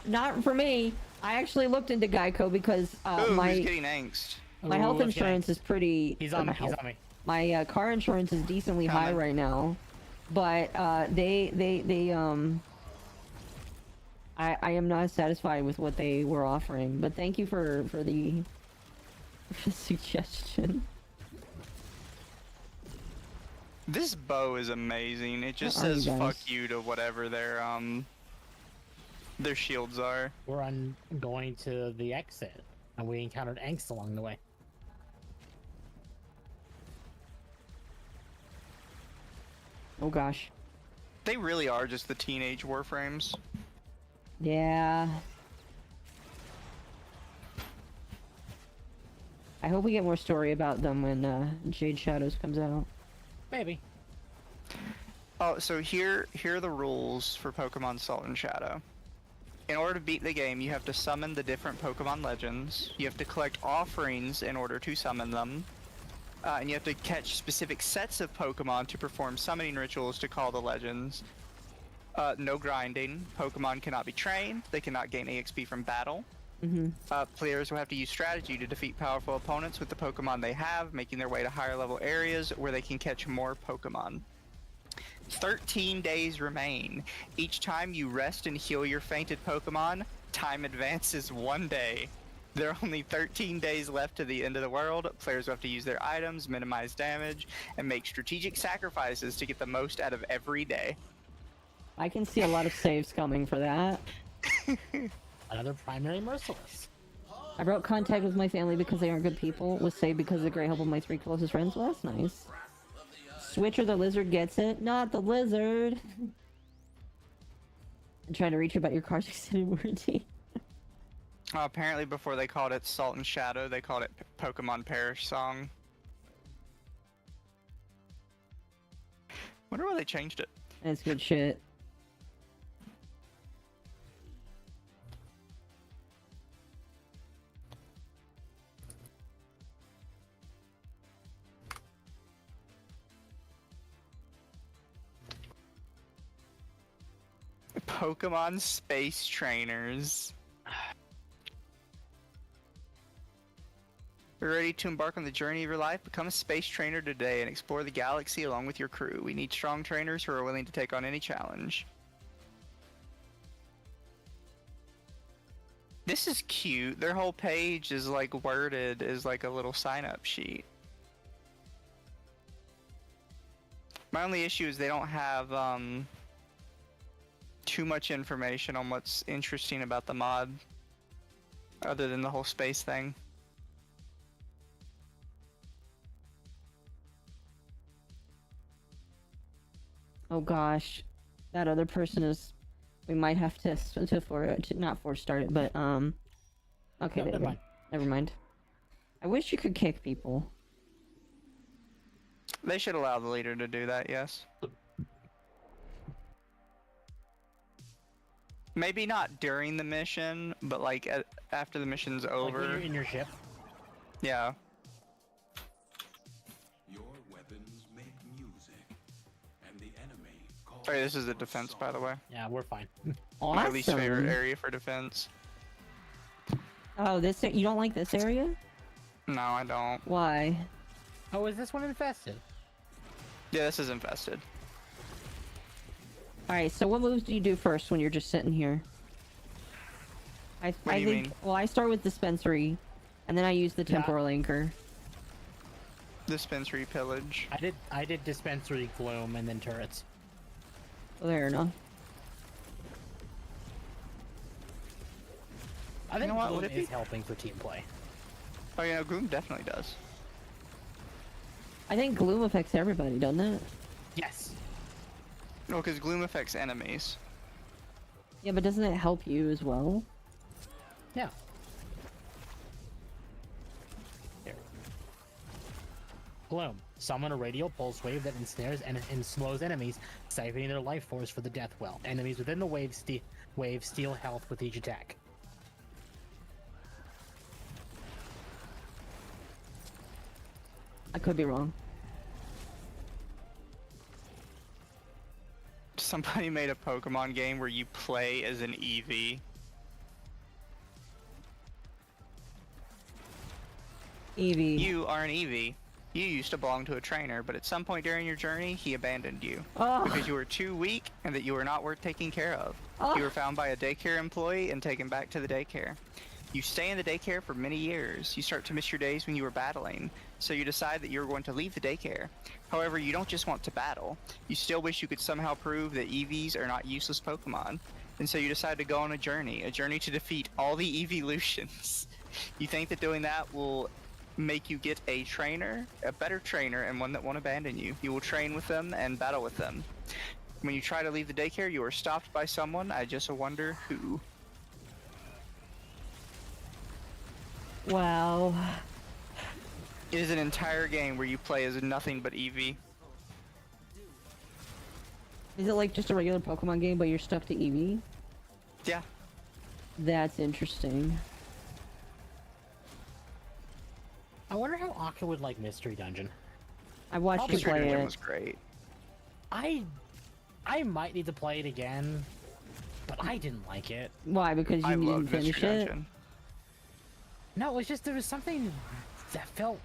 Not for me. I actually looked into Geico because Ooh, my he's getting angst. health Ooh, okay. insurance is pretty... He's on me, health- he's on me. My car insurance is decently high Coming. right now, but I am not satisfied with what they were offering. But thank you for the suggestion. This bow is amazing. It just Where are you says guys? fuck you to whatever their shields are. We're on going to the exit, and we encountered angst along the way. Oh gosh. They really are just the teenage Warframes. Yeah. I hope we get more story about them when Jade Shadows comes out. Maybe. Oh, so here are the rules for Pokemon Salt and Shadow. In order to beat the game, you have to summon the different Pokemon legends. You have to collect offerings in order to summon them. And you have to catch specific sets of Pokemon to perform summoning rituals to call the legends. No grinding. Pokemon cannot be trained. They cannot gain EXP from battle. Players will have to use strategy to defeat powerful opponents with the Pokemon they have, making their way to higher level areas where they can catch more Pokemon. 13 days remain. Each time you rest and heal your fainted Pokemon, time advances 1 day. There are only 13 days left to the end of the world. Players will have to use their items, minimize damage, and make strategic sacrifices to get the most out of every day. I can see a lot of saves coming for that. Another primary merciless. I broke contact with my family because they aren't good people. Was saved because of the great help of my 3 closest friends. Well, that's nice. Switcher the lizard gets it. Not the lizard. I'm trying to reach you about your car's extended warranty. Apparently before they called it Salt and Shadow, they called it Pokemon Perish Song. Wonder why they changed it. That's good shit. Pokemon Space Trainers. You're ready to embark on the journey of your life? Become a space trainer today and explore the galaxy along with your crew. We need strong trainers who are willing to take on any challenge. This is cute. Their whole page is like worded as like a little sign-up sheet. My only issue is they don't have too much information on what's interesting about the mod, other than the whole space thing. Oh gosh, that other person is. We might have to not force start it, but okay, No, never mind. Never mind. I wish you could kick people. They should allow the leader to do that, yes. Maybe not during the mission, but like after the mission's Like over. when you're in your ship. Yeah. Your weapon enemy calls Sorry, this is a for defense, assault. by the way. Yeah, we're fine. My least favorite Awesome. area for defense. Oh, you don't like this area? No, I don't. Why? Oh, is this one infested? Yeah, this is infested. All right. So what moves do you do first when you're just sitting here? What do I you think. mean? Well, I start with dispensary, and then I use the Yeah. temporal anchor. Dispensary pillage. I did dispensary gloom and then turrets. Fair enough. I think know what, gloom would it is be- helping for team play. Oh, you know, Gloom definitely does. I think gloom affects everybody, doesn't it? Yes. No, because Gloom affects enemies. Yeah, but doesn't it help you as well? Yeah. Here. Gloom. Summon a radial pulse wave that ensnares and slows enemies, siphoning their life force for the death well. Enemies within the wave steal health with each attack. I could be wrong. Somebody made a Pokemon game where you play as an Eevee. Eevee. You are an Eevee. You used to belong to a trainer, but at some point during your journey, he abandoned you. Oh. Because you were too weak and that you were not worth taking care of. Oh. You were found by a daycare employee and taken back to the daycare. You stay in the daycare for many years. You start to miss your days when you were battling, so you decide that you're going to leave the daycare. However, you don't just want to battle. You still wish you could somehow prove that Eevees are not useless Pokemon. And so you decide to go on a journey to defeat all the Eeveelutions. You think that doing that will make you get a trainer, a better trainer, and one that won't abandon you. You will train with them and battle with them. When you try to leave the daycare, you are stopped by someone. I just wonder who. Wow. It is an entire game where you play as nothing but Eevee. Is it like just a regular Pokemon game, but you're stuck to Eevee? Yeah. That's interesting. I wonder how Occo would like Mystery Dungeon. I watched you Mystery play Dungeon it. was great. I might need to play it again, but I didn't like it. Why? Because you I didn't loved finish Mystery it? Dungeon. No, it was just there was something that felt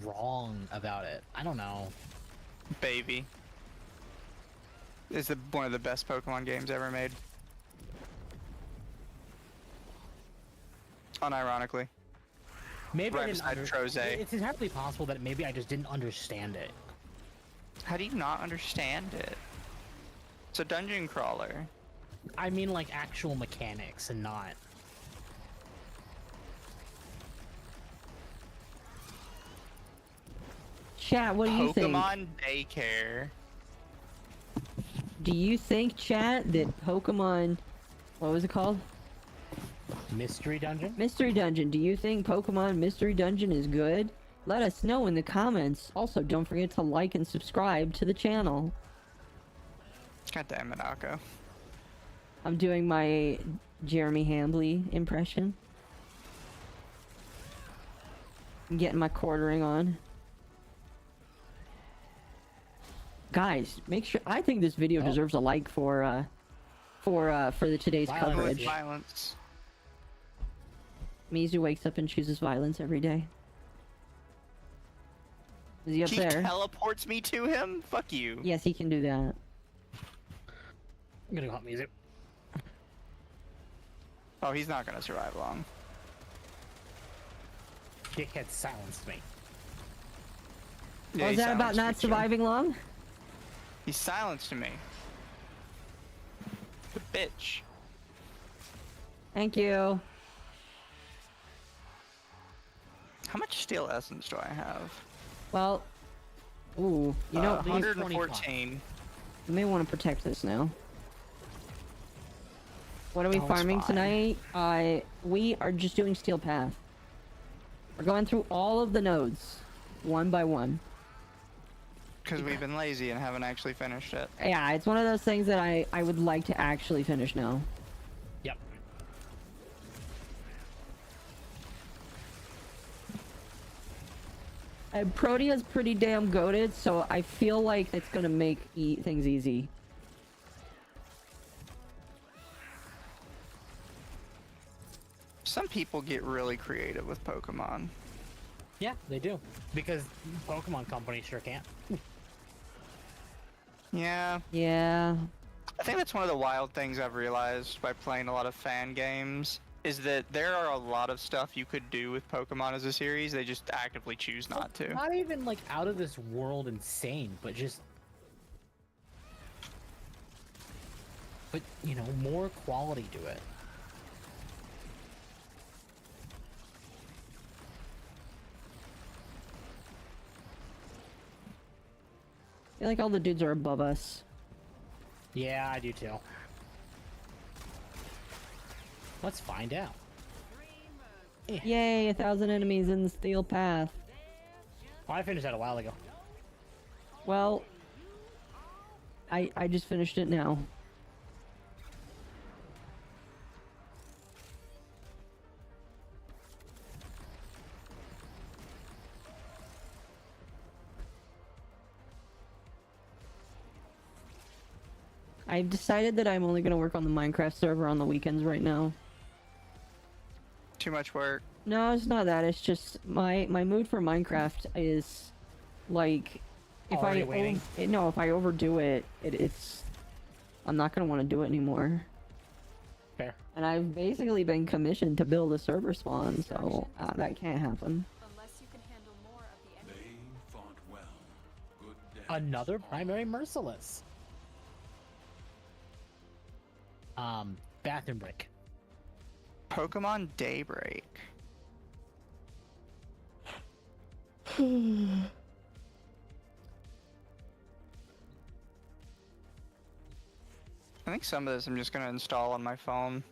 wrong about it. I don't know. Baby. It's one of the best Pokemon games ever made. Unironically. Maybe Right I didn't beside Troze. It's entirely possible that maybe I just didn't understand it. How do you not understand it? It's a dungeon crawler. I mean, like actual mechanics and not. Chat, what do you think? Pokemon Daycare. Do you think, chat, that Pokemon... What was it called? Mystery Dungeon? Mystery Dungeon. Do you think Pokemon Mystery Dungeon is good? Let us know in the comments. Also, don't forget to like and subscribe to the channel. God damn it, Akko. I'm doing my Jeremy Hambley impression. I'm getting my quartering on. Guys, make sure. I think this video deserves a like for the today's Violence. coverage. Violence. Mizu wakes up and chooses violence every day. Is he up He there? teleports me to him? Fuck you. Yes, he can do that. I'm gonna go hunt music. Oh, he's not gonna survive long. Dickhead silenced me. Yeah, Was he that about silenced not me, too. surviving long? He silenced me. Bitch. Thank you. How much steel essence do I have? Well, ooh, you know, 114. you may want to protect this now. What are we Oh, it's farming fine. tonight? We are just doing Steel Path. We're going through all of the nodes, one by one. Because we've been lazy and haven't actually finished it. Yeah, it's one of those things that I would like to actually finish now. Yep. And Prodia's pretty damn goated, so I feel like it's gonna make things easy. Some people get really creative with Pokemon. Yeah, they do. Because Pokemon companies sure can't. Yeah. Yeah. I think that's one of the wild things I've realized by playing a lot of fan games, is that there are a lot of stuff you could do with Pokemon as a series, they just actively choose not to. Not even like out of this world insane, but just... But, you know, more quality to it. I feel like all the dudes are above us. Yeah, I do too. Let's find out. Yay, 1,000 enemies in the steel path. Oh, I finished that a while ago. Well, I just finished it now. I've decided that I'm only going to work on the Minecraft server on the weekends right now. Too much work. No, it's not that. It's just my mood for Minecraft is like if Already waning. no, if I overdo it, it's I'm not going to want to do it anymore. Fair. And I've basically been commissioned to build a server spawn, so that can't happen. Unless you can handle more of the enemy. They fought well. Good damage. Another primary merciless. Bathroom break. Pokemon Daybreak. I think some of this I'm just gonna install on my phone.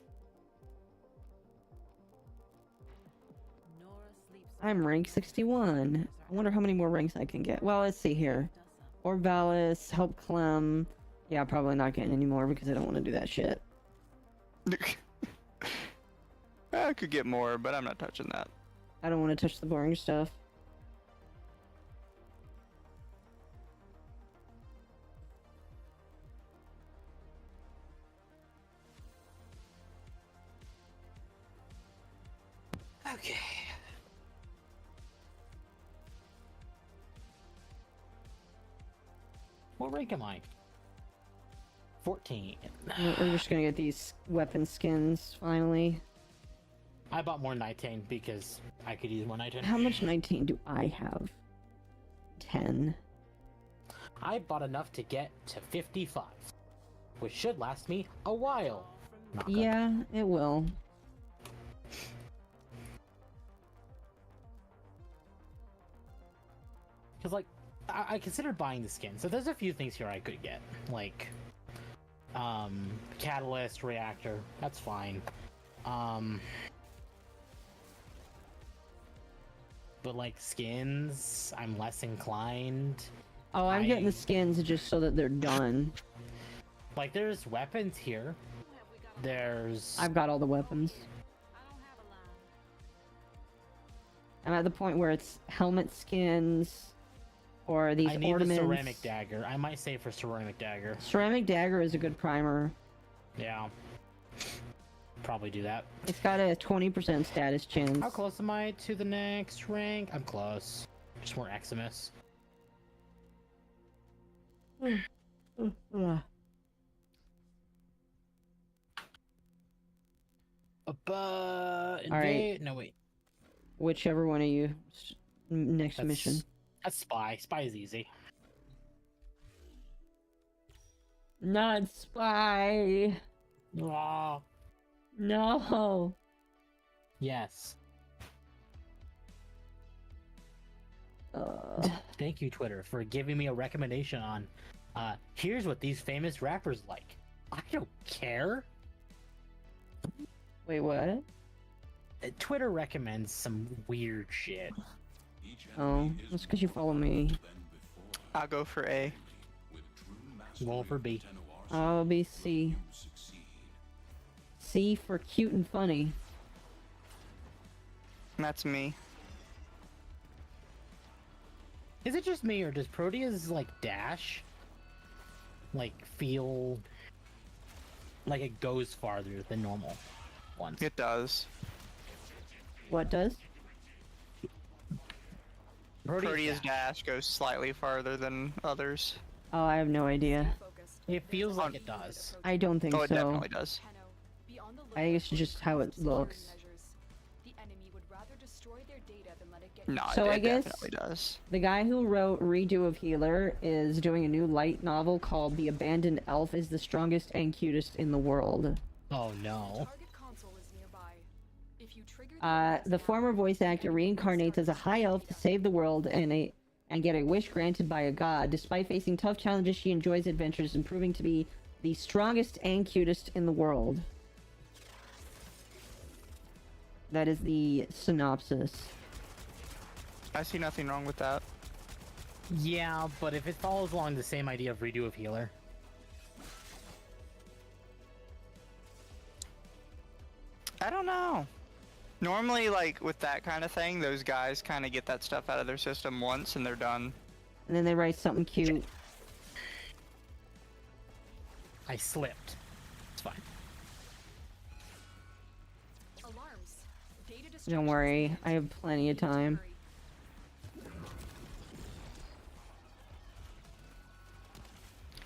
I'm rank 61. I wonder how many more ranks I can get. Well, let's see here. Orvalis, Help Clem. Yeah, probably not getting any more because I don't want to do that shit. I could get more, but I'm not touching that. I don't want to touch the boring stuff. Okay. What rank am I? 14. We're just gonna get these weapon skins finally. I bought more Nitane because I could use more Nitane. How much 19 do I have? 10. I bought enough to get to 55, which should last me a while. Not good. Yeah, it will. Because, like, I considered buying the skin. So there's a few things here I could get. Like, Catalyst, Reactor. That's fine. But, like, skins, I'm less inclined. Oh, I'm getting the skins just so that they're done. Like, there's weapons here. There's... I've got all the weapons. I'm at the point where it's helmet skins, or these I need ornaments. the ceramic dagger. I might save for ceramic dagger. Ceramic dagger is a good primer. Yeah. Probably do that. It's got a 20% status chance. How close am I to the next rank? I'm close. Just more Eximus. Ugh. Alright. No, wait. Whichever one of you. Next mission. That's Spy. Spy is easy. Not spy. Ah. No. Yes. Uh, Thank you, Twitter, for giving me a recommendation on here's what these famous rappers like. I don't care. wait, what? Twitter recommends some weird shit. Each Oh, enemy is that's because you more follow me. than before. I'll go for A. With true mastery Roll for B. of Tenor's I'll be you C. succeed. C for cute and funny. That's me. Is it just me, or does Protea's, like, dash, like, feel like it goes farther than normal ones? It does. What does? Protea's dash goes slightly farther than others. Oh, I have no idea. Focused. It feels like it does. I don't think Oh, it so. definitely does. Tenno, be on the I think it's lookout just for how it exploring looks. measures. The enemy would rather destroy their data than let it get No, So it, I it guess- definitely does. The guy who wrote Redo of Healer is doing a new light novel called The Abandoned Elf is the Strongest and Cutest in the World. Oh no. Target console is nearby. If you trigger The former voice actor reincarnates as a high elf to save the world and get a wish granted by a god. Despite facing tough challenges, she enjoys adventures and proving to be the strongest and cutest in the world. That is the synopsis. I see nothing wrong with that. Yeah, but if it follows along the same idea of Redo of Healer, I don't know. Normally, like, with that kind of thing, those guys kind of get that stuff out of their system once and they're done. And then they write something cute. I slipped. It's fine. alarms. Data Don't destruction worry, is I have plenty of time. hurry.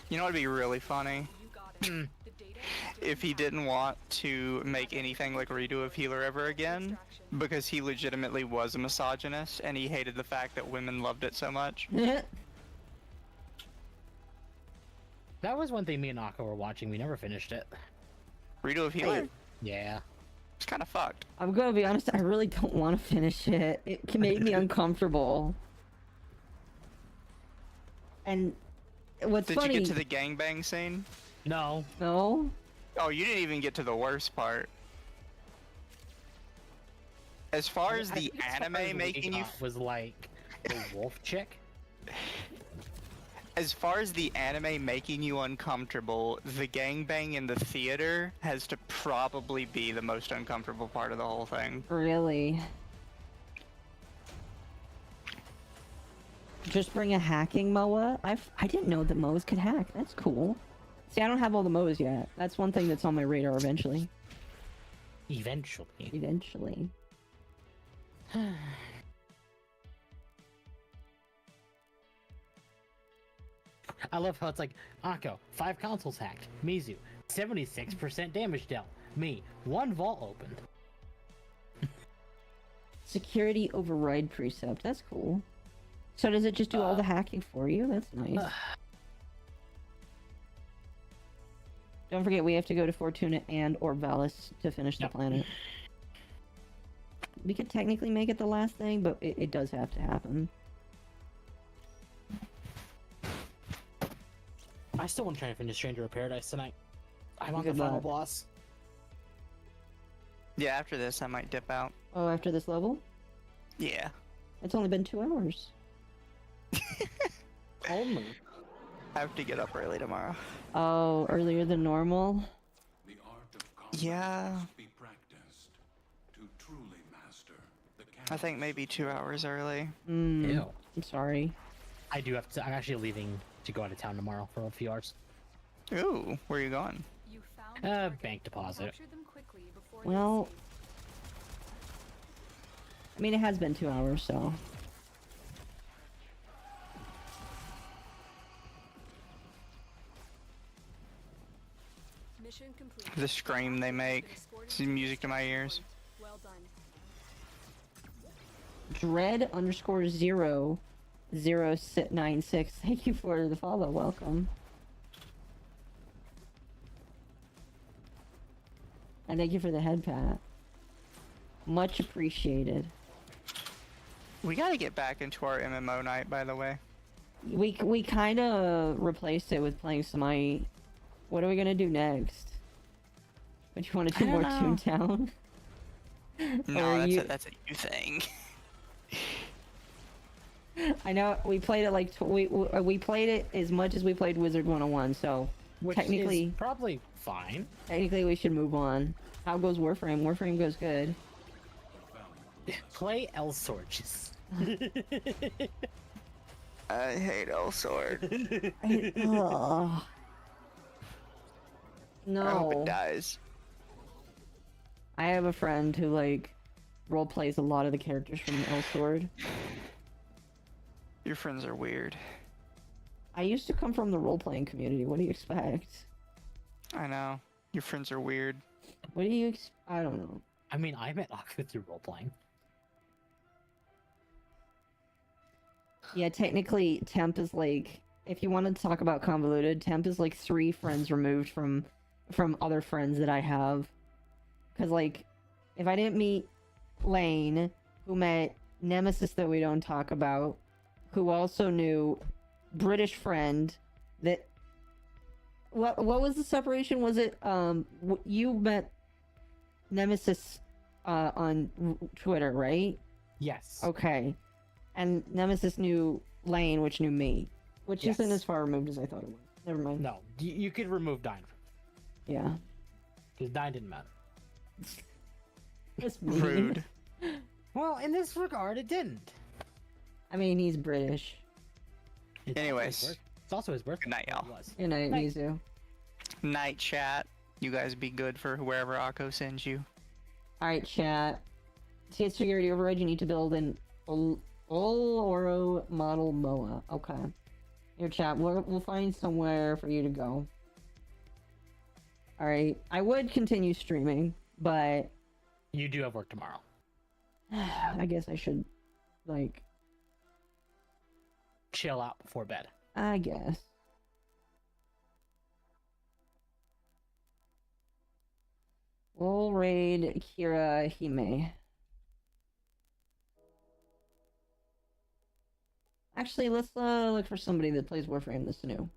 You know what'd be really funny? You got it. The data is still If he intact. didn't want to make anything like Redo of Healer ever again, because he legitimately was a misogynist and he hated the fact that women loved it so much. That was one thing me and Akko were watching. We never finished it. Redo of Healer? Yeah. It's kind of fucked. I'm gonna be honest, I really don't want to finish it. It can make me uncomfortable. And what's Did funny... you get to the gangbang scene? No. No? Oh, you didn't even get to the worst part. As far as I the think as far as anime what we making you... got was like the wolf chick. As far as the anime making you uncomfortable, the gangbang in the theater has to probably be the most uncomfortable part of the whole thing. Really? Just bring a hacking MOA? I didn't know that MOAs could hack. That's cool. See, I don't have all the MOAs yet. That's one thing that's on my radar eventually. Eventually. Eventually. I love how it's like, Akko, 5 consoles hacked. Mizu, 76% damage dealt. Me, 1 vault opened. Security override precept. That's cool. So does it just do all the hacking for you? That's nice. Don't forget, we have to go to Fortuna and Orvalis to finish the Yep. planet. We could technically make it the last thing, but it does have to happen. I still want to try and finish Stranger of Paradise tonight. I'm on Good the final luck. boss. Yeah, after this I might dip out. Oh, after this level? Yeah. It's only been 2 hours. Only. I have to get up early tomorrow. Oh, earlier than normal? The art of combat Yeah. must be practiced to truly master the I think maybe 2 hours early. Ew. I'm sorry. I do have to. I'm actually leaving to go out of town tomorrow for a few hours. Ooh, where are you going? You found the target. Bank deposit. Capture them quickly before they Well, escape. I mean, it has been 2 hours, so... Mission complete. The scream they make. It's music to my ears. Well done. Dread_00096. Thank you for the follow. Welcome. And thank you for the head pat. Much appreciated. We gotta get back into our MMO night, by the way. We kind of replaced it with playing Smite. What are we gonna do next? Would you want to do I more don't know. Toontown? No, Or that's you- that's a you thing. I know we played it like we played it as much as we played Wizard 101. So Which technically, is probably fine. technically we should move on. How goes Warframe? Warframe goes good. Play L Sorges. I hate L Sword. Ugh. I hope it No. dies. I have a friend who, like, role plays a lot of the characters from L Sword. Your friends are weird. I used to come from the role playing community. What do you expect? I know. Your friends are weird. What do you I don't know. I mean, I met Aku through role playing. Yeah, technically, Temp is like, if you wanted to talk about convoluted, Temp is like 3 friends removed from other friends that I have. Because, like, if I didn't meet Lane, who met Nemesis that we don't talk about, who also knew British friend that... What was the separation? Was it, you met Nemesis on Twitter, right? Yes. Okay. And Nemesis knew Lane, which knew me. Which Yes. isn't as far removed as I thought it was. Never mind. No, you could remove Dine. Yeah. Because Dine didn't matter. That's mean. Rude. Well, in this regard, it didn't. I mean, he's British. It's also Anyways. his it's also his birthday. Good night, y'all. It was. Good night, Night. Mizu. Night chat. You guys be good for wherever Akko sends you. Alright, chat. To get security override, you need to build an Oro model MOA. Okay. Here, chat. We'll find somewhere for you to go. Alright. I would continue streaming, but You do have work tomorrow. I guess I should, like, Chill out before bed. I guess. We'll raid Kira Hime. Actually, let's look for somebody that plays Warframe that's new.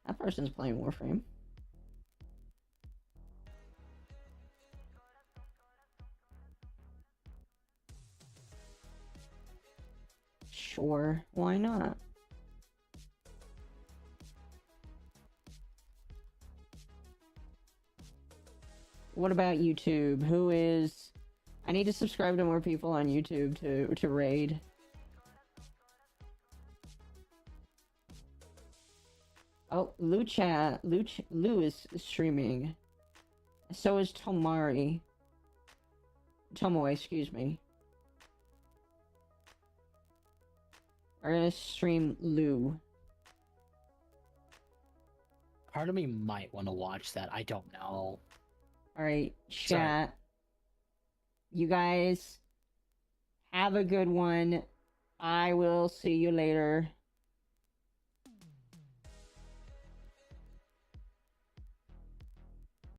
That person's playing Warframe. Sure, why not? What about YouTube? Who is... I need to subscribe to more people on YouTube to raid. Oh, Lou is streaming. So is Tomoe, excuse me. We're gonna stream Lou. Part of me might want to watch that. I don't know. Alright, Sorry. chat. You guys have a good one. I will see you later.